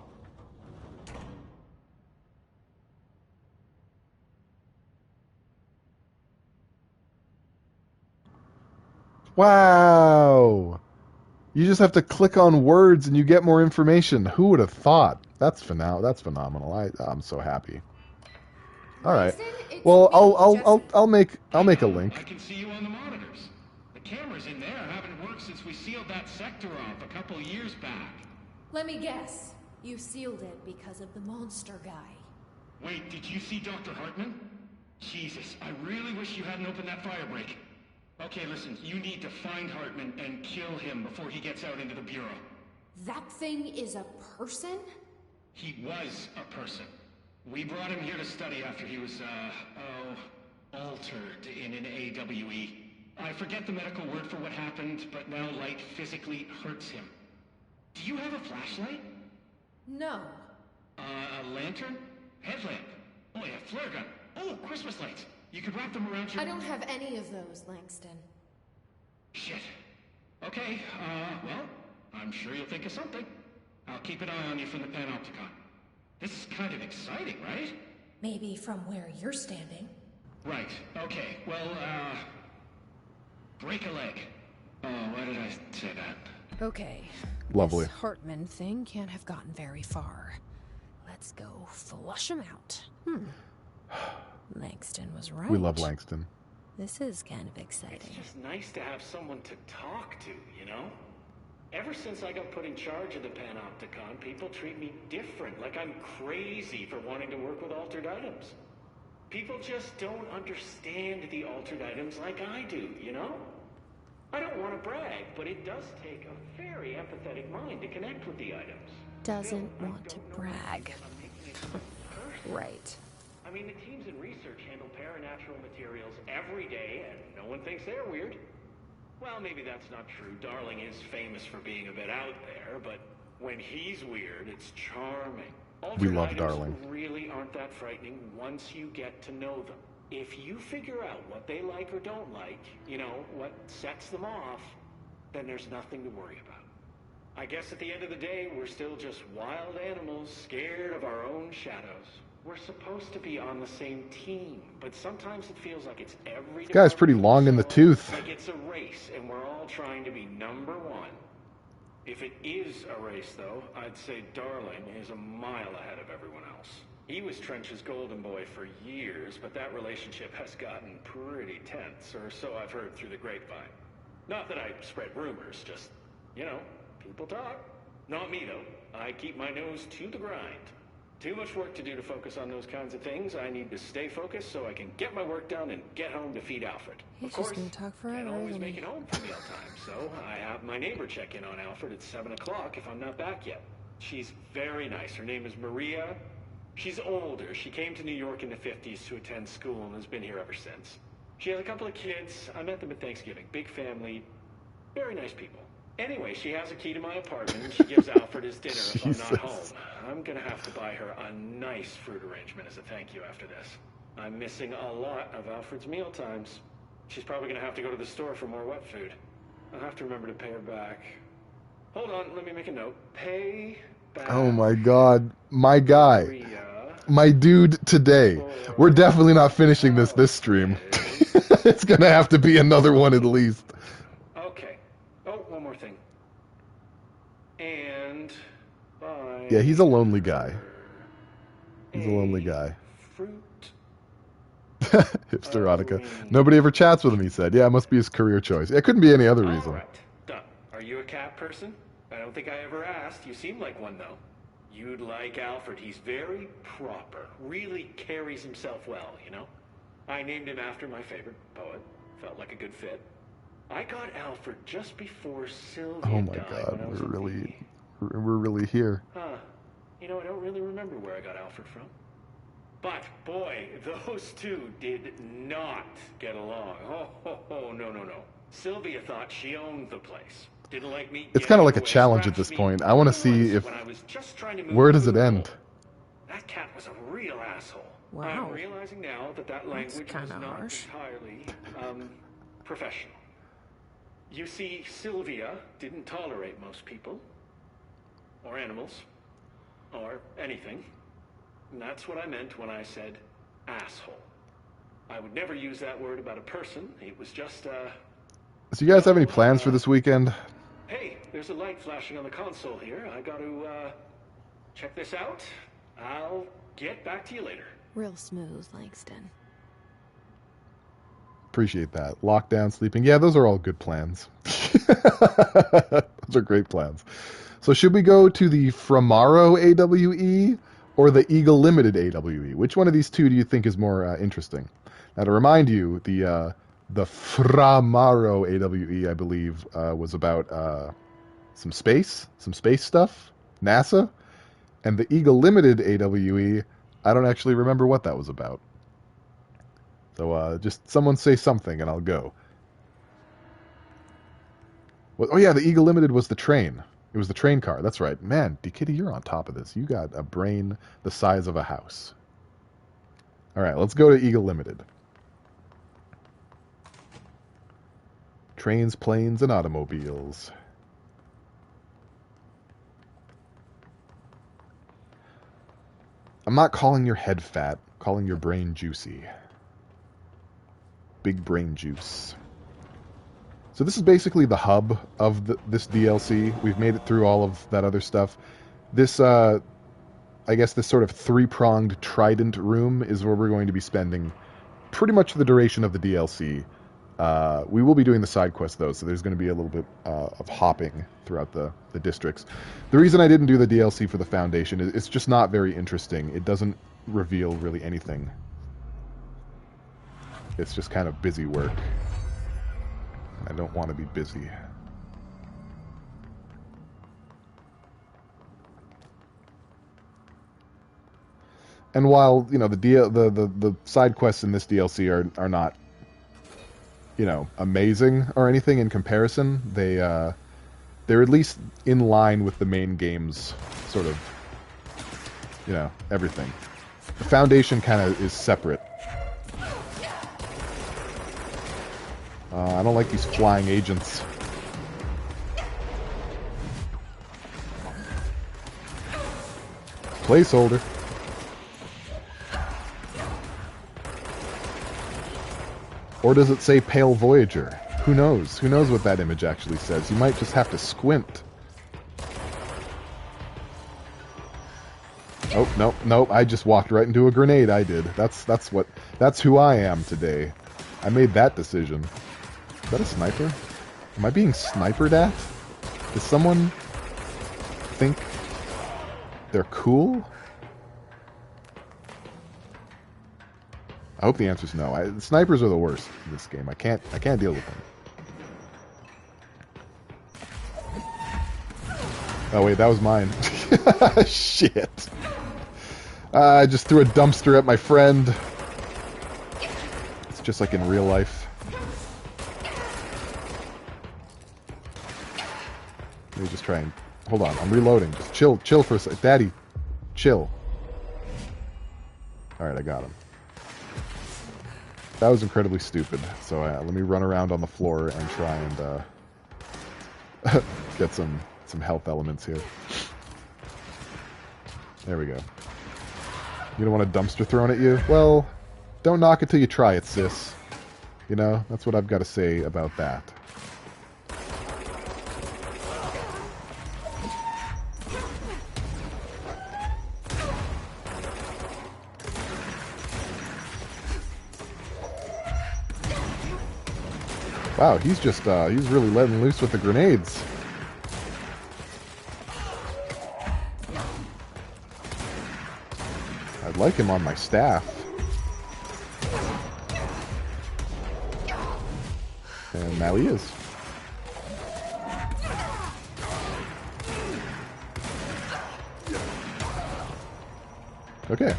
Wow. You just have to click on words and you get more information. Who would have thought? That's phenomenal. I'm so happy. All right. Well, I'll make a link. I can see you on the monitors. The cameras in there haven't worked since we sealed that sector off a couple years back. Let me guess. You sealed it because of the monster guy. Wait, did you see Dr. Hartman? Jesus, I really wish you hadn't opened that fire break. Okay, listen, you need to find Hartman and kill him before he gets out into the Bureau. That thing is a person? He was a person. We brought him here to study after he was, altered in an AWE. I forget the medical word for what happened, but now light physically hurts him. Do you have a flashlight? No. A lantern? Headlamp? Oh yeah, flare gun. Oh, Christmas lights. You could wrap them around your... I don't have any of those, Langston. Shit. Okay, well, I'm sure you'll think of something. I'll keep an eye on you from the Panopticon. This is kind of exciting, right? Maybe from where you're standing. Right, okay, well, break a leg. Oh, why did I say that? Okay. Lovely. This Hartman thing can't have gotten very far. Let's go flush him out. Langston was right. We love Langston. This is kind of exciting. It's just nice to have someone to talk to, you know? Ever since I got put in charge of the Panopticon, people treat me different, like I'm crazy for wanting to work with altered items. People just don't understand the altered items like I do, you know? I don't want to brag, but it does take a very empathetic mind to connect with the items. Doesn't want to brag. Right. I mean, the teams in research handle paranatural materials every day, and no one thinks they're weird. Well, maybe that's not true. Darling is famous for being a bit out there, but when he's weird, it's charming. We Altered love items Darling. really aren't that frightening once you get to know them. If you figure out what they like or don't like, you know, what sets them off, then there's nothing to worry about. I guess at the end of the day, we're still just wild animals scared of our own shadows. We're supposed to be on the same team, but sometimes it feels like it's every This guy's pretty long in the tooth. like it's a race, and we're all trying to be number one. If it is a race, though, I'd say Darling is a mile ahead of everyone else. He was Trench's golden boy for years, but that relationship has gotten pretty tense, or so I've heard through the grapevine. Not that I spread rumors, just, you know, people talk. Not me, though. I keep my nose to the grind. Too much work to do to focus on those kinds of things. I need to stay focused so I can get my work done and get home to feed Alfred. He's Of course, just gonna talk forever, can't always isn't make he? it home for mealtime, so I have my neighbor check in on Alfred at 7 o'clock if I'm not back yet. She's very nice. Her name is Maria. She's older. She came to New York in the 50s to attend school and has been here ever since. She has a couple of kids. I met them at Thanksgiving. Big family. Very nice people. Anyway, she has a key to my apartment, and she gives Alfred his dinner if I'm not home. I'm gonna have to buy her a nice fruit arrangement as a thank you after this. I'm missing a lot of Alfred's meal times. She's probably gonna have to go to the store for more wet food. I'll have to remember to pay her back. Hold on, let me make a note. Pay back. Oh my god. My guy. Maria. My dude today. We're definitely not finishing this stream. It's gonna have to be another one at least. Okay. Oh, one more thing. And buy Yeah, he's a lonely guy. He's a lonely guy. fruit. Hipster erotica. Nobody ever chats with him, he said. Yeah, it must be his career choice. It couldn't be any other reason. All right. Done. Are you a cat person? I don't think I ever asked. You seem like one, though. You'd like Alfred. He's very proper. Really carries himself well, you know? I named him after my favorite poet. Felt like a good fit. I got Alfred just before Sylvia Oh my died god, when I was we're a really baby. we're really here. Huh. You know, I don't really remember where I got Alfred from. But, boy, those two did not get along. Oh, no. Sylvia thought she owned the place. Didn't like me. It's kind of like a challenge at this point. I want to see if... Where does it end? That cat was a real asshole. Wow. I'm realizing now that language was kinda not harsh. entirely, professional. You see, Sylvia didn't tolerate most people. Or animals. Or anything. And that's what I meant when I said asshole. I would never use that word about a person. It was just, So you guys have any plans for this weekend? Hey, there's a light flashing on the console here. I got to, check this out. I'll get back to you later. Real smooth, Langston. Appreciate that. Lockdown, sleeping. Yeah, those are all good plans. Those are great plans. So should we go to the Framaro AWE or the Eagle Limited AWE? Which one of these two do you think is more interesting? Now, to remind you, the Framaro AWE, I believe, was about some space stuff, NASA, and the Eagle Limited AWE, I don't actually remember what that was about. So just someone say something and I'll go. Well, oh yeah, the Eagle Limited was the train. It was the train car. That's right. Man, D-Kitty, you're on top of this. You got a brain the size of a house. All right, let's go to Eagle Limited. Trains, planes, and automobiles. I'm not calling your head fat, calling your brain juicy. Big brain juice. So this is basically the hub of this DLC. We've made it through all of that other stuff. This, I guess this sort of three-pronged trident room is where we're going to be spending pretty much the duration of the DLC. We will be doing the side quest, though, so there's going to be a little bit of hopping throughout the districts. The reason I didn't do the DLC for the Foundation is it's just not very interesting. It doesn't reveal really anything. It's just kind of busy work. I don't want to be busy. And while, you know, the side quests in this DLC are not, you know, amazing or anything in comparison, they're at least in line with the main game's sort of, you know, everything. The Foundation kind of is separate. I don't like these flying agents. Placeholder. Or does it say Pale Voyager? Who knows? Who knows what that image actually says? You might just have to squint. Oh, nope, nope. I just walked right into a grenade, I did. That's who I am today. I made that decision. Is that a sniper? Am I being snipered at? Does someone think they're cool? I hope the answer is no. The snipers are the worst in this game. I can't deal with them. Oh wait, that was mine. Shit. I just threw a dumpster at my friend. It's just like in real life. Let me just try and... Hold on, I'm reloading. Just chill for a sec. Daddy, chill. Alright, I got him. That was incredibly stupid. So let me run around on the floor and try and get some health elements here. There we go. You don't want a dumpster thrown at you? Well, don't knock it till you try it, sis. You know, that's what I've got to say about that. Wow, he's just, he's really letting loose with the grenades. I'd like him on my staff. And now he is. Okay.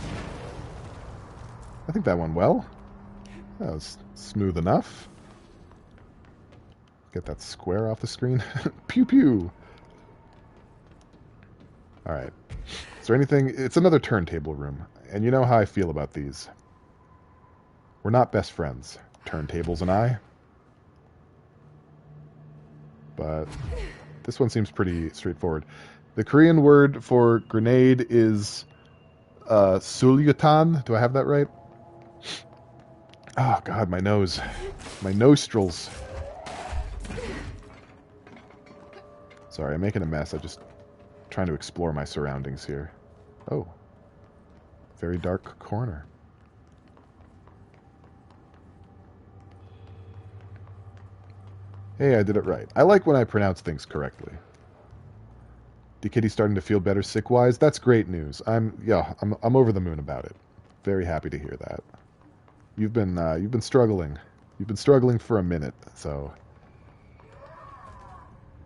I think that went well. That was smooth enough. Get that square off the screen. Pew pew. Alright. Is there anything... It's another turntable room. And you know how I feel about these. We're not best friends. Turntables and I. But this one seems pretty straightforward. The Korean word for grenade is sulyutan. Do I have that right? Oh god, my nose. My nostrils. Sorry, I'm making a mess. I'm just trying to explore my surroundings here. Oh. Very dark corner. Hey, I did it right. I like when I pronounce things correctly. The kitty's starting to feel better sick-wise. That's great news. I'm over the moon about it. Very happy to hear that. You've been struggling. You've been struggling for a minute, so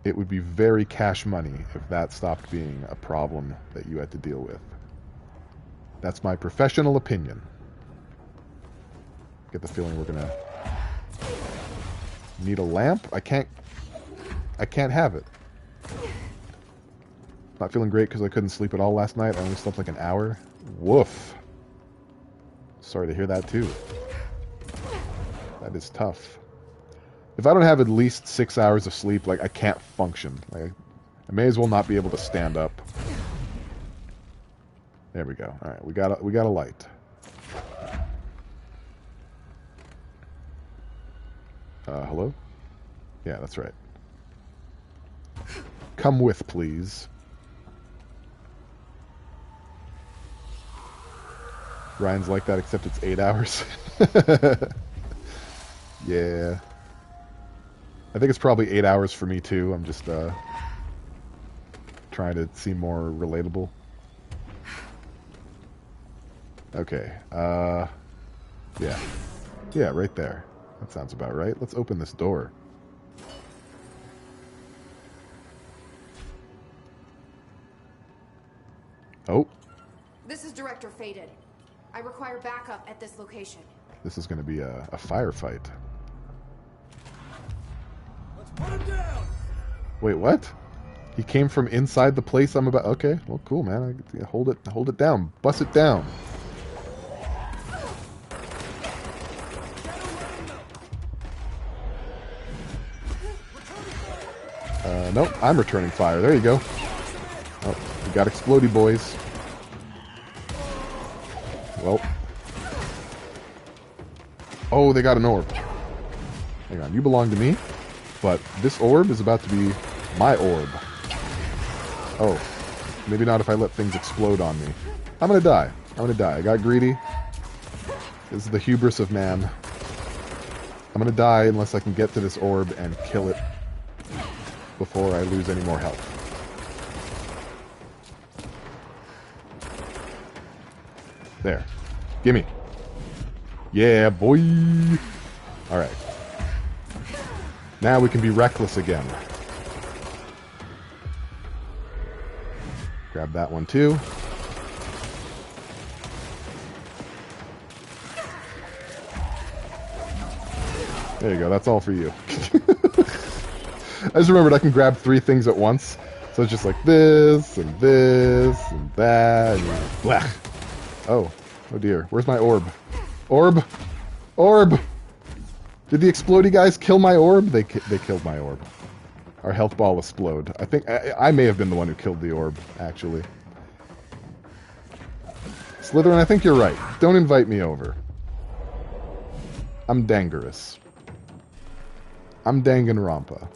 it would be very cash money if that stopped being a problem that you had to deal with. That's my professional opinion. Get the feeling we're gonna need a lamp. I can't have it. Not feeling great because I couldn't sleep at all last night. I only slept like an hour. Woof. Sorry to hear that too. That is tough. If I don't have at least 6 hours of sleep, like, I can't function. Like, I may as well not be able to stand up. There we go. All right, we got a light. Hello? Yeah, that's right. Come with, please. Ryan's like that, except it's 8 hours. Yeah. I think it's probably 8 hours for me, too. I'm just, trying to seem more relatable. Okay, yeah. Yeah, right there. That sounds about right. Let's open this door. Oh. This is Director Faded. I require backup at this location. This is going to be a firefight. Let's put him down. Wait, what? He came from inside the place I'm about... Okay, well, cool, man. Hold it down. Bust it down. Nope, I'm returning fire. There you go. Oh, we got explodey boys. Well. Oh, they got an orb. Hang on, you belong to me, but this orb is about to be my orb. Oh, maybe not if I let things explode on me. I'm gonna die. I got greedy. This is the hubris of man. I'm gonna die unless I can get to this orb and kill it before I lose any more health. There. Gimme. Yeah, boy! Alright. Now we can be reckless again. Grab that one too. There you go, that's all for you. I just remembered I can grab 3 things at once. So it's just like this, and that, and blah. Oh dear. Where's my orb? Orb! Orb! Did the explodey guys kill my orb? They killed my orb. Our health ball explode. I think I may have been the one who killed the orb, actually. Slytherin, I think you're right. Don't invite me over. I'm dangerous. I'm Danganronpa.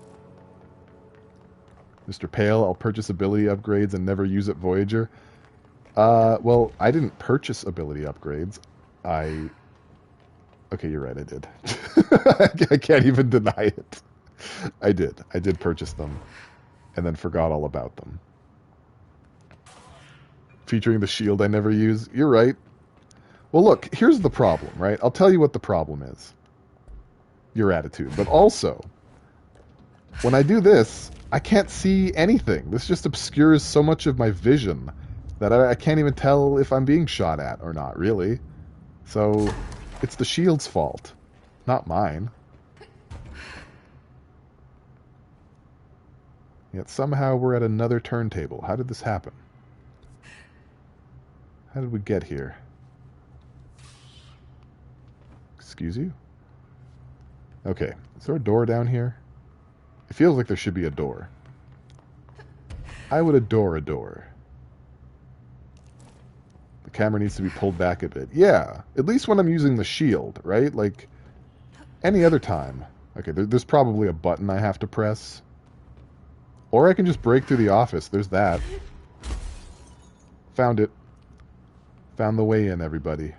Mr. Pale, I'll purchase ability upgrades and never use it, Voyager. Well, I didn't purchase ability upgrades. Okay, you're right, I did. I can't even deny it. I did purchase them. And then forgot all about them. Featuring the shield I never use. You're right. Well, look, here's the problem, right? I'll tell you what the problem is. Your attitude. But also, when I do this, I can't see anything. This just obscures so much of my vision that I can't even tell if I'm being shot at or not, really. So, it's the shield's fault, not mine. Yet somehow we're at another turntable. How did this happen? How did we get here? Excuse you? Okay, is there a door down here? It feels like there should be a door. I would adore a door. The camera needs to be pulled back a bit. Yeah, at least when I'm using the shield, right? Like, any other time. Okay, there's probably a button I have to press. Or I can just break through the office. There's that. Found it. Found the way in, everybody.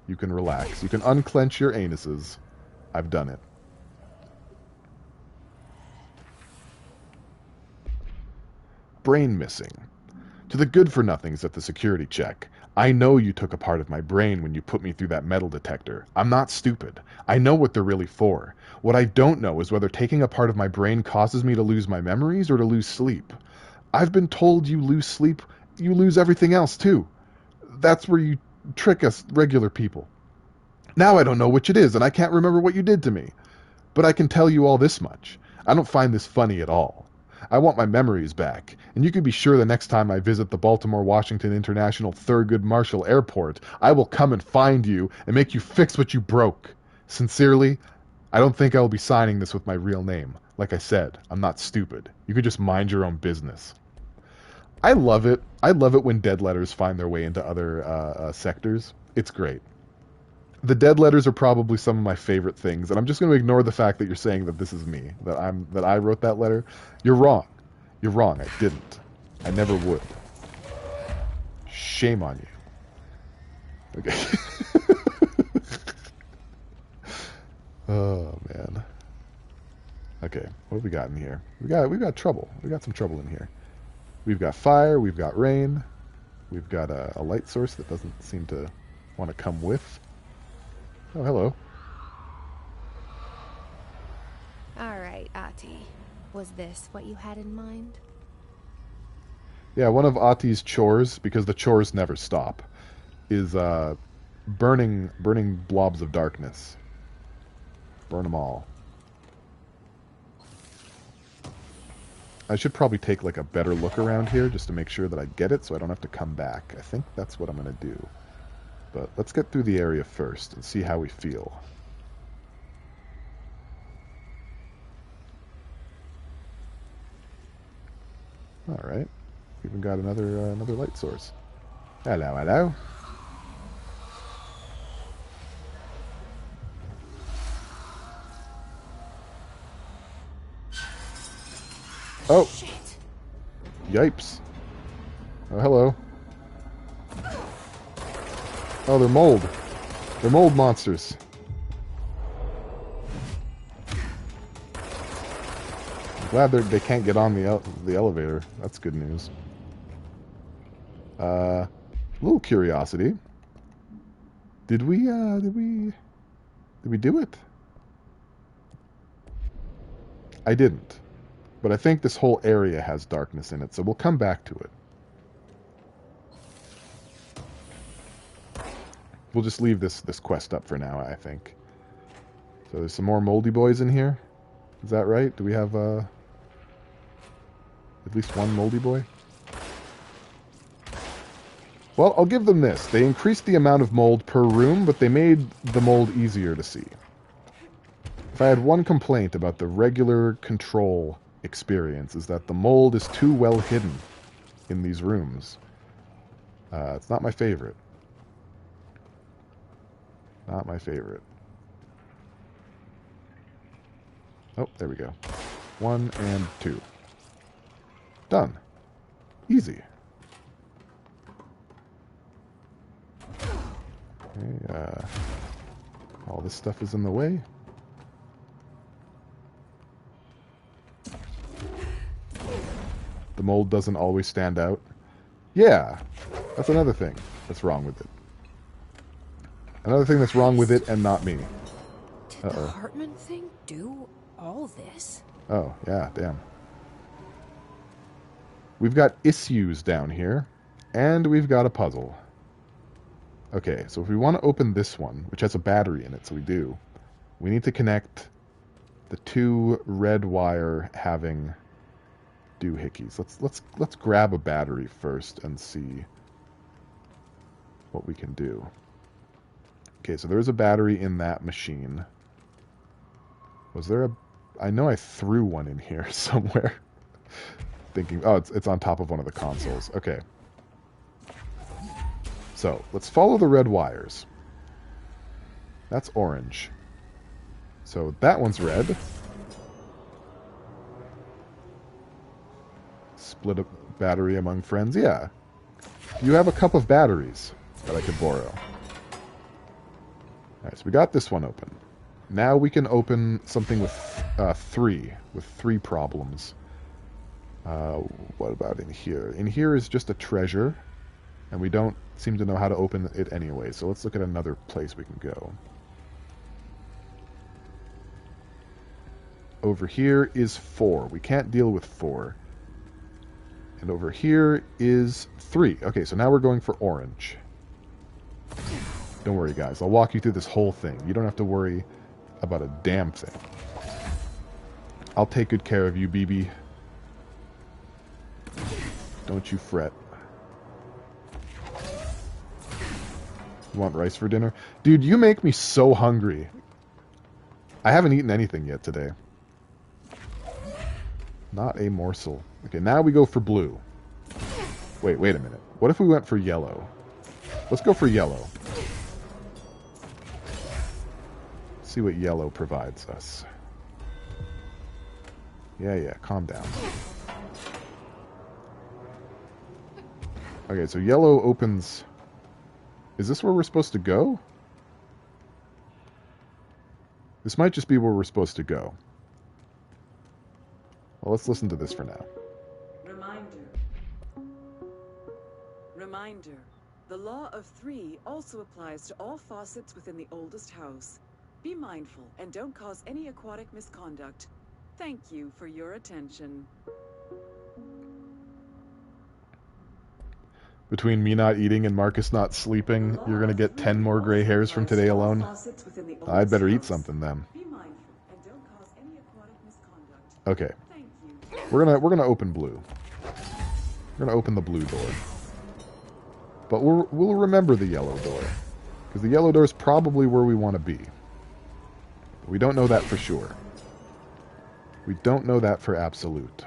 You can relax. You can unclench your anuses. I've done it. Brain missing. To the good-for-nothings at the security check. I know you took a part of my brain when you put me through that metal detector. I'm not stupid. I know what they're really for. What I don't know is whether taking a part of my brain causes me to lose my memories or to lose sleep. I've been told you lose sleep, you lose everything else too. That's where you trick us regular people. Now I don't know which it is, and I can't remember what you did to me. But I can tell you all this much. I don't find this funny at all. I want my memories back, and you can be sure the next time I visit the Baltimore-Washington International Thurgood Marshall Airport, I will come and find you and make you fix what you broke. Sincerely, I don't think I will be signing this with my real name. Like I said, I'm not stupid. You can just mind your own business. I love it. I love it when dead letters find their way into other sectors. It's great. The dead letters are probably some of my favorite things, and I'm just going to ignore the fact that you're saying that this is me, that I wrote that letter. You're wrong. You're wrong. I didn't. I never would. Shame on you. Okay. Oh man. Okay, what have we got in here? We've got trouble. We got some trouble in here. We've got fire. We've got rain. We've got a light source that doesn't seem to want to come with. Oh, hello. All right, Ati. Was this what you had in mind? Yeah, one of Ati's chores, because the chores never stop, is burning blobs of darkness. Burn them all. I should probably take like a better look around here just to make sure that I get it so I don't have to come back. I think that's what I'm going to do. But let's get through the area first and see how we feel. Alright. Even got another light source. Hello, hello. Oh! Shit. Yipes. Oh, hello. Oh, they're mold. They're mold monsters. I'm glad they can't get on the elevator. That's good news. A little curiosity. Did we do it? I didn't. But I think this whole area has darkness in it, so we'll come back to it. We'll just leave this quest up for now, I think. So there's some more moldy boys in here. Is that right? Do we have at least one moldy boy? Well, I'll give them this. They increased the amount of mold per room, but they made the mold easier to see. If I had one complaint about the regular control experience, is that the mold is too well hidden in these rooms. It's not my favorite. Not my favorite. Oh, there we go. 1 and 2. Done. Easy. Okay, all this stuff is in the way. The mold doesn't always stand out. Yeah, that's another thing that's wrong with it. Another thing that's wrong with it and not me. Did the Hartman thing do all this? Oh, yeah, damn. We've got issues down here, and we've got a puzzle. Okay, so if we want to open this one, which has a battery in it, so we do, we need to connect the 2 red wire having doohickeys. Let's grab a battery first and see what we can do. Okay, so there is a battery in that machine. Was there a... I know I threw one in here somewhere. Thinking... Oh, it's on top of one of the consoles. Okay. So, let's follow the red wires. That's orange. So, that one's red. Split a battery among friends. Yeah. You have a cup of batteries that I could borrow. Alright, so we got this one open. Now we can open something with 3 problems. What about in here? In here is just a treasure, and we don't seem to know how to open it anyway, so let's look at another place we can go. Over here is 4. We can't deal with 4. And over here is 3. Okay, so now we're going for orange. Don't worry, guys. I'll walk you through this whole thing. You don't have to worry about a damn thing. I'll take good care of you, BB. Don't you fret. You want rice for dinner? Dude, you make me so hungry. I haven't eaten anything yet today. Not a morsel. Okay, now we go for blue. Wait a minute. What if we went for yellow? Let's go for yellow. See what yellow provides us. Yeah, calm down. Okay, so yellow opens... Is this where we're supposed to go? This might just be where we're supposed to go. Well, let's listen to this for now. Reminder. The law of 3 also applies to all faucets within the oldest house. Be mindful and don't cause any aquatic misconduct. Thank you for your attention. Between me not eating and Marcus not sleeping, you're going to get 10 more gray hairs from today alone? I'd better eat something then. Okay. We're gonna open blue. We're gonna open the blue door. But we'll remember the yellow door. Because the yellow door is probably where we want to be. But we don't know that for sure. We don't know that for absolute.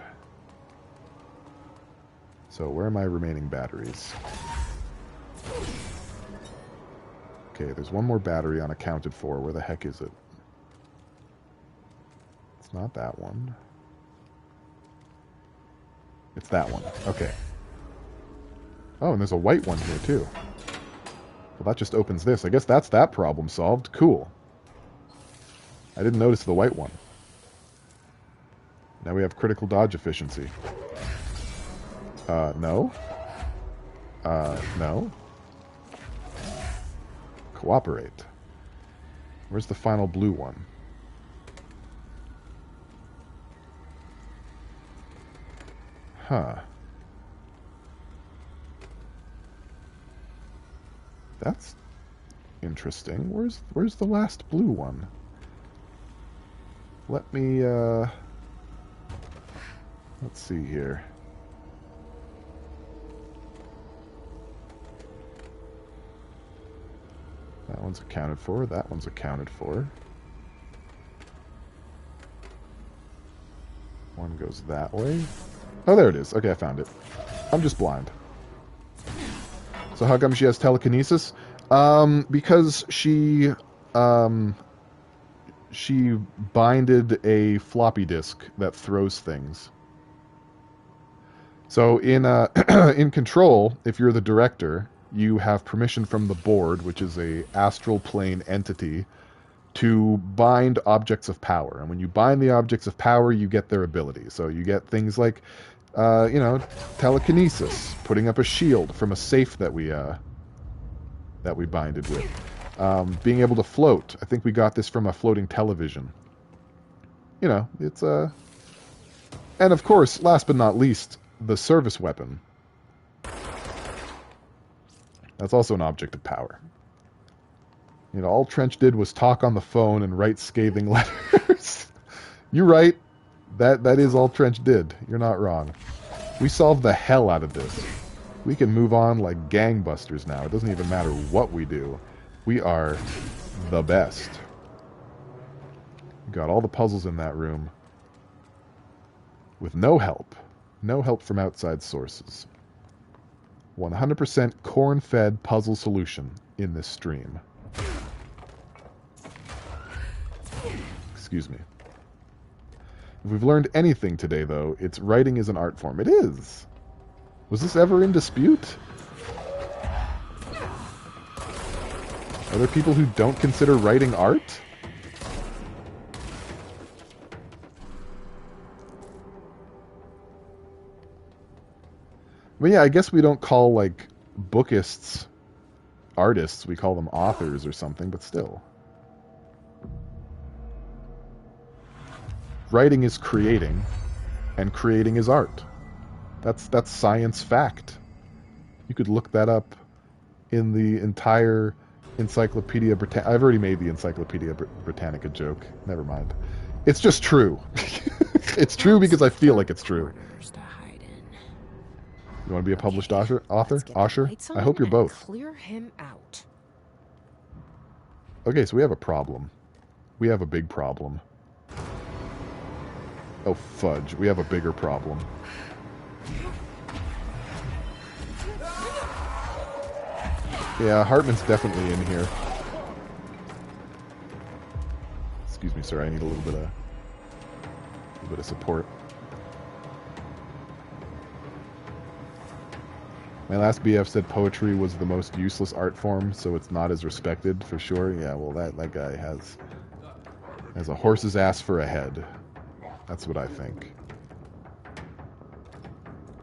So where are my remaining batteries? Okay, there's one more battery unaccounted for. Where the heck is it? It's not that one. It's that one. Okay. Oh, and there's a white one here, too. Well, that just opens this. I guess that's that problem solved. Cool. I didn't notice the white one. Now we have critical dodge efficiency. No. No. Cooperate. Where's the final blue one? Huh. That's interesting. Where's the last blue one? Let me, let's see here. That one's accounted for. That one's accounted for. One goes that way. Oh, there it is. Okay, I found it. I'm just blind. So how come she has telekinesis? Because she binded a floppy disk that throws things. So in in Control, if you're the director, you have permission from the board, which is a astral plane entity, to bind objects of power. And when you bind the objects of power, you get their abilities. So you get things like, you know, telekinesis, putting up a shield from a safe that we binded with. Being able to float. I think we got this from a floating television. You know, it's a... And of course, last but not least, the service weapon. That's also an object of power. You know, all Trench did was talk on the phone and write scathing letters. You're right. That is all Trench did. You're not wrong. We solved the hell out of this. We can move on like gangbusters now. It doesn't even matter what we do. We are the best. We got all the puzzles in that room. With no help. No help from outside sources. 100% corn-fed puzzle solution in this stream. Excuse me. If we've learned anything today, though, it's writing is an art form. It is. Was this ever in dispute? Are there people who don't consider writing art? Well, yeah, I guess we don't call, like, bookists artists. We call them authors or something, but still. Writing is creating, and creating is art. That's science fact. You could look that up in the entire Encyclopedia Britannica. I've already made the Encyclopedia Britannica joke. Never mind. It's just true. It's true because I feel like it's true. You want to be a published author? Osher? I hope you're both. Clear him out. Okay, so we have a problem. We have a big problem. Oh, fudge. We have a bigger problem. Yeah, Hartman's definitely in here. Excuse me, sir. I need a little bit of support. My last BF said poetry was the most useless art form, so it's not as respected, for sure. Yeah, well, that guy has a horse's ass for a head. That's what I think.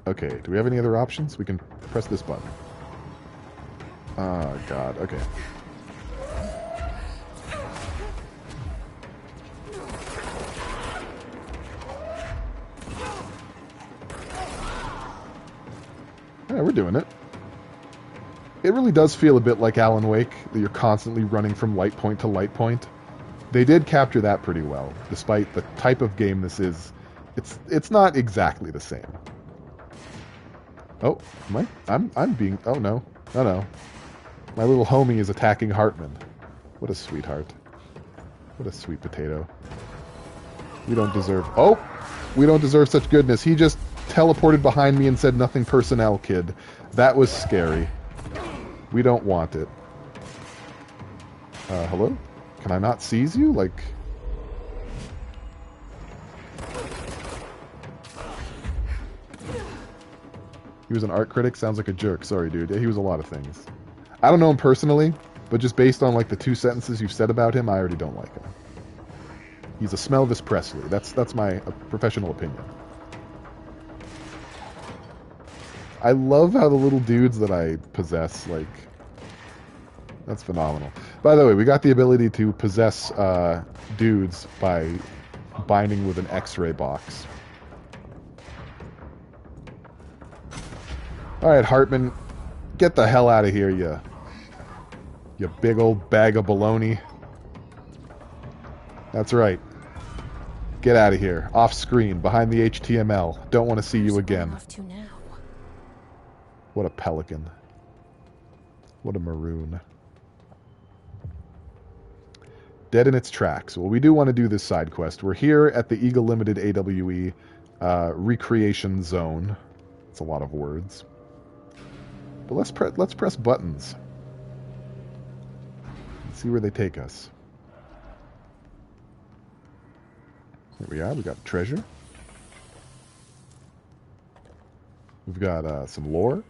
Okay, do we have any other options? We can press this button. Oh, God, okay. Yeah, we're doing it. It really does feel a bit like Alan Wake, that you're constantly running from light point to light point. They did capture that pretty well, despite the type of game this is. It's not exactly the same. Oh, I'm being... Oh, no. Oh, no. My little homie is attacking Hartman. What a sweetheart. What a sweet potato. We don't deserve... Oh! We don't deserve such goodness. He just teleported behind me and said, "Nothing personnel, kid." That was scary. We don't want it. Hello? Can I not seize you? Like... He was an art critic? Sounds like a jerk. Sorry, dude. Yeah, he was a lot of things. I don't know him personally, but just based on, like, the 2 sentences you've said about him, I already don't like him. He's a Smelvis Presley. That's my professional opinion. I love how the little dudes that I possess, like... That's phenomenal. By the way, we got the ability to possess dudes by binding with an X-ray box. Alright, Hartman, get the hell out of here, you big old bag of baloney. That's right. Get out of here. Off screen, behind the HTML. Don't want to see you again. Off to now. What a pelican. What a maroon. Dead in its tracks. Well, we do want to do this side quest. We're here at the Eagle Limited AWE recreation zone. It's a lot of words. But let's press buttons. Let's see where they take us. Here we are. We got treasure. We've got some lore.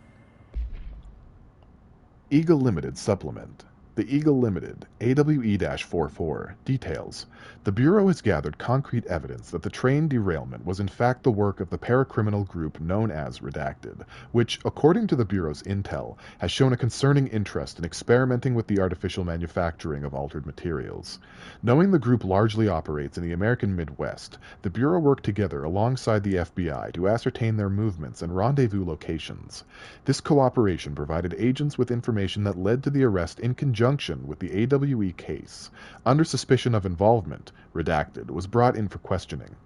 Eagle Limited supplement. The Eagle Limited, AWE-44, details. The Bureau has gathered concrete evidence that the train derailment was in fact the work of the paracriminal group known as Redacted, which, according to the Bureau's intel, has shown a concerning interest in experimenting with the artificial manufacturing of altered materials. Knowing the group largely operates in the American Midwest, the Bureau worked together alongside the FBI to ascertain their movements and rendezvous locations. This cooperation provided agents with information that led to the arrest in conjunction with the AWE case. Under suspicion of involvement, Redacted was brought in for questioning.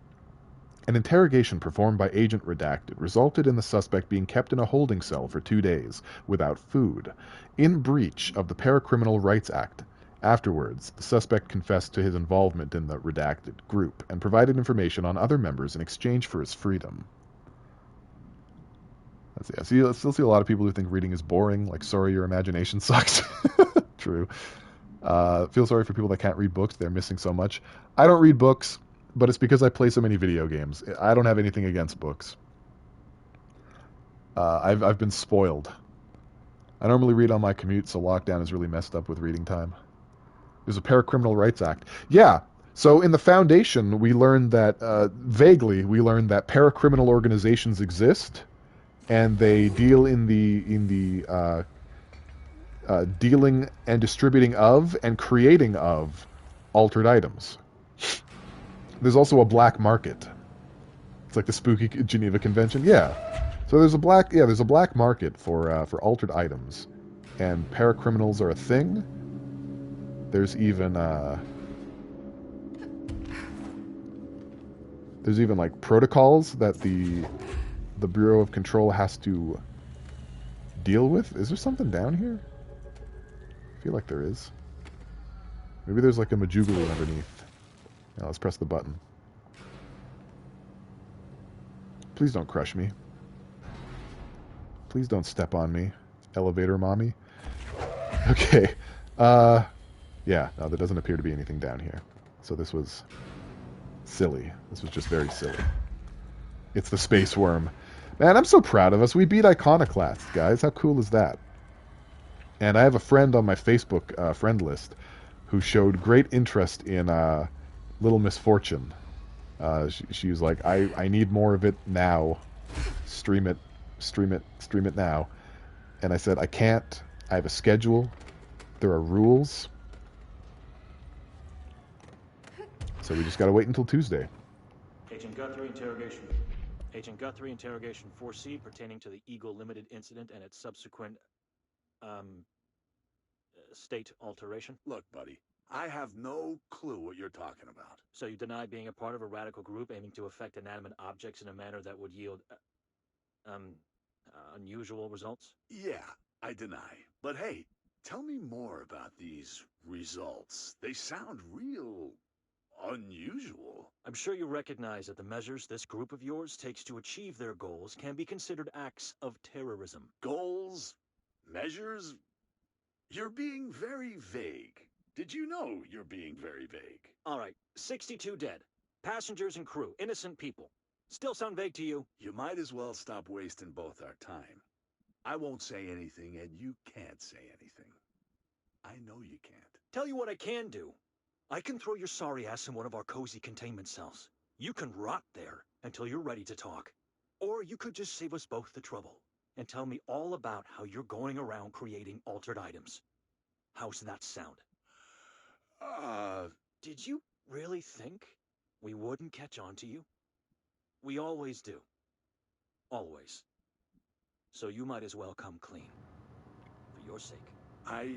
An interrogation performed by Agent Redacted resulted in the suspect being kept in a holding cell for 2 days, without food, in breach of the Paracriminal Rights Act. Afterwards, the suspect confessed to his involvement in the Redacted group and provided information on other members in exchange for his freedom. I still see a lot of people who think reading is boring, like, sorry, your imagination sucks. True. Feel sorry for people that can't read books. They're missing so much. I don't read books, but it's because I play so many video games. I don't have anything against books. I've been spoiled. I normally read on my commute, so lockdown is really messed up with reading time. There's a Paracriminal Rights Act. Yeah, so in the Foundation, we learned that, vaguely, we learned that paracriminal organizations exist, and they deal in the dealing and distributing of and creating of altered items. There's also a black market. It's like the spooky Geneva Convention. Yeah. So there's a black market for altered items, and paracriminals are a thing. There's even like protocols that the Bureau of Control has to deal with. Is there something down here? I feel like there is. Maybe there's like a Majugalu underneath. Now let's press the button. Please don't crush me. Please don't step on me. Elevator mommy. Okay. Yeah, no, there doesn't appear to be anything down here. So this was silly. This was just very silly. It's the space worm. Man, I'm so proud of us. We beat Iconoclast, guys. How cool is that? And I have a friend on my Facebook friend list who showed great interest in Little Misfortune. She was like, I need more of it now. Stream it now. And I said, I can't. I have a schedule. There are rules. So we just got to wait until Tuesday. Agent Guthrie, interrogation. Agent Guthrie, interrogation 4C pertaining to the Eagle Limited incident and its subsequent state alteration? Look, buddy, I have no clue what you're talking about. So you deny being a part of a radical group aiming to affect inanimate objects in a manner that would yield, unusual results? Yeah, I deny. But hey, tell me more about these results. They sound real unusual. I'm sure you recognize that the measures this group of yours takes to achieve their goals can be considered acts of terrorism. Goals? Measures? You're being very vague. Did you know you're being very vague? All right, 62 dead. Passengers and crew, innocent people. Still sound vague to you? You might as well stop wasting both our time. I won't say anything, and you can't say anything. I know you can't. Tell you what I can do. I can throw your sorry ass in one of our cozy containment cells. You can rot there until you're ready to talk. Or you could just save us both the trouble and tell me all about how you're going around creating altered items. How's that sound? Did you really think we wouldn't catch on to you? We always do. Always. So you might as well come clean. For your sake. I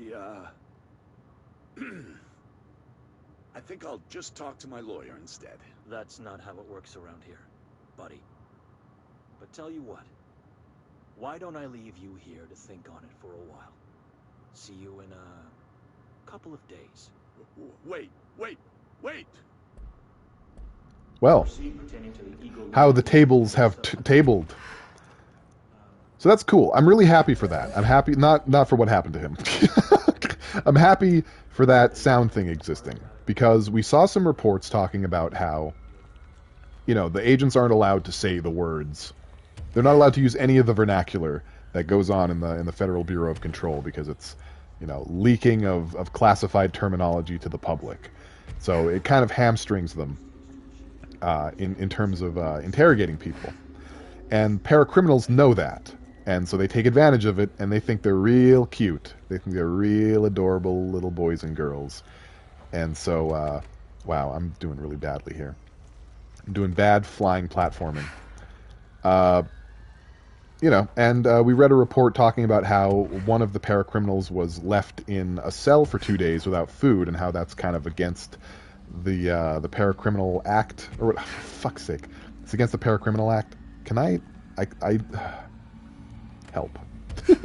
think I'll just talk to my lawyer instead. That's not how it works around here, buddy. But tell you what. Why don't I leave you here to think on it for a while? See you in a couple of days. Wait. Well, how the tables have tabled. So that's cool. I'm really happy for that. I'm happy, not for what happened to him. I'm happy for that sound thing existing, because we saw some reports talking about how, the agents aren't allowed to say the words. They're not allowed to use any of the vernacular that goes on in the Federal Bureau of Control, because it's, leaking of classified terminology to the public. So it kind of hamstrings them in terms of interrogating people. And paracriminals know that. And so they take advantage of it, and they think they're real cute. They think they're real adorable little boys and girls. And so, wow, I'm doing really badly here. I'm doing bad flying platforming. And we read a report talking about how one of the paracriminals was left in a cell for 2 days without food, and how that's kind of against the Paracriminal Act, or what? For fuck's sake, it's against the Paracriminal Act. Can I help?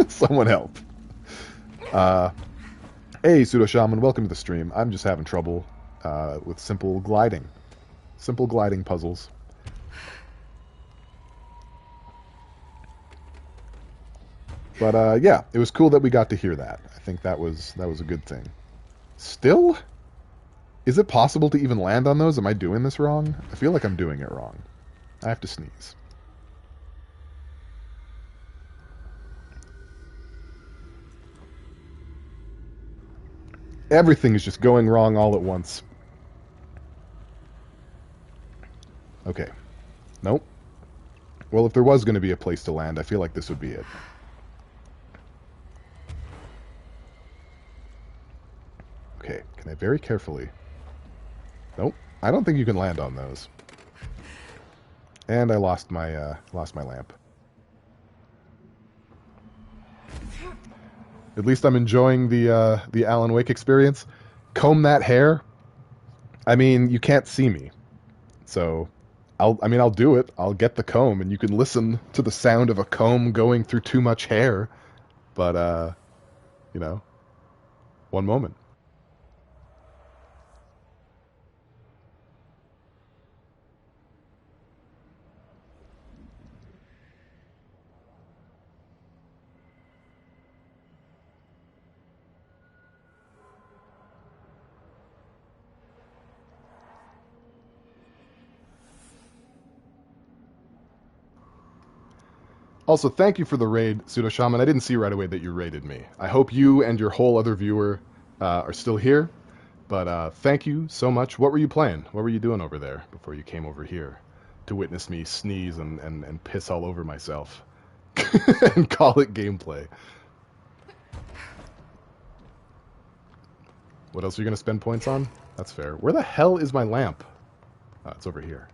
Someone help. Hey, Pseudo Shaman, welcome to the stream. I'm just having trouble with simple gliding puzzles. But yeah, it was cool that we got to hear that. I think that was a good thing. Still, is it possible to even land on those? Am I doing this wrong? I feel like I'm doing it wrong. I have to sneeze. Everything is just going wrong all at once. Okay. Nope. Well, if there was going to be a place to land, I feel like this would be it. Okay, can I very carefully... Nope, I don't think you can land on those. And I lost my lamp. At least I'm enjoying the Alan Wake experience. Comb that hair. I mean, you can't see me, so I'll do it. I'll get the comb, and you can listen to the sound of a comb going through too much hair. But one moment. Also, thank you for the raid, Pseudo Shaman. I didn't see right away that you raided me. I hope you and your whole other viewer are still here. But thank you so much. What were you playing? What were you doing over there before you came over here to witness me sneeze and piss all over myself and call it gameplay? What else are you going to spend points on? That's fair. Where the hell is my lamp? Oh, it's over here.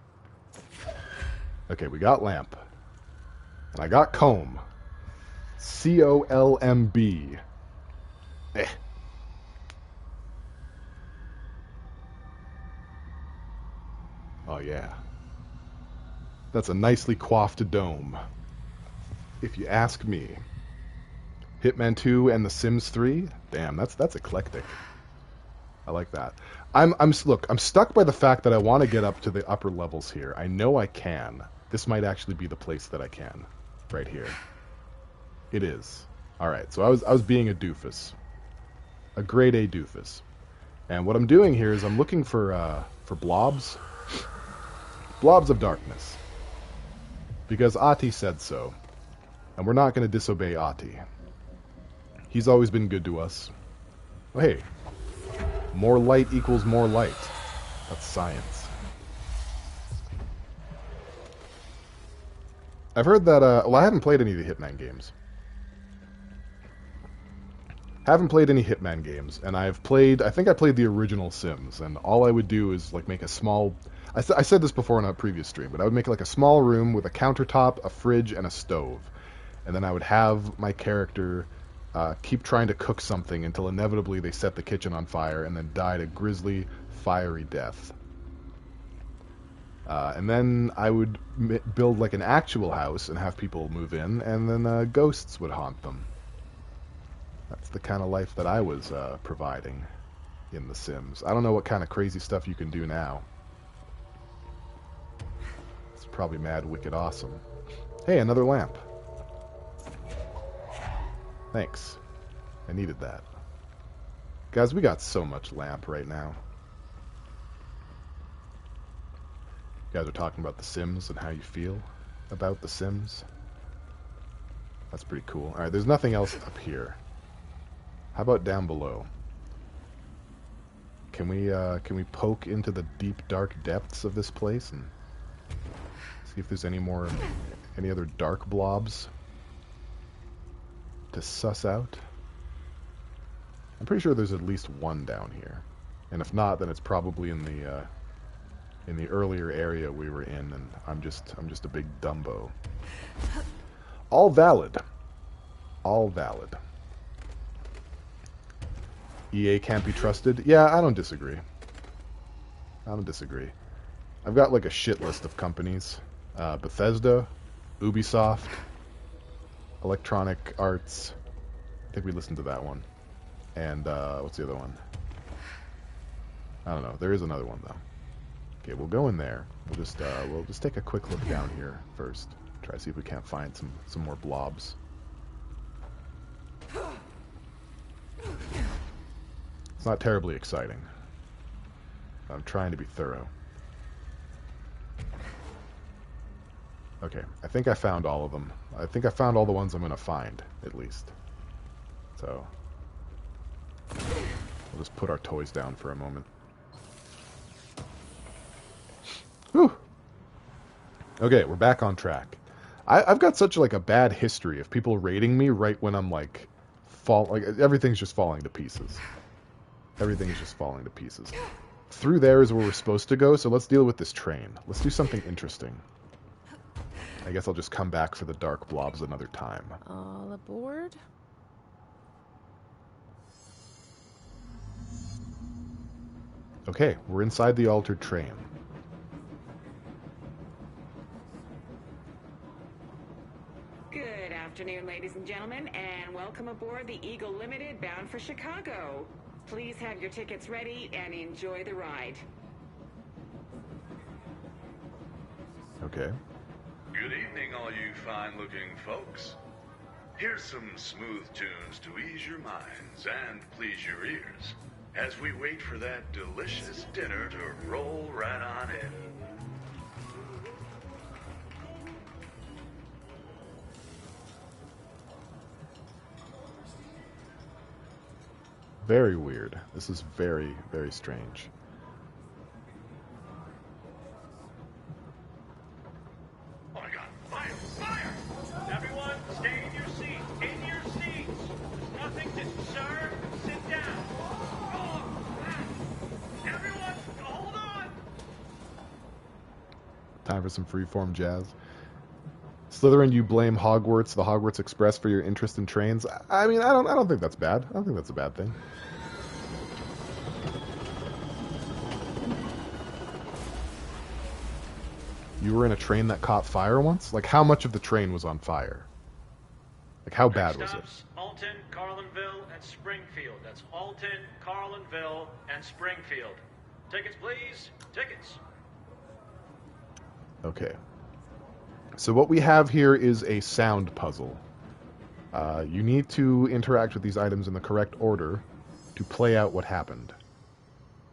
Okay, we got lamp. And I got comb. C-O-L-M-B. Eh. Oh yeah. That's a nicely coiffed dome. If you ask me. Hitman 2 and The Sims 3? Damn, that's eclectic. I like that. Look, I'm stuck by the fact that I want to get up to the upper levels here. I know I can. This might actually be the place that I can. Right here. It is. Alright, so I was being a doofus. A grade A doofus. And what I'm doing here is I'm looking for blobs. Blobs of darkness. Because Ati said so. And we're not going to disobey Ati. He's always been good to us. Oh, hey. More light equals more light. That's science. I've heard that, well, I haven't played any of the Hitman games. Haven't played any Hitman games, and I think I played the original Sims, and all I would do is, like, make a small... I said this before in a previous stream, but I would make, like, a small room with a countertop, a fridge, and a stove. And then I would have my character keep trying to cook something until inevitably they set the kitchen on fire and then died a grisly, fiery death. And then I would build, like, an actual house and have people move in, and then ghosts would haunt them. That's the kind of life that I was providing in The Sims. I don't know what kind of crazy stuff you can do now. It's probably mad, wicked, awesome. Hey, another lamp. Thanks. I needed that. Guys, we got so much lamp right now. You guys are talking about The Sims and how you feel about The Sims. That's pretty cool. Alright, there's nothing else up here. How about down below? Can we poke into the deep, dark depths of this place and see if there's any other dark blobs to suss out? I'm pretty sure there's at least one down here, and if not, then it's probably in the earlier area we were in, and I'm just a big Dumbo. All valid. All valid. EA can't be trusted? Yeah, I don't disagree. I don't disagree. I've got like a shit list of companies. Bethesda, Ubisoft, Electronic Arts. I think we listened to that one. And, what's the other one? I don't know. There is another one, though. Okay, we'll go in there. We'll just take a quick look down here first. Try to see if we can't find some more blobs. It's not terribly exciting. I'm trying to be thorough. Okay, I think I found all of them. I think I found all the ones I'm going to find, at least. So, we'll just put our toys down for a moment. Whew. Okay, we're back on track. I've got such like a bad history of people rating me right when I'm like everything's just falling to pieces. Everything is just falling to pieces. Through there is where we're supposed to go, so let's deal with this train. Let's do something interesting. I guess I'll just come back for the dark blobs another time. All aboard? Okay, we're inside the altered train. Good afternoon, ladies and gentlemen, and welcome aboard the Eagle Limited bound for Chicago. Please have your tickets ready and enjoy the ride. Okay. Good evening, all you fine-looking folks. Here's some smooth tunes to ease your minds and please your ears as we wait for that delicious dinner to roll right on in. Very weird. This is very, very strange. Oh my god, fire! Fire! Everyone, stay in your seats! In your seats! There's nothing to... Sir, sit down! Oh, everyone, hold on! Time for some freeform jazz. Slytherin, you blame Hogwarts, the Hogwarts Express, for your interest in trains. I mean, I don't think that's bad. I don't think that's a bad thing. You were in a train that caught fire once? Like, how much of the train was on fire? Like, how bad was it? Alton, Carlinville, and Springfield. That's Alton, Carlinville, and Springfield. Tickets, please. Tickets. Okay. So what we have here is a sound puzzle. You need to interact with these items in the correct order to play out what happened.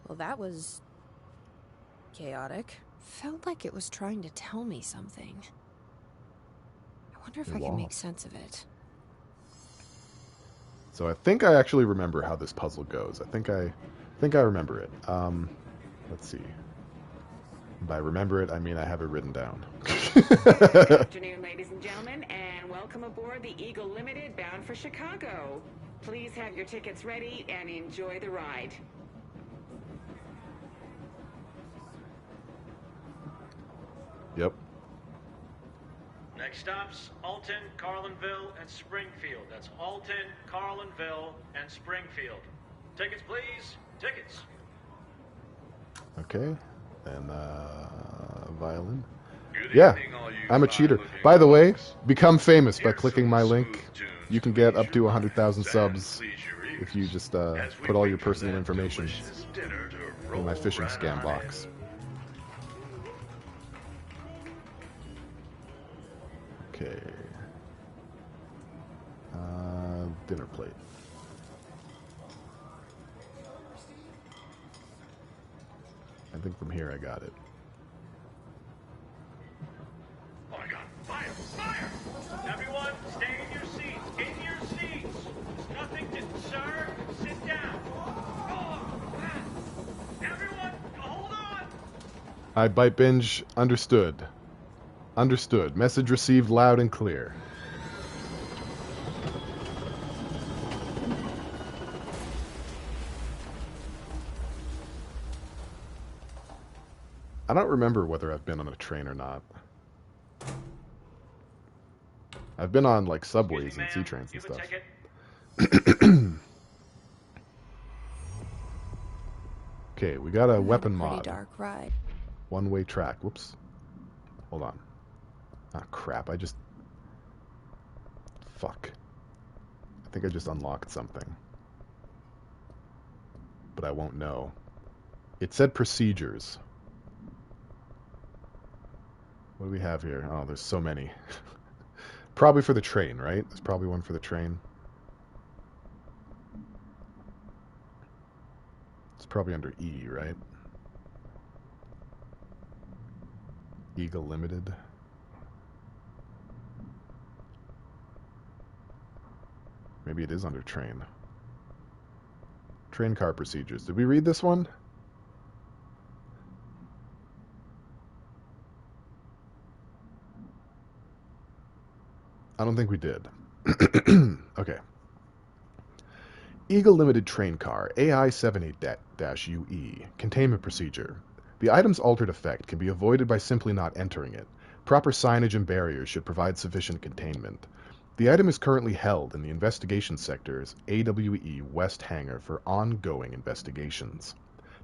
Well, that was chaotic. Felt like it was trying to tell me something. I wonder if I can make sense of it. So I think I actually remember how this puzzle goes. I think I remember it. Let's see. By remember it, I mean I have it written down. Good afternoon, ladies and gentlemen, and welcome aboard the Eagle Limited bound for Chicago. Please have your tickets ready and enjoy the ride. Yep. Next stops, Alton, Carlinville, and Springfield. That's Alton, Carlinville, and Springfield. Tickets, please. Tickets. Okay. And violin. Yeah, I'm a cheater. By the way, become famous by clicking my link. You can get up to 100,000 subs if you just put all your personal information in my phishing scam box. Okay. Dinner plate. I think from here I got it. Oh my God! Fire! Fire! Everyone, stay in your seats. In your seats. There's nothing to... Sir, sit down. Everyone, hold on. Hi, Bite Binge. Understood. Understood. Message received loud and clear. I don't remember whether I've been on a train or not. I've been on, like, subways and C-trains and stuff. Okay, we got a weapon mod. Dark ride. One-way track. Whoops. Hold on. Ah, crap. Fuck. I think I just unlocked something. But I won't know. It said procedures. What do we have here? Oh, there's so many. Probably for the train, right? There's probably one for the train. It's probably under E, right? Eagle Limited. Maybe it is under train. Train car procedures. Did we read this one? I don't think we did. Okay. Eagle Limited Train Car, AI78-UE. Containment Procedure. The item's altered effect can be avoided by simply not entering it. Proper signage and barriers should provide sufficient containment. The item is currently held in the Investigation Sector's AWE West Hangar for ongoing investigations.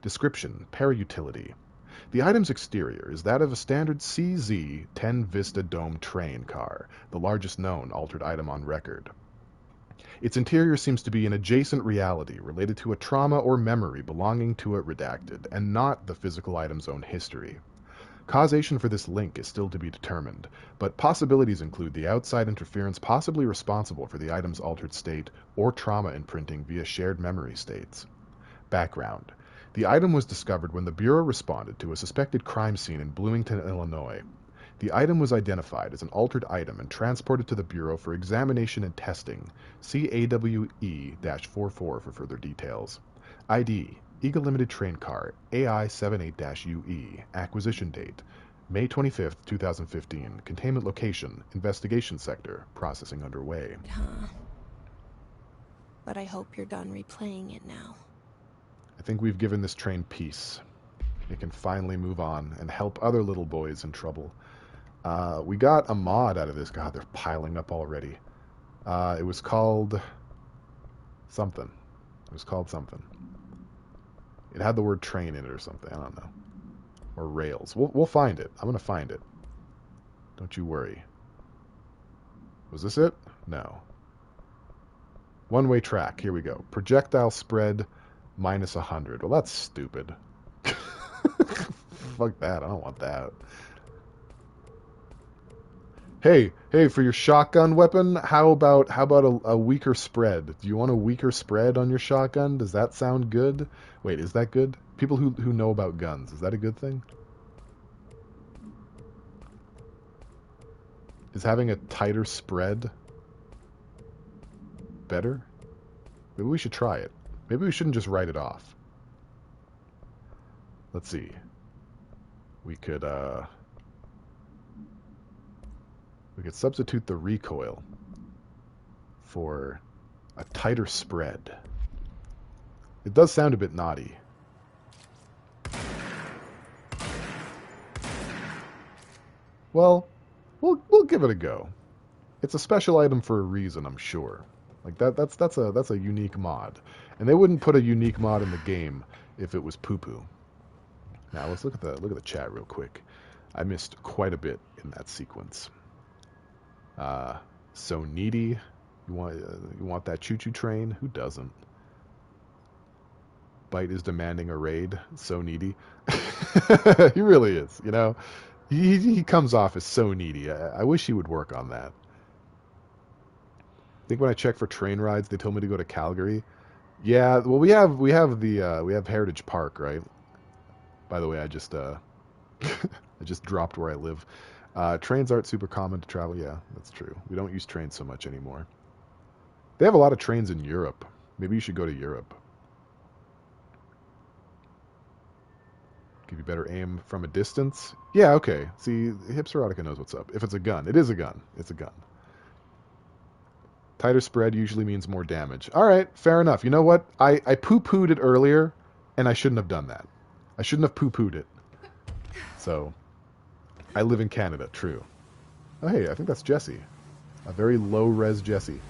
Description: Para-utility. The item's exterior is that of a standard CZ-10 Vista Dome train car, the largest known altered item on record. Its interior seems to be an adjacent reality related to a trauma or memory belonging to it redacted, and not the physical item's own history. Causation for this link is still to be determined, but possibilities include the outside interference possibly responsible for the item's altered state or trauma imprinting via shared memory states. Background. The item was discovered when the Bureau responded to a suspected crime scene in Bloomington, Illinois. The item was identified as an altered item and transported to the Bureau for examination and testing. See AWE-44 for further details. ID: Eagle Limited Train Car, AI78-UE. Acquisition date: May 25th, 2015. Containment location: Investigation Sector. Processing underway. Huh. But I hope you're done replaying it now. I think we've given this train peace. It can finally move on and help other little boys in trouble. We got a mod out of this. God, they're piling up already. It was called something. It was called something. It had the word train in it or something. I don't know. Or rails. We'll find it. I'm going to find it. Don't you worry. Was this it? No. One-way track. Here we go. Projectile spread minus 100. Well, that's stupid. Fuck that. I don't want that. Hey, for your shotgun weapon, how about a weaker spread? Do you want a weaker spread on your shotgun? Does that sound good? Wait, is that good? People who know about guns, is that a good thing? Is having a tighter spread better? Maybe we should try it. Maybe we shouldn't just write it off. Let's see. We could substitute the recoil for a tighter spread. It does sound a bit naughty. Well, we'll give it a go. It's a special item for a reason, I'm sure. Like that's a unique mod. And they wouldn't put a unique mod in the game if it was poo-poo. Now let's look at the chat real quick. I missed quite a bit in that sequence. So needy. You want that choo-choo train? Who doesn't? Bite is demanding a raid. So needy. He really is, you know. He comes off as so needy. I wish he would work on that. I think when I checked for train rides, they told me to go to Calgary. Yeah, well, we have Heritage Park, right? By the way, I just I just dropped where I live. Trains aren't super common to travel. Yeah, that's true. We don't use trains so much anymore. They have a lot of trains in Europe. Maybe you should go to Europe. Give you better aim from a distance. Yeah, okay. See, Hipserotica knows what's up. If it's a gun, it is a gun. It's a gun. Tighter spread usually means more damage. All right, fair enough. You know what? I poo-pooed it earlier, and I shouldn't have done that. I shouldn't have poo-pooed it. So, I live in Canada, true. Oh, hey, I think that's Jesse. A very low-res Jesse.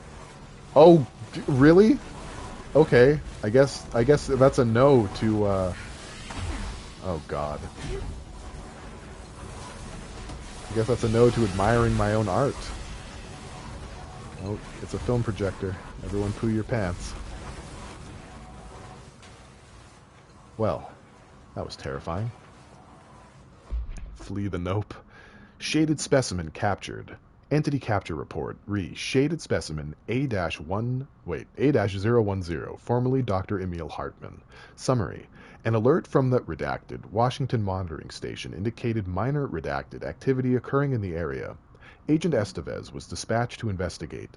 Oh, really? Okay, I guess that's a no to, oh, God. I guess that's a no to admiring my own art. Oh, it's a film projector. Everyone poo your pants. Well, that was terrifying. Flee the nope. Shaded specimen captured. Entity capture report. Shaded specimen A-010, formerly Dr. Emil Hartman. Summary. An alert from the redacted Washington monitoring station indicated minor redacted activity occurring in the area. Agent Estevez was dispatched to investigate.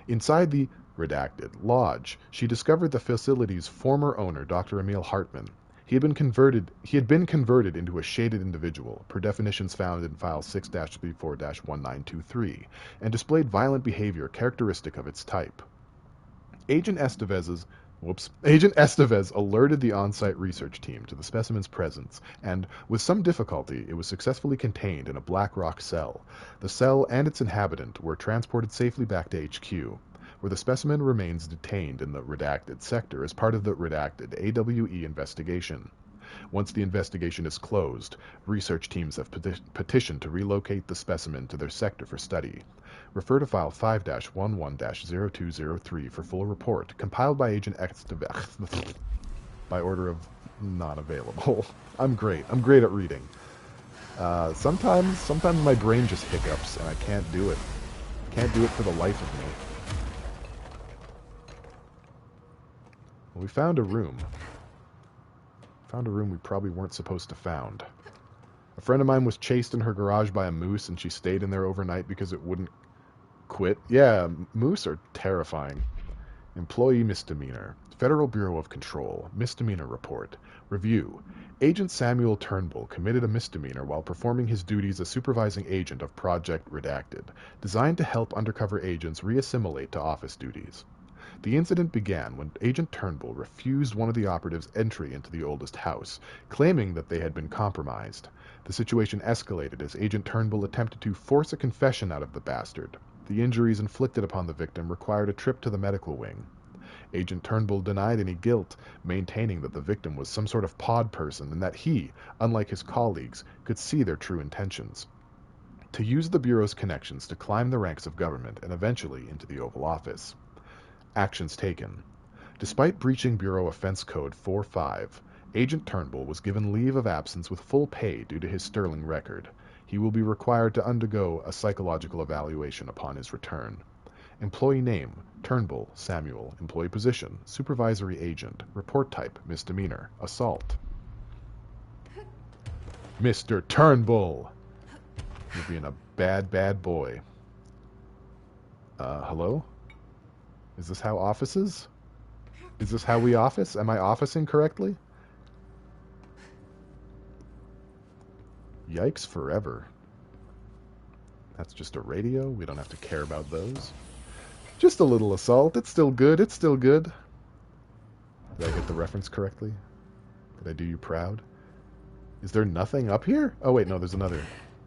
Inside the redacted lodge, she discovered the facility's former owner, Dr. Emil Hartman. He had been converted into a shaded individual, per definitions found in File 6-34-1923, and displayed violent behavior characteristic of its type. Agent Estevez alerted the on-site research team to the specimen's presence, and, with some difficulty, it was successfully contained in a black rock cell. The cell and its inhabitant were transported safely back to HQ, where the specimen remains detained in the redacted sector as part of the redacted AWE investigation. Once the investigation is closed, research teams have petitioned to relocate the specimen to their sector for study. Refer to File 5-11-0203 for full report, compiled by Agent Estevez, by order of not available. I'm great at reading. Sometimes my brain just hiccups and I can't do it. Can't do it for the life of me. Well, we found a room. Found a room we probably weren't supposed to found. A friend of mine was chased in her garage by a moose, and she stayed in there overnight because it wouldn't quit. Yeah, moose are terrifying. Employee misdemeanor. Federal Bureau of Control. Misdemeanor report. Review. Agent Samuel Turnbull committed a misdemeanor while performing his duties as supervising agent of Project Redacted, designed to help undercover agents reassimilate to office duties. The incident began when Agent Turnbull refused one of the operatives entry into the oldest house, claiming that they had been compromised. The situation escalated as Agent Turnbull attempted to force a confession out of the bastard. The injuries inflicted upon the victim required a trip to the medical wing. Agent Turnbull denied any guilt, maintaining that the victim was some sort of pod person and that he, unlike his colleagues, could see their true intentions. To use the Bureau's connections to climb the ranks of government and eventually into the Oval Office. Actions taken. Despite breaching Bureau Offense Code 4.5, Agent Turnbull was given leave of absence with full pay due to his sterling record. He will be required to undergo a psychological evaluation upon his return. Employee name, Turnbull, Samuel. Employee position, supervisory agent. Report type, misdemeanor, assault. Mr. Turnbull! You're being a bad, bad boy. Hello? Is this how offices? Is this how we office? Am I officing correctly? Yikes forever. That's just a radio. We don't have to care about those. Just a little assault. It's still good. It's still good. Did I get the reference correctly? Did I do you proud? Is there nothing up here? Oh wait, no, there's another.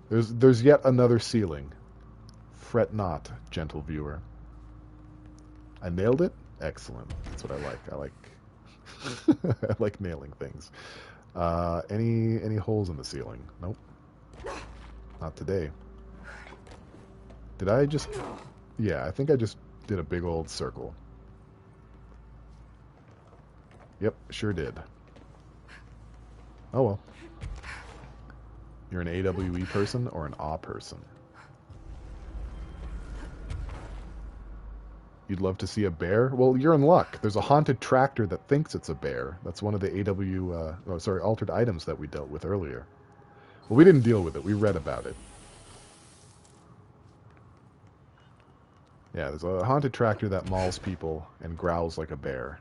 There's yet another ceiling. Fret not, gentle viewer. I nailed it? Excellent. That's what I like. I like I like nailing things. Any holes in the ceiling? Nope. Not today. Did I just... Yeah, I think I just did a big old circle. Yep, sure did. Oh well. You're an AWE person or an AW person? You'd love to see a bear? Well, you're in luck. There's a haunted tractor that thinks it's a bear. That's one of the altered items that we dealt with earlier. Well, we didn't deal with it. We read about it. Yeah, there's a haunted tractor that mauls people and growls like a bear.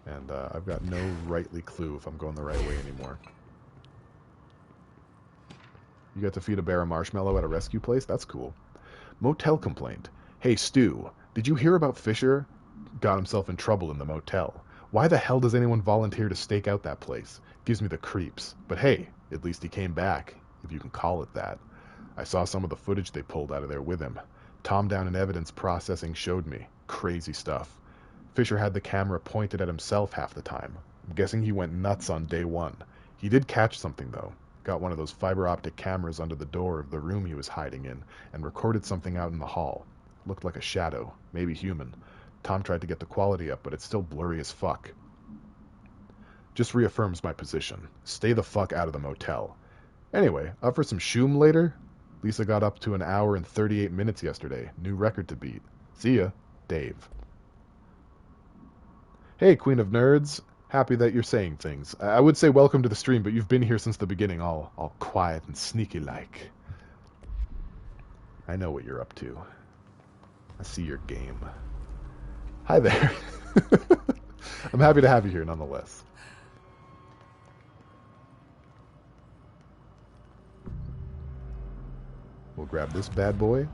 And I've got no rightly clue if I'm going the right way anymore. You got to feed a bear a marshmallow at a rescue place? That's cool. Motel complaint. Hey, Stu, did you hear about Fisher? Got himself in trouble in the motel. Why the hell does anyone volunteer to stake out that place? Gives me the creeps. But hey, at least he came back, if you can call it that. I saw some of the footage they pulled out of there with him. Tom Down and evidence processing showed me. Crazy stuff. Fisher had the camera pointed at himself half the time. I'm guessing he went nuts on day one. He did catch something, though. Got one of those fiber optic cameras under the door of the room he was hiding in and recorded something out in the hall. Looked like a shadow, maybe human. Tom tried to get the quality up, but it's still blurry as fuck. Just reaffirms my position. Stay the fuck out of the motel. Anyway, up for some shoom later? Lisa got up to 1 hour and 38 minutes yesterday. New record to beat. See ya, Dave. Hey, Queen of Nerds. Happy that you're saying things. I would say welcome to the stream, but you've been here since the beginning, all quiet and sneaky-like. I know what you're up to. I see your game. Hi there. I'm happy to have you here, nonetheless. We'll grab this bad boy.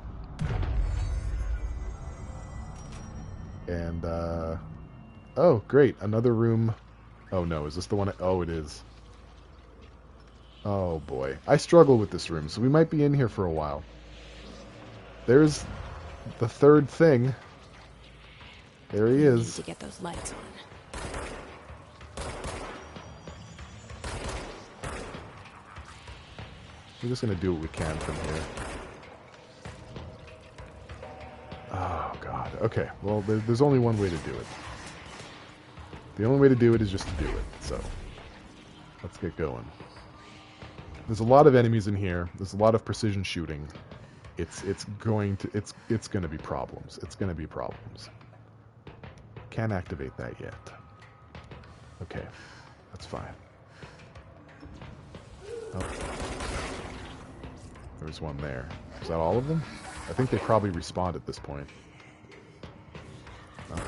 And, oh, great. Another room. Oh, no. Is this the one? Oh, it is. Oh, boy. I struggle with this room, so we might be in here for a while. There's the third thing. There he is. Need to get those lights on. We're just going to do what we can from here. Oh, God. Okay. Well, there's only one way to do it. The only way to do it is just to do it. So, let's get going. There's a lot of enemies in here. There's a lot of precision shooting. It's going to be problems. It's going to be problems. Can't activate that yet. Okay. That's fine. Oh. There's one there. Is that all of them? I think they probably respawned at this point. Oh.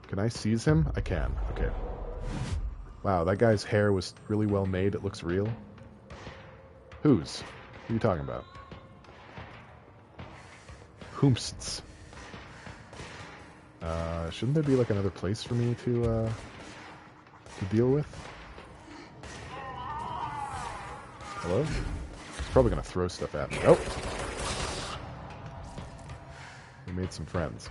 Can I seize him? I can. Okay. Wow, that guy's hair was really well made. It looks real. Whose? Who are you talking about? Hoomsts. Shouldn't there be like another place for me to deal with? Hello? He's probably gonna throw stuff at me. Oh! We made some friends.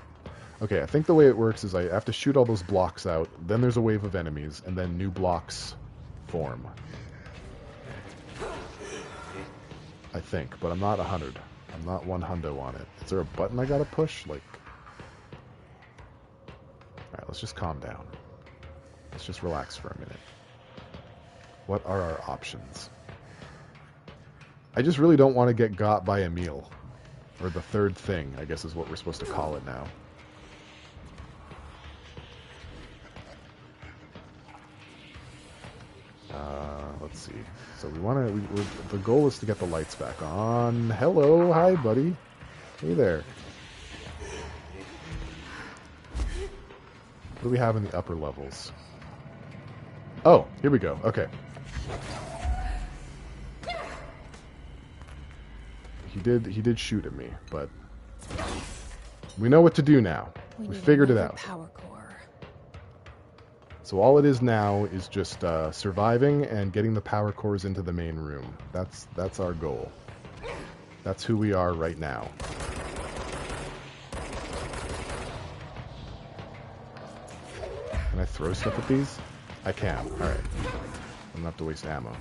Okay, I think the way it works is I have to shoot all those blocks out, then there's a wave of enemies, and then new blocks form. I think, but I'm not 100. I'm not 100 on it. Is there a button I gotta push? Like... Alright, let's just calm down. Let's just relax for a minute. What are our options? I just really don't want to get got by Emil. Or the third thing, I guess is what we're supposed to call it now. Let's see. So we want to... the goal is to get the lights back on. Hello, hi, buddy. Hey there. What do we have in the upper levels? Oh, here we go. Okay. He did shoot at me, but we know what to do now. We figured it out. Power core. So all it is now is just surviving and getting the power cores into the main room. That's our goal. That's who we are right now. Can I throw stuff at these? I can. Alright. I don't have to waste ammo.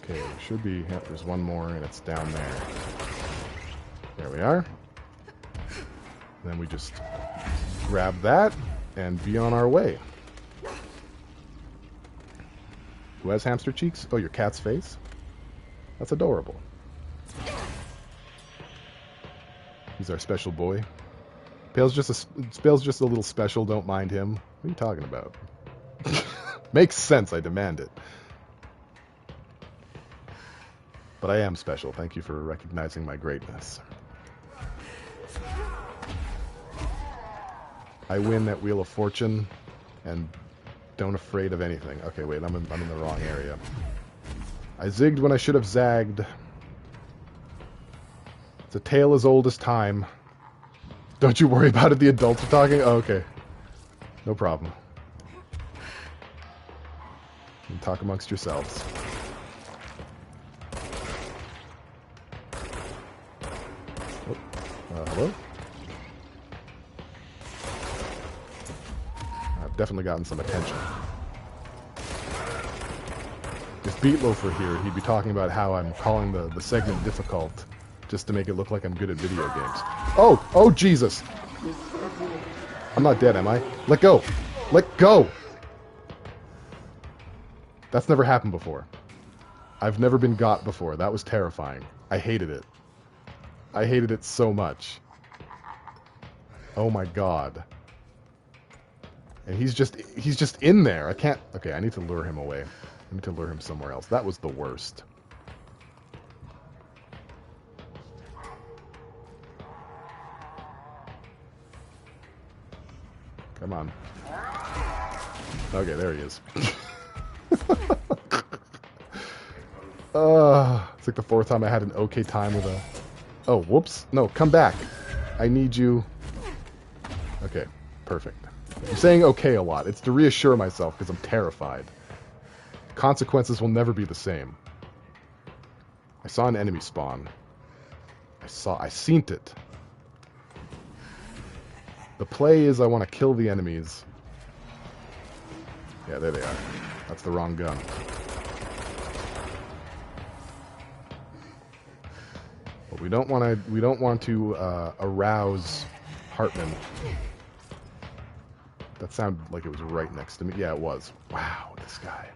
Okay, should be... Yep, there's one more, and it's down there. There we are. Then we just grab that and be on our way. Who has hamster cheeks? Oh, your cat's face? That's adorable. He's our special boy. Pale's just a little special, don't mind him. What are you talking about? Makes sense, I demand it. But I am special. Thank you for recognizing my greatness. I win that Wheel of Fortune and don't afraid of anything. Okay, wait, I'm in the wrong area. I zigged when I should have zagged. It's a tale as old as time. Don't you worry about it, the adults are talking? Oh, okay. No problem. You can talk amongst yourselves. Hello? I've definitely gotten some attention. If Beatloaf were here, he'd be talking about how I'm calling the segment difficult just to make it look like I'm good at video games. Oh! Oh, Jesus! I'm not dead, am I? Let go! Let go! That's never happened before. I've never been got before. That was terrifying. I hated it. I hated it so much. Oh my god. And he's just in there. I can't... Okay, I need to lure him away. I need to lure him somewhere else. That was the worst. Come on. Okay, there he is. It's like the fourth time I had an okay time with a... Oh, whoops. No, come back. I need you... Okay, perfect. I'm saying okay a lot. It's to reassure myself because I'm terrified. Consequences will never be the same. I saw an enemy spawn. I seen it. The play is I want to kill the enemies. Yeah, there they are. That's the wrong gun. But we don't want to arouse Hartman. That sounded like it was right next to me. Yeah, it was. Wow, this guy.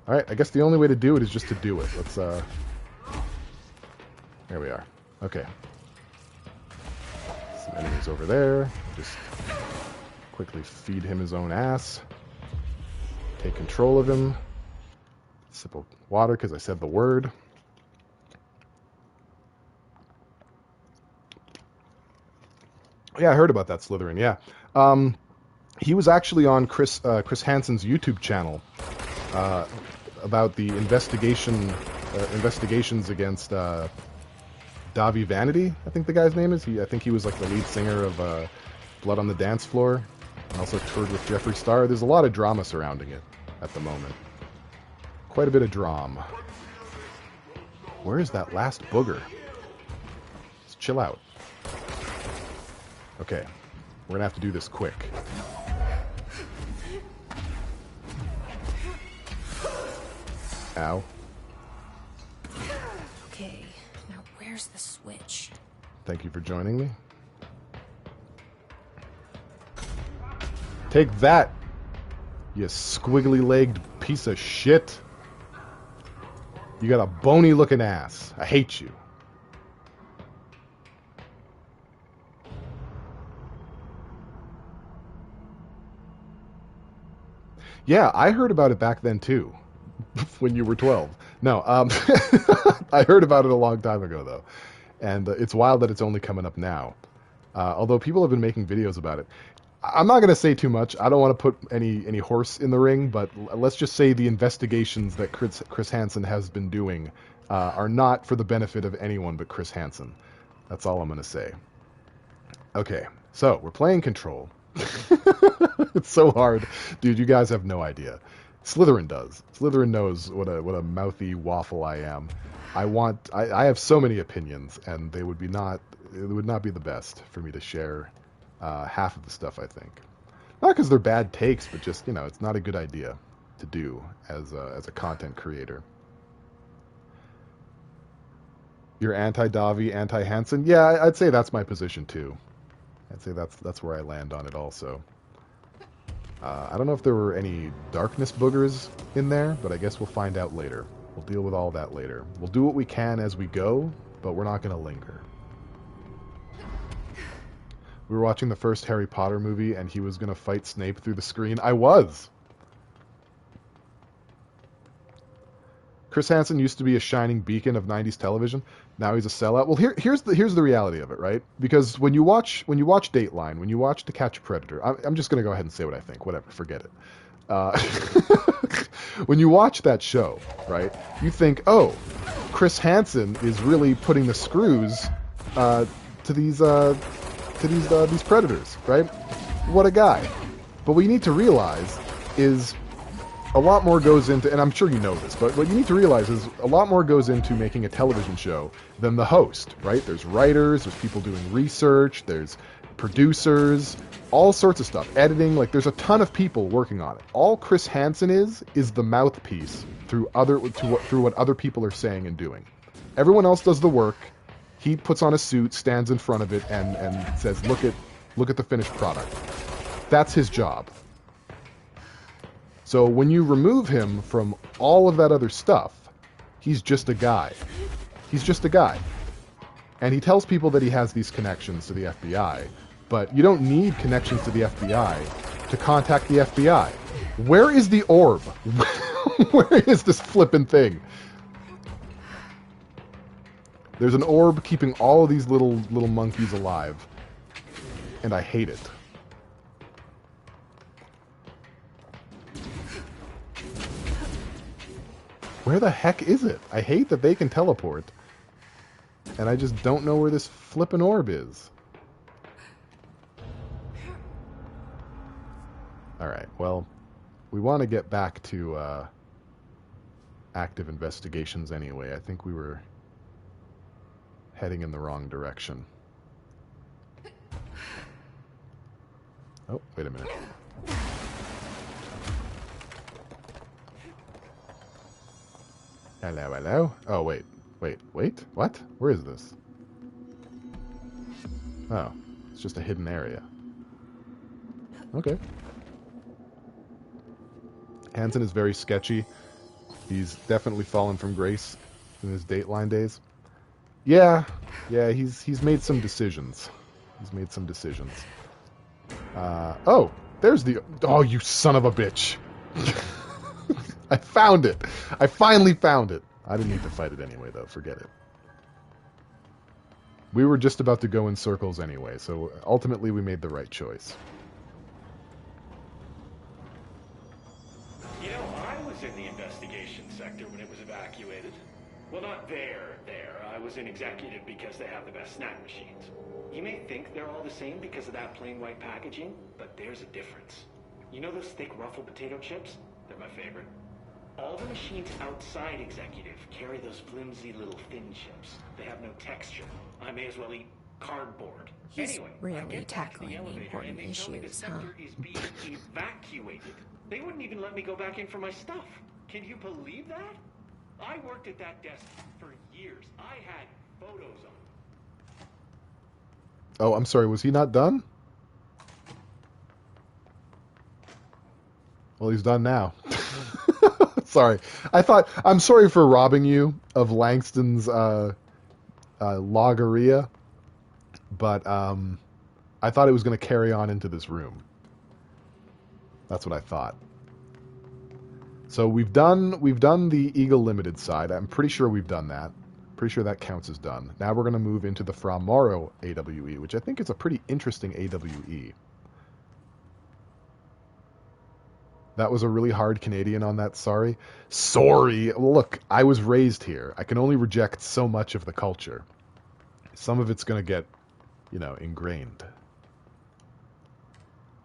Alright, I guess the only way to do it is just to do it. Let's, There we are. Okay. Some enemies over there. Just quickly feed him his own ass. Take control of him. Sip of water because I said the word. Yeah, I heard about that Slytherin. Yeah, he was actually on Chris Hansen's YouTube channel about the investigations against Davi Vanity. I think the guy's name is. I think he was like the lead singer of Blood on the Dance Floor, and also toured with Jeffree Star. There's a lot of drama surrounding it at the moment. Quite a bit of drama. Where is that last booger? Just chill out. Okay, we're gonna have to do this quick. Ow. Okay, now where's the switch? Thank you for joining me. Take that, you squiggly-legged piece of shit. You got a bony-looking ass. I hate you. Yeah, I heard about it back then, too. When you were 12. No, I heard about it a long time ago, though. And it's wild that it's only coming up now. Although people have been making videos about it. I'm not going to say too much. I don't want to put any horse in the ring, but let's just say the investigations that Chris Hansen has been doing are not for the benefit of anyone but Chris Hansen. That's all I'm going to say. Okay, so we're playing Control. It's so hard. Dude, you guys have no idea. Slytherin does. Slytherin knows what a mouthy waffle I am. I have so many opinions, and it would not be the best for me to share half of the stuff, I think. Not because they're bad takes, but just, it's not a good idea to do as a content creator. You're anti-Davi, anti-Hansen? Yeah, I'd say that's my position, too. I'd say that's where I land on it also. I don't know if there were any darkness boogers in there, but I guess we'll find out later. We'll deal with all that later. We'll do what we can as we go, but we're not going to linger. We were watching the first Harry Potter movie, and he was going to fight Snape through the screen. I was! Chris Hansen used to be a shining beacon of 90s television. Now he's a sellout. Well, here's the reality of it, right? Because when you watch Dateline, when you watch To Catch a Predator, I'm just going to go ahead and say what I think. Whatever, forget it. When you watch that show, right, you think, oh, Chris Hansen is really putting the screws to these predators, right? What a guy. But what you need to realize is a lot more goes into, and I'm sure you know this, but what you need to realize is a lot more goes into making a television show than the host, right? There's writers, there's people doing research, there's producers, all sorts of stuff, editing, like there's a ton of people working on it. All Chris Hansen is the mouthpiece through what other people are saying and doing. Everyone else does the work. He puts on a suit, stands in front of it, and says, look at the finished product. That's his job. So when you remove him from all of that other stuff, he's just a guy. He's just a guy. And he tells people that he has these connections to the FBI, but you don't need connections to the FBI to contact the FBI. Where is the orb? Where is this flippin' thing? There's an orb keeping all of these little monkeys alive, and I hate it. Where the heck is it? I hate that they can teleport, and I just don't know where this flippin' orb is. Alright, well, we want to get back to active investigations anyway. I think we were heading in the wrong direction. Oh, wait a minute. Hello, hello. Oh, wait. What? Where is this? Oh, it's just a hidden area. Okay. Hansen is very sketchy. He's definitely fallen from grace in his Dateline days. Yeah, he's made some decisions. Oh, there's the... Oh, you son of a bitch. I found it. I finally found it. I didn't need to fight it anyway, though. Forget it. We were just about to go in circles anyway, so ultimately we made the right choice. You know, I was in the investigation sector when it was evacuated. Well, not there. I was in executive because they have the best snack machines. You may think they're all the same because of that plain white packaging, but there's a difference. You know those thick ruffled potato chips? They're my favorite. All the machines outside executive carry those flimsy little thin chips. They have no texture. I may as well eat cardboard. He's Anyway, really tackling the important issues, huh? Is being evacuated. They wouldn't even let me go back in for my stuff. Can you believe that? I worked at that desk for years. I had photos on. Oh, I'm sorry, was he not done? Well, he's done now. Sorry. I'm sorry for robbing you of Langston's loggeria, but I thought it was going to carry on into this room. That's what I thought. So we've done the Eagle Limited side. I'm pretty sure we've done that. Pretty sure that counts as done. Now we're going to move into the Fra Mauro AWE, which I think is a pretty interesting AWE. That was a really hard Canadian on that, sorry. Sorry! Look, I was raised here. I can only reject so much of the culture. Some of it's going to get, ingrained.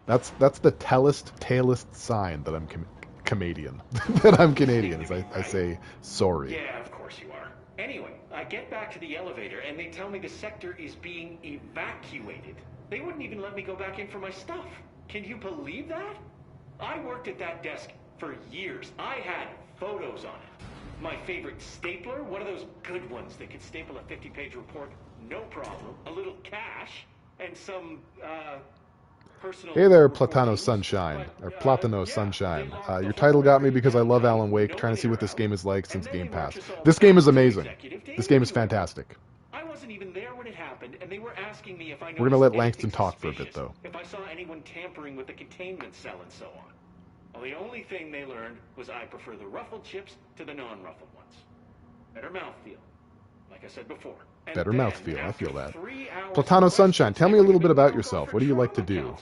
That's the tailest sign that I'm Canadian. That I'm Canadian, as I say sorry. Yeah, of course you are. Anyway, I get back to the elevator and they tell me the sector is being evacuated. They wouldn't even let me go back in for my stuff. Can you believe that? I worked at that desk for years. I had photos on it. My favorite stapler, one of those good ones that could staple a 50-page report, no problem. A little cash, and some, personal... Hey there, Platano Sunshine. Or Platano Sunshine. Your title got me because I love Alan Wake, trying to see what this game is like since Game Pass. This game is amazing. This game is fantastic. I wasn't even there when it happened, and they were asking me if I We're going to let Langston talk for a bit, though. If I saw anyone tampering with the containment cell and so on. Well, the only thing they learned was I prefer the ruffled chips to the non-ruffled ones. Better mouthfeel, like I said before. And better mouthfeel, I feel that. 3 hours Platano Sunshine, tell me a little bit about yourself. What do you like to do?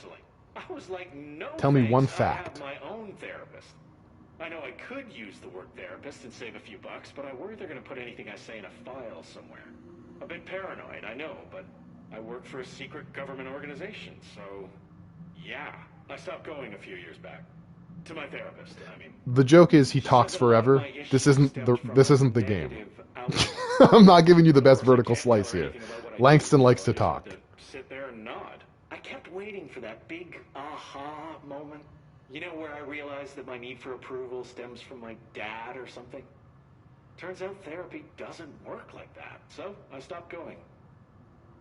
I was like, no tell me one thanks, fact. I have my own therapist. I know I could use the word therapist and save a few bucks, but I worry they're going to put anything I say in a file somewhere. A bit paranoid, I know, but I work for a secret government organization, so yeah. I stopped going a few years back. To my therapist, I mean. The joke is he talks forever. This isn't the game. I'm not giving you the best vertical slice here. Langston likes to talk. Sit there and nod. I kept waiting for that big aha moment. You know, where I realized that my need for approval stems from my dad or something. Turns out therapy doesn't work like that, so I stopped going.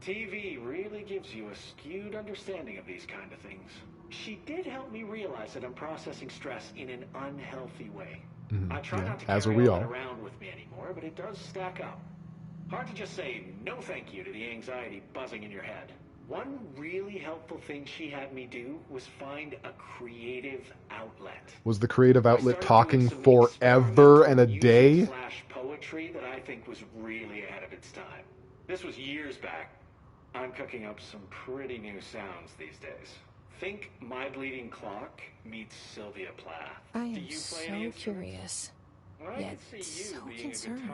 TV really gives you a skewed understanding of these kind of things. She did help me realize that I'm processing stress in an unhealthy way. I try not to carry all that around with me anymore, but it does stack up. Hard to just say no thank you to the anxiety buzzing in your head. One really helpful thing she had me do was find a creative outlet. Was the creative outlet talking forever and a day? Poetry that I think was really ahead of its time. This was years back. I'm cooking up some pretty new sounds these days. Think My Bleeding Clock meets Sylvia Plath. I am so curious, yet so concerned.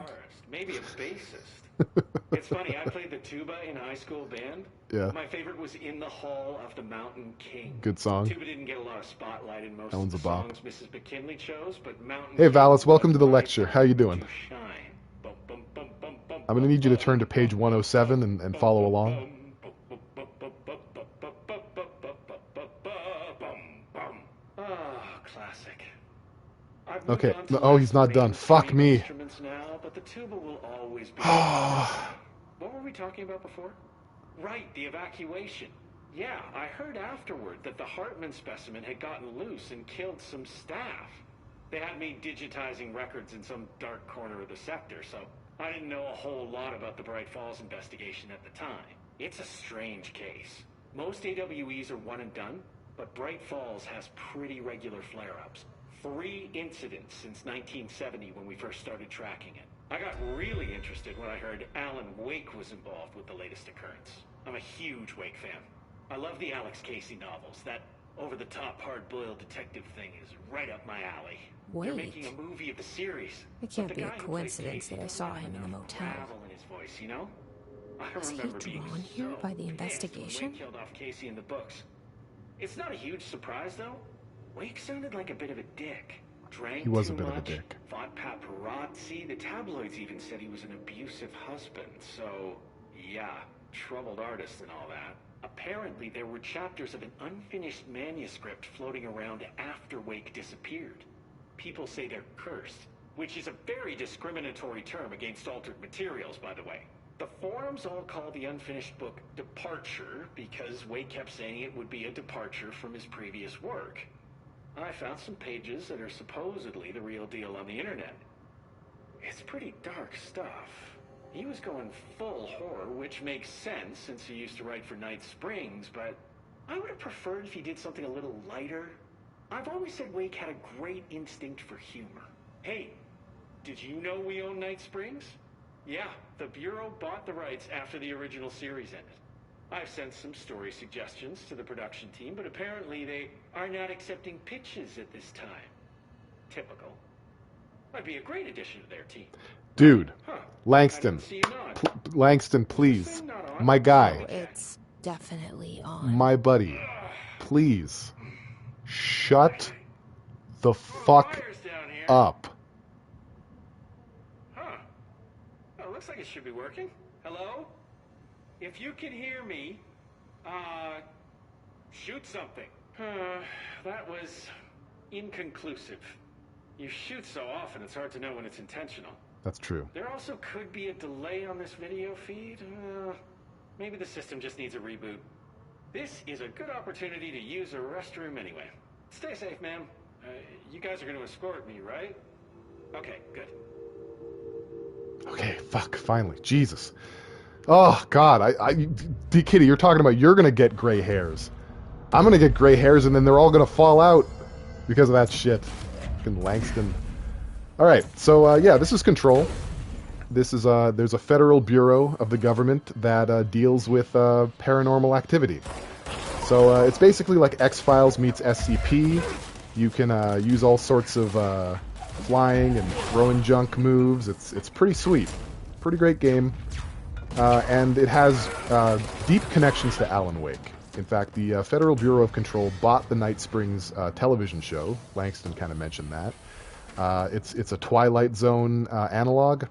Maybe a bassist. It's funny, I played the tuba in high school band. Yeah. My favorite was In the Hall of the Mountain King. Good song. Tuba didn't get a lot of spotlight in most Ellen's of the a bop. songs Mrs. McKinley chose, but Mountain Hey King Valis, welcome to the lecture. How you doing? Bum, bum, bum, bum, bum, I'm going to need you to turn to page 107 and follow along. Classic. Okay. Oh, he's not done. Fuck me. Now, but the tuba will always be. What were we talking about before? Right, the evacuation. Yeah, I heard afterward that the Hartman specimen had gotten loose and killed some staff. They had me digitizing records in some dark corner of the sector, so I didn't know a whole lot about the Bright Falls investigation at the time. It's a strange case. Most AWEs are one and done, but Bright Falls has pretty regular flare-ups. 3 incidents since 1970 when we first started tracking it. I got really interested when I heard Alan Wake was involved with the latest occurrence. I'm a huge Wake fan. I love the Alex Casey novels. That over-the-top, hard-boiled detective thing is right up my alley. They're making a movie of the series. It can't be a coincidence that I saw him in the motel. In his voice, you know? I Was he remember being drawn here by the investigation? Wake killed off Casey in the books. It's not a huge surprise, though. Wake sounded like a bit of a dick. Drank He was a too bit of a much, dick. fought paparazzi. The tabloids even said he was an abusive husband. So, yeah, troubled artist and all that. Apparently, there were chapters of an unfinished manuscript floating around after Wake disappeared. People say they're cursed, which is a very discriminatory term against altered materials, by the way. The forums all call the unfinished book Departure because Wake kept saying it would be a departure from his previous work. I found some pages that are supposedly the real deal on the internet. It's pretty dark stuff. He was going full horror, which makes sense since he used to write for Night Springs, but I would have preferred if he did something a little lighter. I've always said Wake had a great instinct for humor. Hey, did you know we own Night Springs? Yeah, the Bureau bought the rights after the original series ended. I've sent some story suggestions to the production team, but apparently they are not accepting pitches at this time. Typical. I'd be a great addition to their team. Dude, Langston. Langston, please. My guy. Oh, it's definitely on. My buddy. Please. Shut the fuck up. Huh. Oh, looks like it should be working. Hello? If you can hear me, shoot something. That was inconclusive. You shoot so often, it's hard to know when it's intentional. That's true. There also could be a delay on this video feed. Maybe the system just needs a reboot. This is a good opportunity to use a restroom anyway. Stay safe, ma'am. You guys are going to escort me, right? Okay, good. Okay, fuck, finally. Jesus. Oh, God. Kitty, you're talking about you're going to get gray hairs. I'm going to get gray hairs, and then they're all going to fall out because of that shit. Fucking Langston. All right, so, yeah, this is Control. This is, there's a federal bureau of the government that deals with paranormal activity. So it's basically like X-Files meets SCP. You can use all sorts of flying and throwing junk moves. It's pretty sweet. Pretty great game. And it has deep connections to Alan Wake. In fact, the Federal Bureau of Control bought the Night Springs television show. Langston kind of mentioned that. It's a Twilight Zone analog.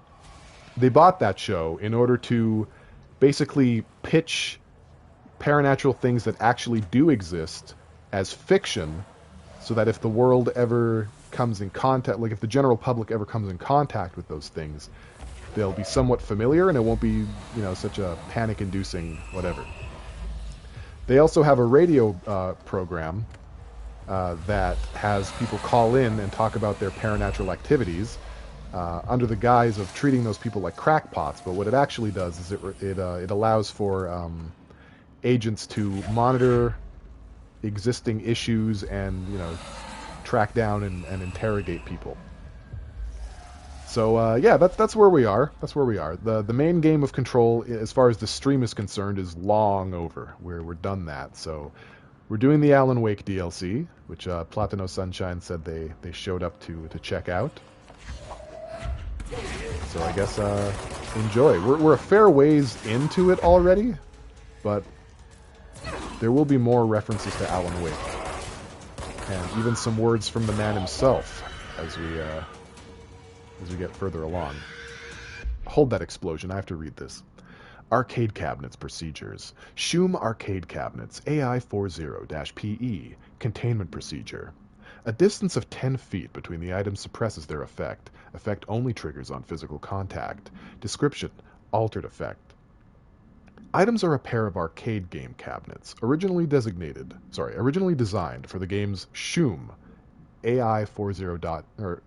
They bought that show in order to basically pitch paranatural things that actually do exist as fiction, so that if the world ever comes in contact, like if the general public ever comes in contact with those things, they'll be somewhat familiar and it won't be, such a panic-inducing whatever. They also have a radio program that has people call in and talk about their paranatural activities under the guise of treating those people like crackpots. But what it actually does is it allows for agents to monitor existing issues and track down and interrogate people. So yeah, that's where we are. That's where we are. The main game of Control, as far as the stream is concerned, is long over. We're done that. So we're doing the Alan Wake DLC, which Platano Sunshine said they showed up to check out. So I guess enjoy. We're a fair ways into it already, but there will be more references to Alan Wake, and even some words from the man himself as we get further along. Hold that explosion, I have to read this. Arcade Cabinets Procedures. Shum Arcade Cabinets, AI40-PE, Containment Procedure. A distance of 10 feet between the items suppresses their effect. Effect only triggers on physical contact. Description, altered effect. Items are a pair of arcade game cabinets, originally designed for the games Shum, AI40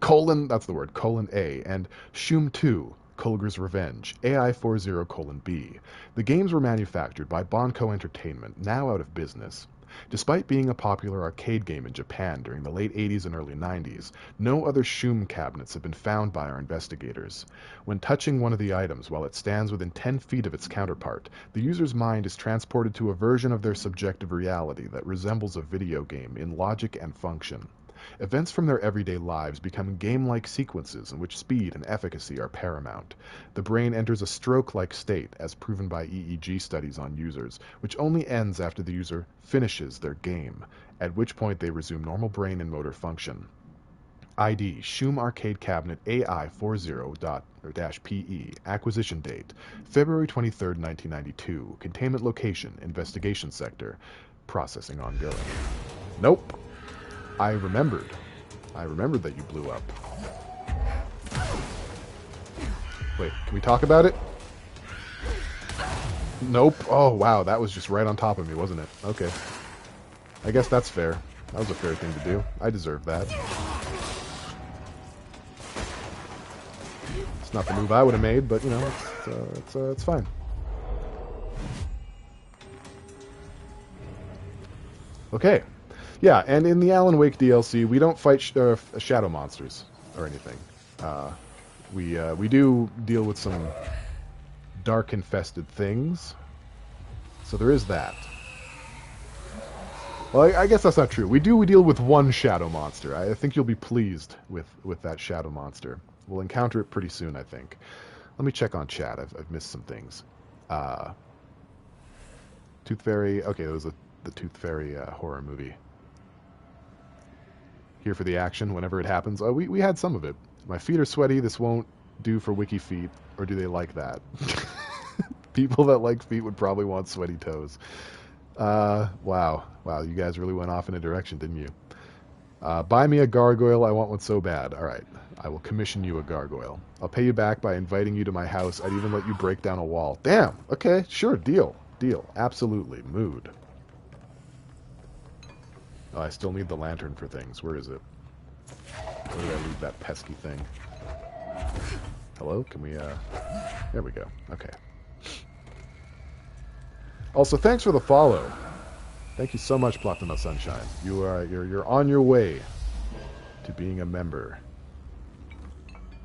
AI40 :A, and Shum 2, Kolger's Revenge, AI40 :B. The games were manufactured by Bonco Entertainment, now out of business. Despite being a popular arcade game in Japan during the late 80s and early 90s, no other Shum cabinets have been found by our investigators. When touching one of the items while it stands within 10 feet of its counterpart, the user's mind is transported to a version of their subjective reality that resembles a video game in logic and function. Events from their everyday lives become game-like sequences in which speed and efficacy are paramount. The brain enters a stroke-like state, as proven by EEG studies on users, which only ends after the user finishes their game, at which point they resume normal brain and motor function. ID, Shum Arcade Cabinet AI40-PE, acquisition date, February 23, 1992, containment location, investigation sector, processing ongoing. Nope. I remembered that you blew up. Wait, can we talk about it? Nope. Oh, wow, that was just right on top of me, wasn't it? Okay. I guess that's fair. That was a fair thing to do. I deserve that. It's not the move I would have made, but, you know, it's fine. Okay. Yeah, and in the Alan Wake DLC, we don't fight shadow monsters or anything. We do deal with some dark-infested things, so there is that. Well, I guess that's not true. We deal with one shadow monster. I think you'll be pleased with that shadow monster. We'll encounter it pretty soon, I think. Let me check on chat. I've missed some things. Tooth Fairy. Okay, it was the Tooth Fairy horror movie. Here for the action whenever it happens. Oh, we had some of it. My feet are sweaty. This won't do for wiki feet. Or do they like that? People that like feet would probably want sweaty toes. Wow. You guys really went off in a direction, didn't you? Buy me a gargoyle. I want one so bad. All right. I will commission you a gargoyle. I'll pay you back by inviting you to my house. I'd even let you break down a wall. Damn. Okay. Sure. Deal. Absolutely. Mood. Oh, I still need the lantern for things. Where is it? Where did I leave that pesky thing? Hello? Can we, There we go. Okay. Also, thanks for the follow. Thank you so much, Platinum Sunshine. You're on your way to being a member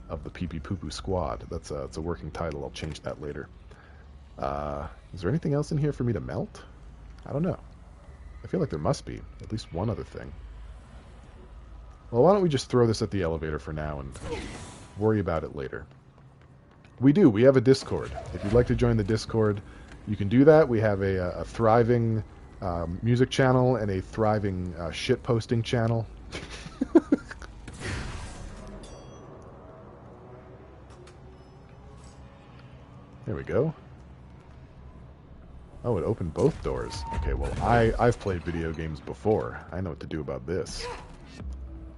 of the Pee Pee Poo Poo Squad. It's a working title. I'll change that later. Is there anything else in here for me to melt? I don't know. I feel like there must be at least one other thing. Well, why don't we just throw this at the elevator for now and worry about it later. We have a Discord. If you'd like to join the Discord, you can do that. We have a thriving music channel and a thriving shit posting channel. There we go. Oh, it opened both doors. Okay, well, I've played video games before. I know what to do about this.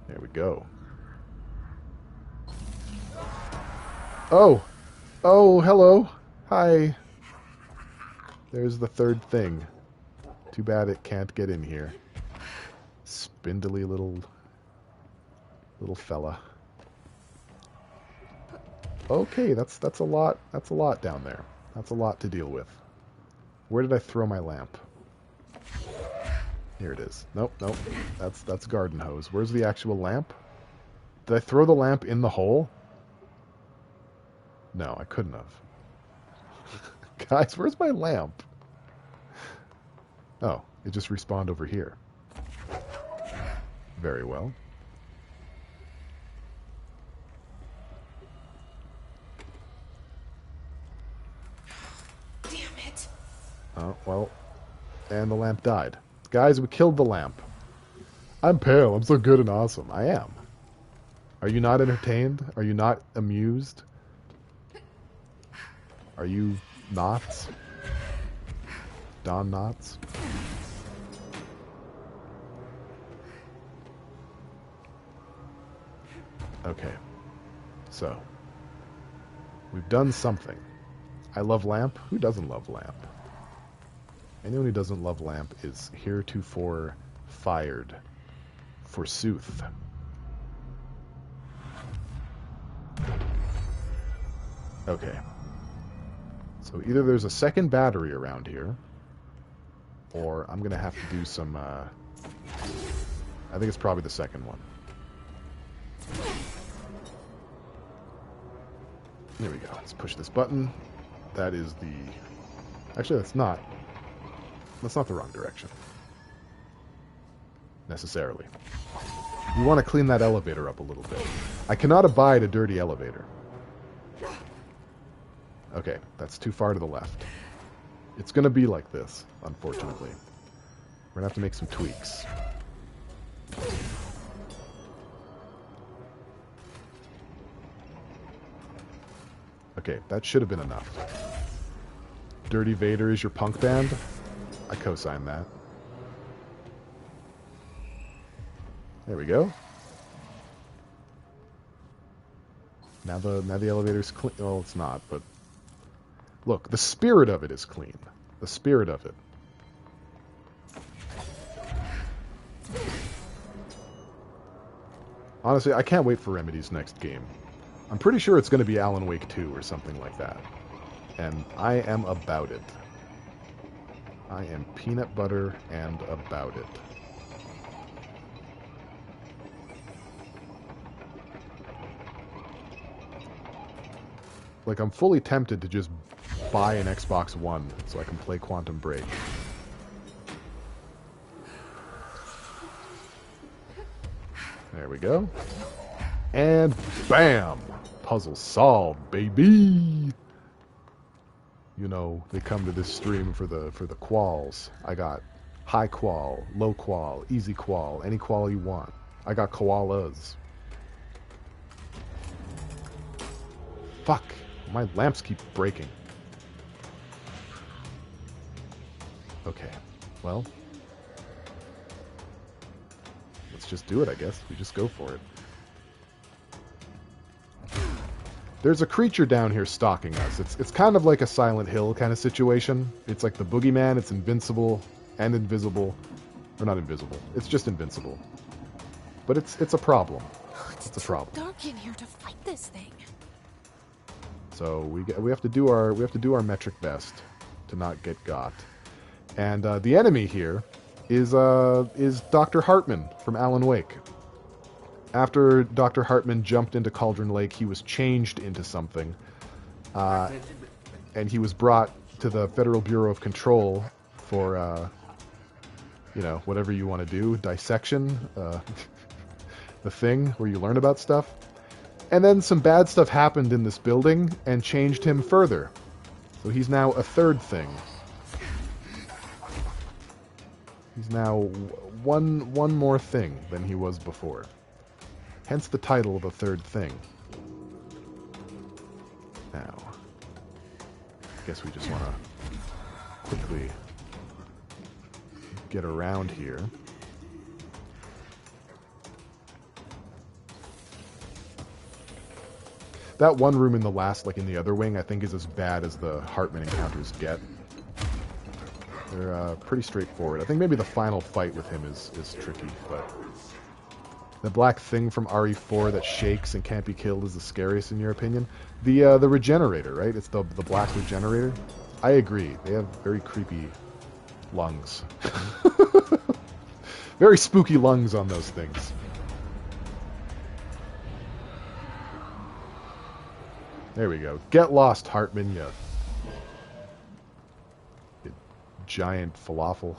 There we go. Oh, hello. Hi. There's the third thing. Too bad it can't get in here. Spindly little fella. Okay, that's a lot. That's a lot down there. That's a lot to deal with. Where did I throw my lamp? Here it is. Nope. That's garden hose. Where's the actual lamp? Did I throw the lamp in the hole? No, I couldn't have. Guys, where's my lamp? Oh, it just respawned over here. Very well. Oh, well, and the lamp died. Guys, we killed the lamp. I'm pale. I'm so good and awesome. I am. Are you not entertained? Are you not amused? Are you knots? Don Knotts? Okay. So, we've done something. I love lamp. Who doesn't love lamp? Anyone who doesn't love lamp is heretofore fired. Forsooth. Okay. So either there's a second battery around here, or I'm going to have to do some... I think it's probably the second one. There we go. Let's push this button. That is the... Actually, that's not the wrong direction. Necessarily. You want to clean that elevator up a little bit. I cannot abide a dirty elevator. Okay, that's too far to the left. It's going to be like this, unfortunately. We're going to have to make some tweaks. Okay, that should have been enough. Dirty Vader is your punk band? I co-sign that. There we go. Now the elevator's clean. Well, it's not, but... Look, the spirit of it is clean. The spirit of it. Honestly, I can't wait for Remedy's next game. I'm pretty sure it's going to be Alan Wake 2 or something like that. And I am about it. I am peanut butter and about it. Like, I'm fully tempted to just buy an Xbox One so I can play Quantum Break. There we go. And bam! Puzzle solved, baby! You know, they come to this stream for the quals. I got high qual, low qual, easy qual, any qual you want. I got koalas. Fuck! My lamps keep breaking. Okay, well, let's just do it, I guess. We just go for it. There's a creature down here stalking us. It's kind of like a Silent Hill kind of situation. It's like the boogeyman. It's invincible and invisible. Or not invisible. It's just invincible. But it's a problem. It's a problem. Dark in here to fight this thing. So we have to do our metric best to not get got. And the enemy here is Dr. Hartman from Alan Wake. After Dr. Hartman jumped into Cauldron Lake, he was changed into something, and he was brought to the Federal Bureau of Control for, you know, whatever you want to do, dissection, the thing where you learn about stuff. And then some bad stuff happened in this building and changed him further. So he's now a third thing. He's now one more thing than he was before. Hence the title of a third thing. Now, I guess we just want to quickly get around here. That one room in the last, like in the other wing, I think is as bad as the Hartman encounters get. They're pretty straightforward. I think maybe the final fight with him is tricky, but the black thing from RE4 that shakes and can't be killed is the scariest in your opinion. The regenerator, right? It's the black regenerator. I agree. They have very creepy lungs. Very spooky lungs on those things. There we go. Get lost, Hartman, you giant falafel.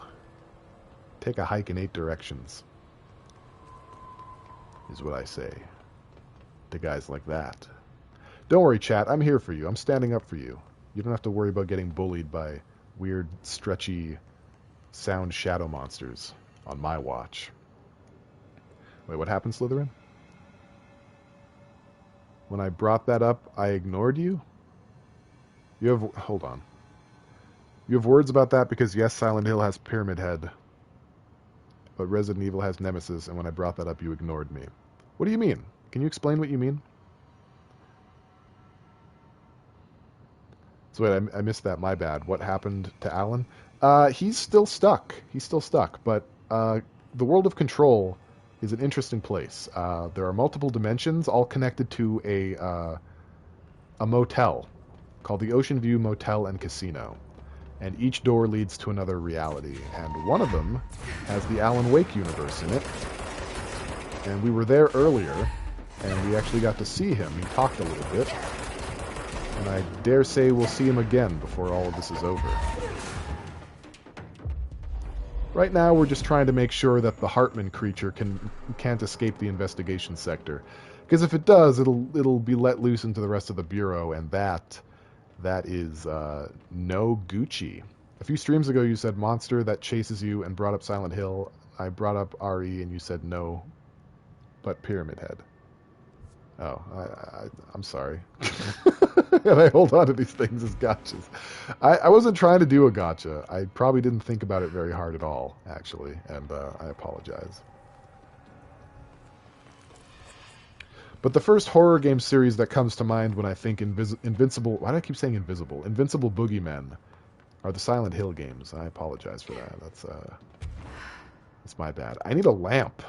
Take a hike in 8 directions, is what I say to guys like that. Don't worry, chat. I'm here for you. I'm standing up for you. You don't have to worry about getting bullied by weird, stretchy, sound shadow monsters on my watch. Wait, what happened, Slytherin? When I brought that up, I ignored you? You have... Hold on. You have words about that because, yes, Silent Hill has Pyramid Head, but Resident Evil has Nemesis, and when I brought that up, you ignored me. What do you mean? Can you explain what you mean? So wait, I missed that. My bad. What happened to Alan? He's still stuck. He's still stuck, but the world of Control is an interesting place. There are multiple dimensions, all connected to a motel called the Ocean View Motel and Casino. And each door leads to another reality. And one of them has the Alan Wake universe in it. And we were there earlier, and we actually got to see him. He talked a little bit. And I dare say we'll see him again before all of this is over. Right now, we're just trying to make sure that the Hartman creature can't escape the investigation sector. Because if it does, it'll be let loose into the rest of the Bureau, and that is no Gucci. A few streams ago, you said monster that chases you and brought up Silent Hill. I brought up RE, and you said no, but Pyramid Head. Oh, I'm sorry. And I hold on to these things as gotchas. I wasn't trying to do a gotcha. I probably didn't think about it very hard at all, actually, and I apologize. But the first horror game series that comes to mind when I think Invincible... Why do I keep saying Invisible? Invincible Boogeymen are the Silent Hill games. I apologize for that. That's my bad. I need a lamp.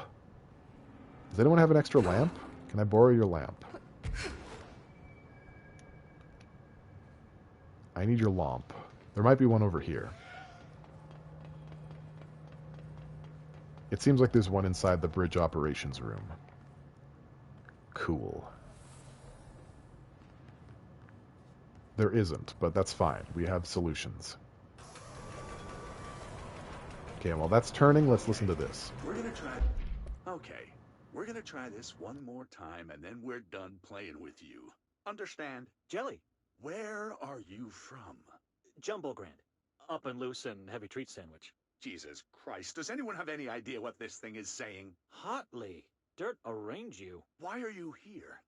Does anyone have an extra lamp? Can I borrow your lamp? I need your lamp. There might be one over here. It seems like there's one inside the bridge operations room. Cool. There isn't, but that's fine. We have solutions. Okay, while that's turning, let's listen to this. We're gonna try... Okay. We're gonna try this one more time, and then we're done playing with you. Understand? Jelly. Where are you from? Jumbo Grand. Up and loose and heavy treat sandwich. Jesus Christ, does anyone have any idea what this thing is saying? Hotly. Dirt arrange you. Why are you here?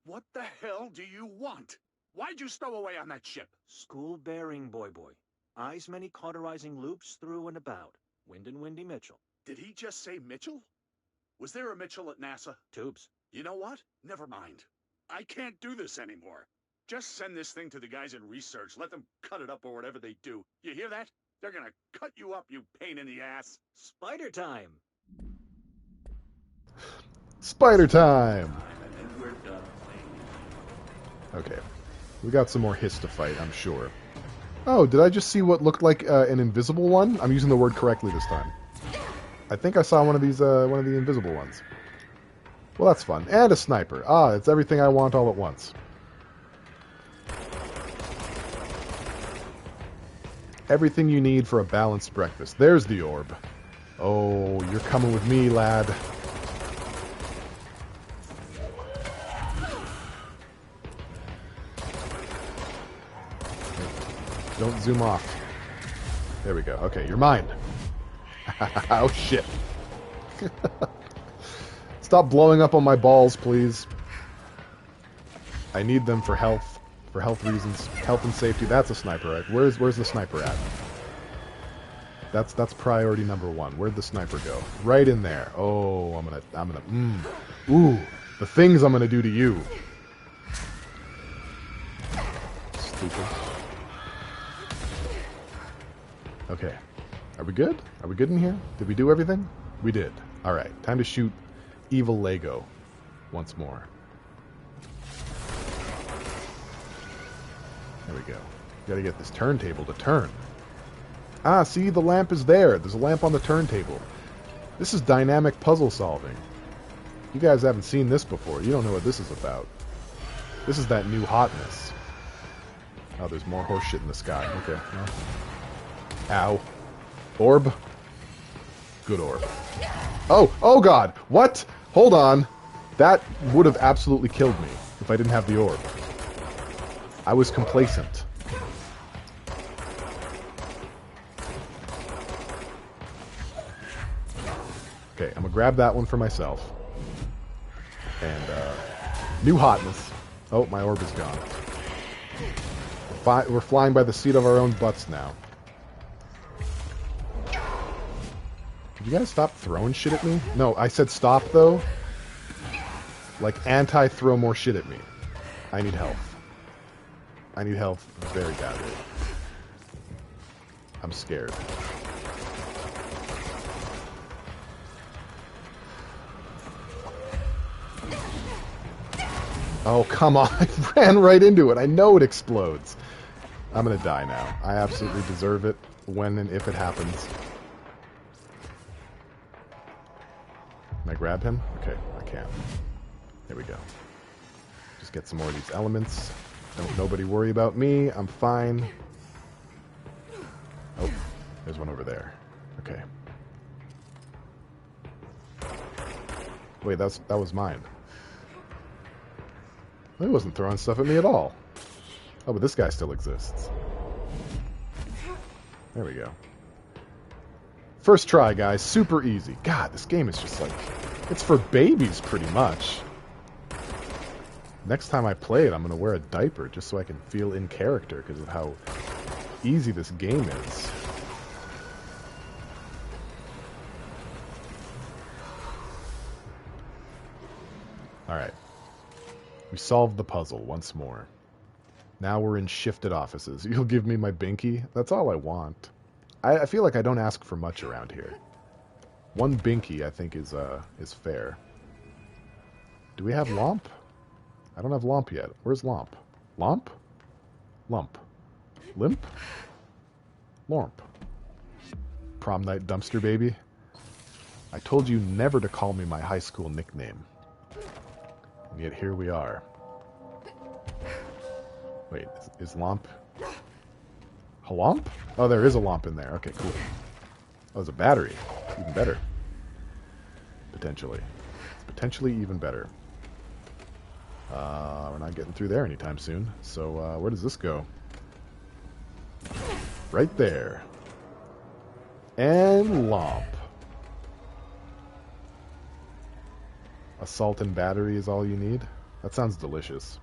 What the hell do you want? Why'd you stow away on that ship? School bearing boy. Eyes many cauterizing loops through and about. Wind and windy Mitchell. Did he just say Mitchell? Was there a Mitchell at NASA? Tubes. You know what? Never mind. I can't do this anymore. Just send this thing to the guys in research. Let them cut it up or whatever they do. You hear that? They're gonna cut you up, you pain in the ass. Spider time. Spider time! Okay. We got some more hiss to fight, I'm sure. Oh, did I just see what looked like an invisible one? I'm using the word correctly this time. I think I saw one of the invisible ones. Well, that's fun. And a sniper. Ah, it's everything I want all at once. Everything you need for a balanced breakfast. There's the orb. Oh, you're coming with me, lad. Don't zoom off. There we go. Okay, you're mine. Oh, shit. Stop blowing up on my balls, please. I need them for health reasons. Health and safety. That's a sniper, right? Where's the sniper at? That's priority number one. Where'd the sniper go? Right in there. Oh, I'm gonna... Ooh, the things I'm gonna do to you. Stupid. Okay. Are we good? Are we good in here? Did we do everything? We did. Alright, time to shoot evil Lego once more. There we go. Gotta get this turntable to turn. Ah, see, the lamp is there. There's a lamp on the turntable. This is dynamic puzzle solving. You guys haven't seen this before. You don't know what this is about. This is that new hotness. Oh, there's more horse shit in the sky. Okay. Well. Ow. Orb. Good orb. Oh god. What? Hold on. That would have absolutely killed me if I didn't have the orb. I was complacent. Okay, I'm gonna grab that one for myself. And, new hotness. Oh, my orb is gone. We're flying by the seat of our own butts now. Did you guys stop throwing shit at me? No, I said stop, though. Like, anti-throw more shit at me. I need health. I need health very badly. I'm scared. Oh, come on. I ran right into it. I know it explodes. I'm gonna die now. I absolutely deserve it when and if it happens. Can I grab him? Okay, I can. There we go. Just get some more of these elements. Don't nobody worry about me. I'm fine. Oh, there's one over there. Okay. Wait, that was mine. He wasn't throwing stuff at me at all. Oh, but this guy still exists. There we go. First try, guys. Super easy. God, this game is just like... It's for babies, pretty much. Next time I play it, I'm going to wear a diaper just so I can feel in character because of how easy this game is. Alright. We solved the puzzle once more. Now we're in shifted offices. You'll give me my binky? That's all I want. I feel like I don't ask for much around here. One binky, I think, is fair. Do we have Lomp? I don't have Lomp yet. Where's Lomp? Lomp? Lump. Limp? Lomp. Prom night dumpster baby? I told you never to call me my high school nickname. And yet here we are. Wait, is Lomp... Halomp? Oh, there is a Lomp in there. Okay, cool. Oh, there's a battery. Even better. Potentially. It's potentially even better. We're not getting through there anytime soon. So, where does this go? Right there. And Lomp. Assault and battery is all you need? That sounds delicious.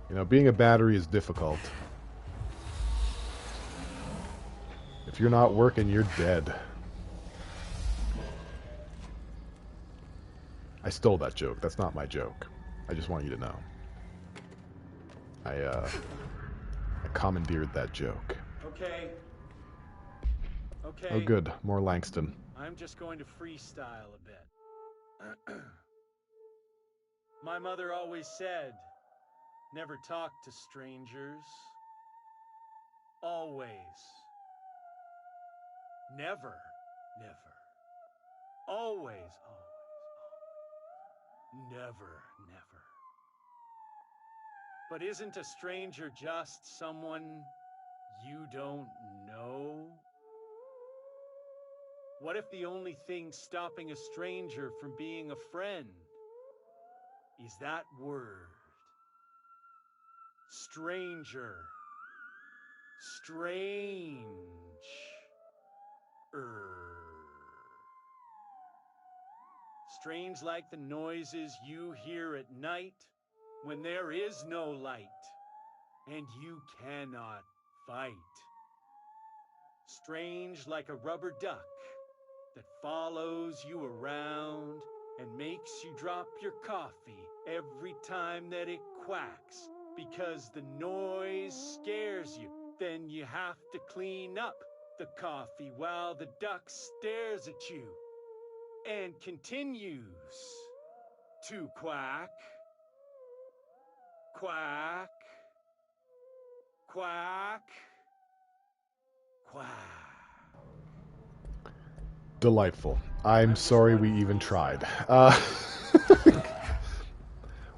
You know, being a battery is difficult. If you're not working, you're dead. I stole that joke. That's not my joke. I just want you to know. I commandeered that joke. Okay. Okay. Oh, good. More Langston. I'm just going to freestyle a bit. My mother always said, never talk to strangers. Always. Never. Never. Always. Always. Never. Never. But isn't a stranger just someone you don't know? What if the only thing stopping a stranger from being a friend is that word? Stranger. Strange. Strange like the noises you hear at night when there is no light and you cannot fight. Strange like a rubber duck that follows you around and makes you drop your coffee every time that it quacks because the noise scares you. Then you have to clean up the coffee while the duck stares at you and continues to quack, quack, quack, quack. Delightful. I'm sorry we even tried.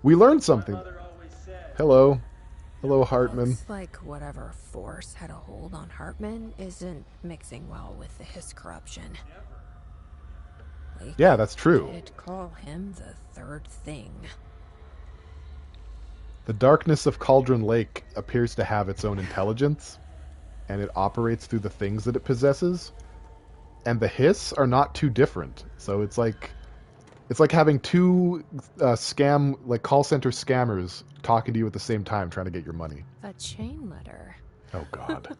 We learned something. Hello. Hello, Hartman. Looks like whatever force had a hold on Hartman isn't mixing well with his corruption. Like, yeah, that's true. I'd call him the third thing. The darkness of Cauldron Lake appears to have its own intelligence, and it operates through the things that it possesses. And the hiss are not too different. So it's like having two call center scammers talking to you at the same time trying to get your money. A chain letter. Oh, God.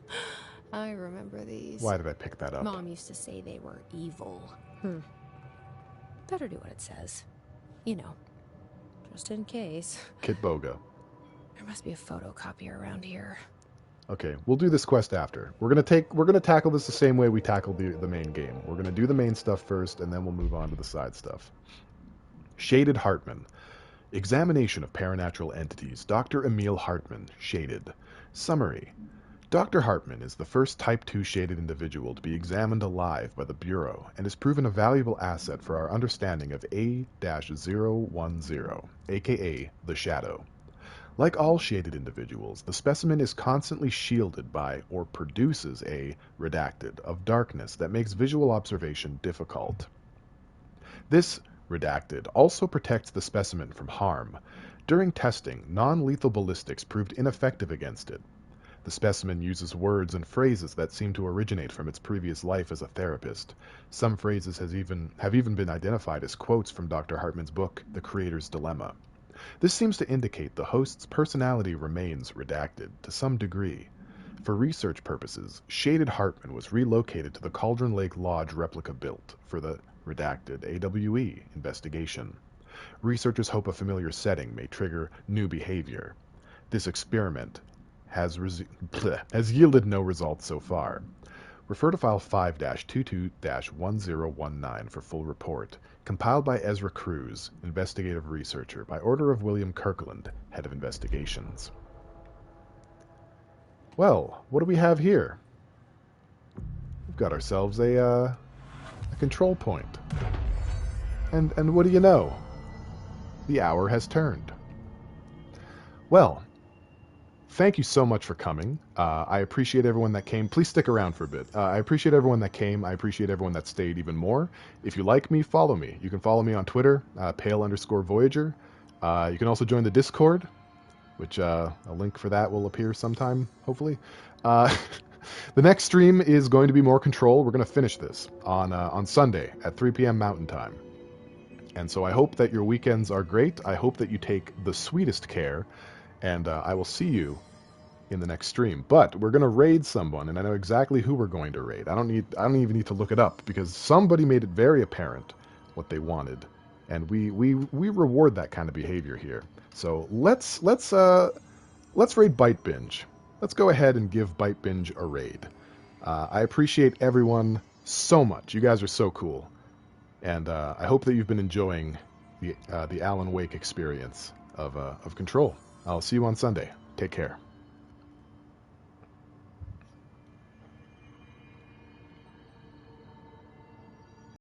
I remember these. Why did I pick that up? Mom used to say they were evil. Better do what it says. You know, just in case. Kit Boga. There must be a photocopier around here. Okay, we'll do this quest after. We're gonna tackle this the same way we tackled the main game. We're gonna do the main stuff first, and then we'll move on to the side stuff. Shaded Hartman. Examination of Paranatural Entities, Dr. Emil Hartman, shaded. Summary. Dr. Hartman is the first Type 2 shaded individual to be examined alive by the Bureau and has proven a valuable asset for our understanding of A-010, aka the Shadow. Like all shaded individuals, the specimen is constantly shielded by, or produces a redacted of darkness that makes visual observation difficult. This redacted also protects the specimen from harm. During testing, non-lethal ballistics proved ineffective against it. The specimen uses words and phrases that seem to originate from its previous life as a therapist. Some phrases have even been identified as quotes from Dr. Hartman's book, The Creator's Dilemma. This seems to indicate the host's personality remains redacted to some degree. For research purposes, Shaded Hartman was relocated to the Cauldron Lake Lodge replica built for the redacted AWE investigation. Researchers hope a familiar setting may trigger new behavior. This experiment has yielded no results so far. Refer to File 5-22-1019 for full report, compiled by Ezra Cruz, investigative researcher, by order of William Kirkland, head of investigations. Well, what do we have here? We've got ourselves a control point. And what do you know? The hour has turned. Well, thank you so much for coming. I appreciate everyone that came. Please stick around for a bit. I appreciate everyone that came. I appreciate everyone that stayed even more. If you like me, follow me. You can follow me on Twitter, pale_Voyager. You can also join the Discord, which a link for that will appear sometime, hopefully. The next stream is going to be more Control. We're going to finish this on Sunday at 3 p.m. Mountain Time. And so I hope that your weekends are great. I hope that you take the sweetest care. And I will see you in the next stream. But we're going to raid someone, and I know exactly who we're going to raid. I don't even need to look it up, because somebody made it very apparent what they wanted. And we reward that kind of behavior here. So let's raid Bite Binge. Let's go ahead and give Bite Binge a raid. I appreciate everyone so much. You guys are so cool. And I hope that you've been enjoying the Alan Wake experience of Control. I'll see you on Sunday. Take care.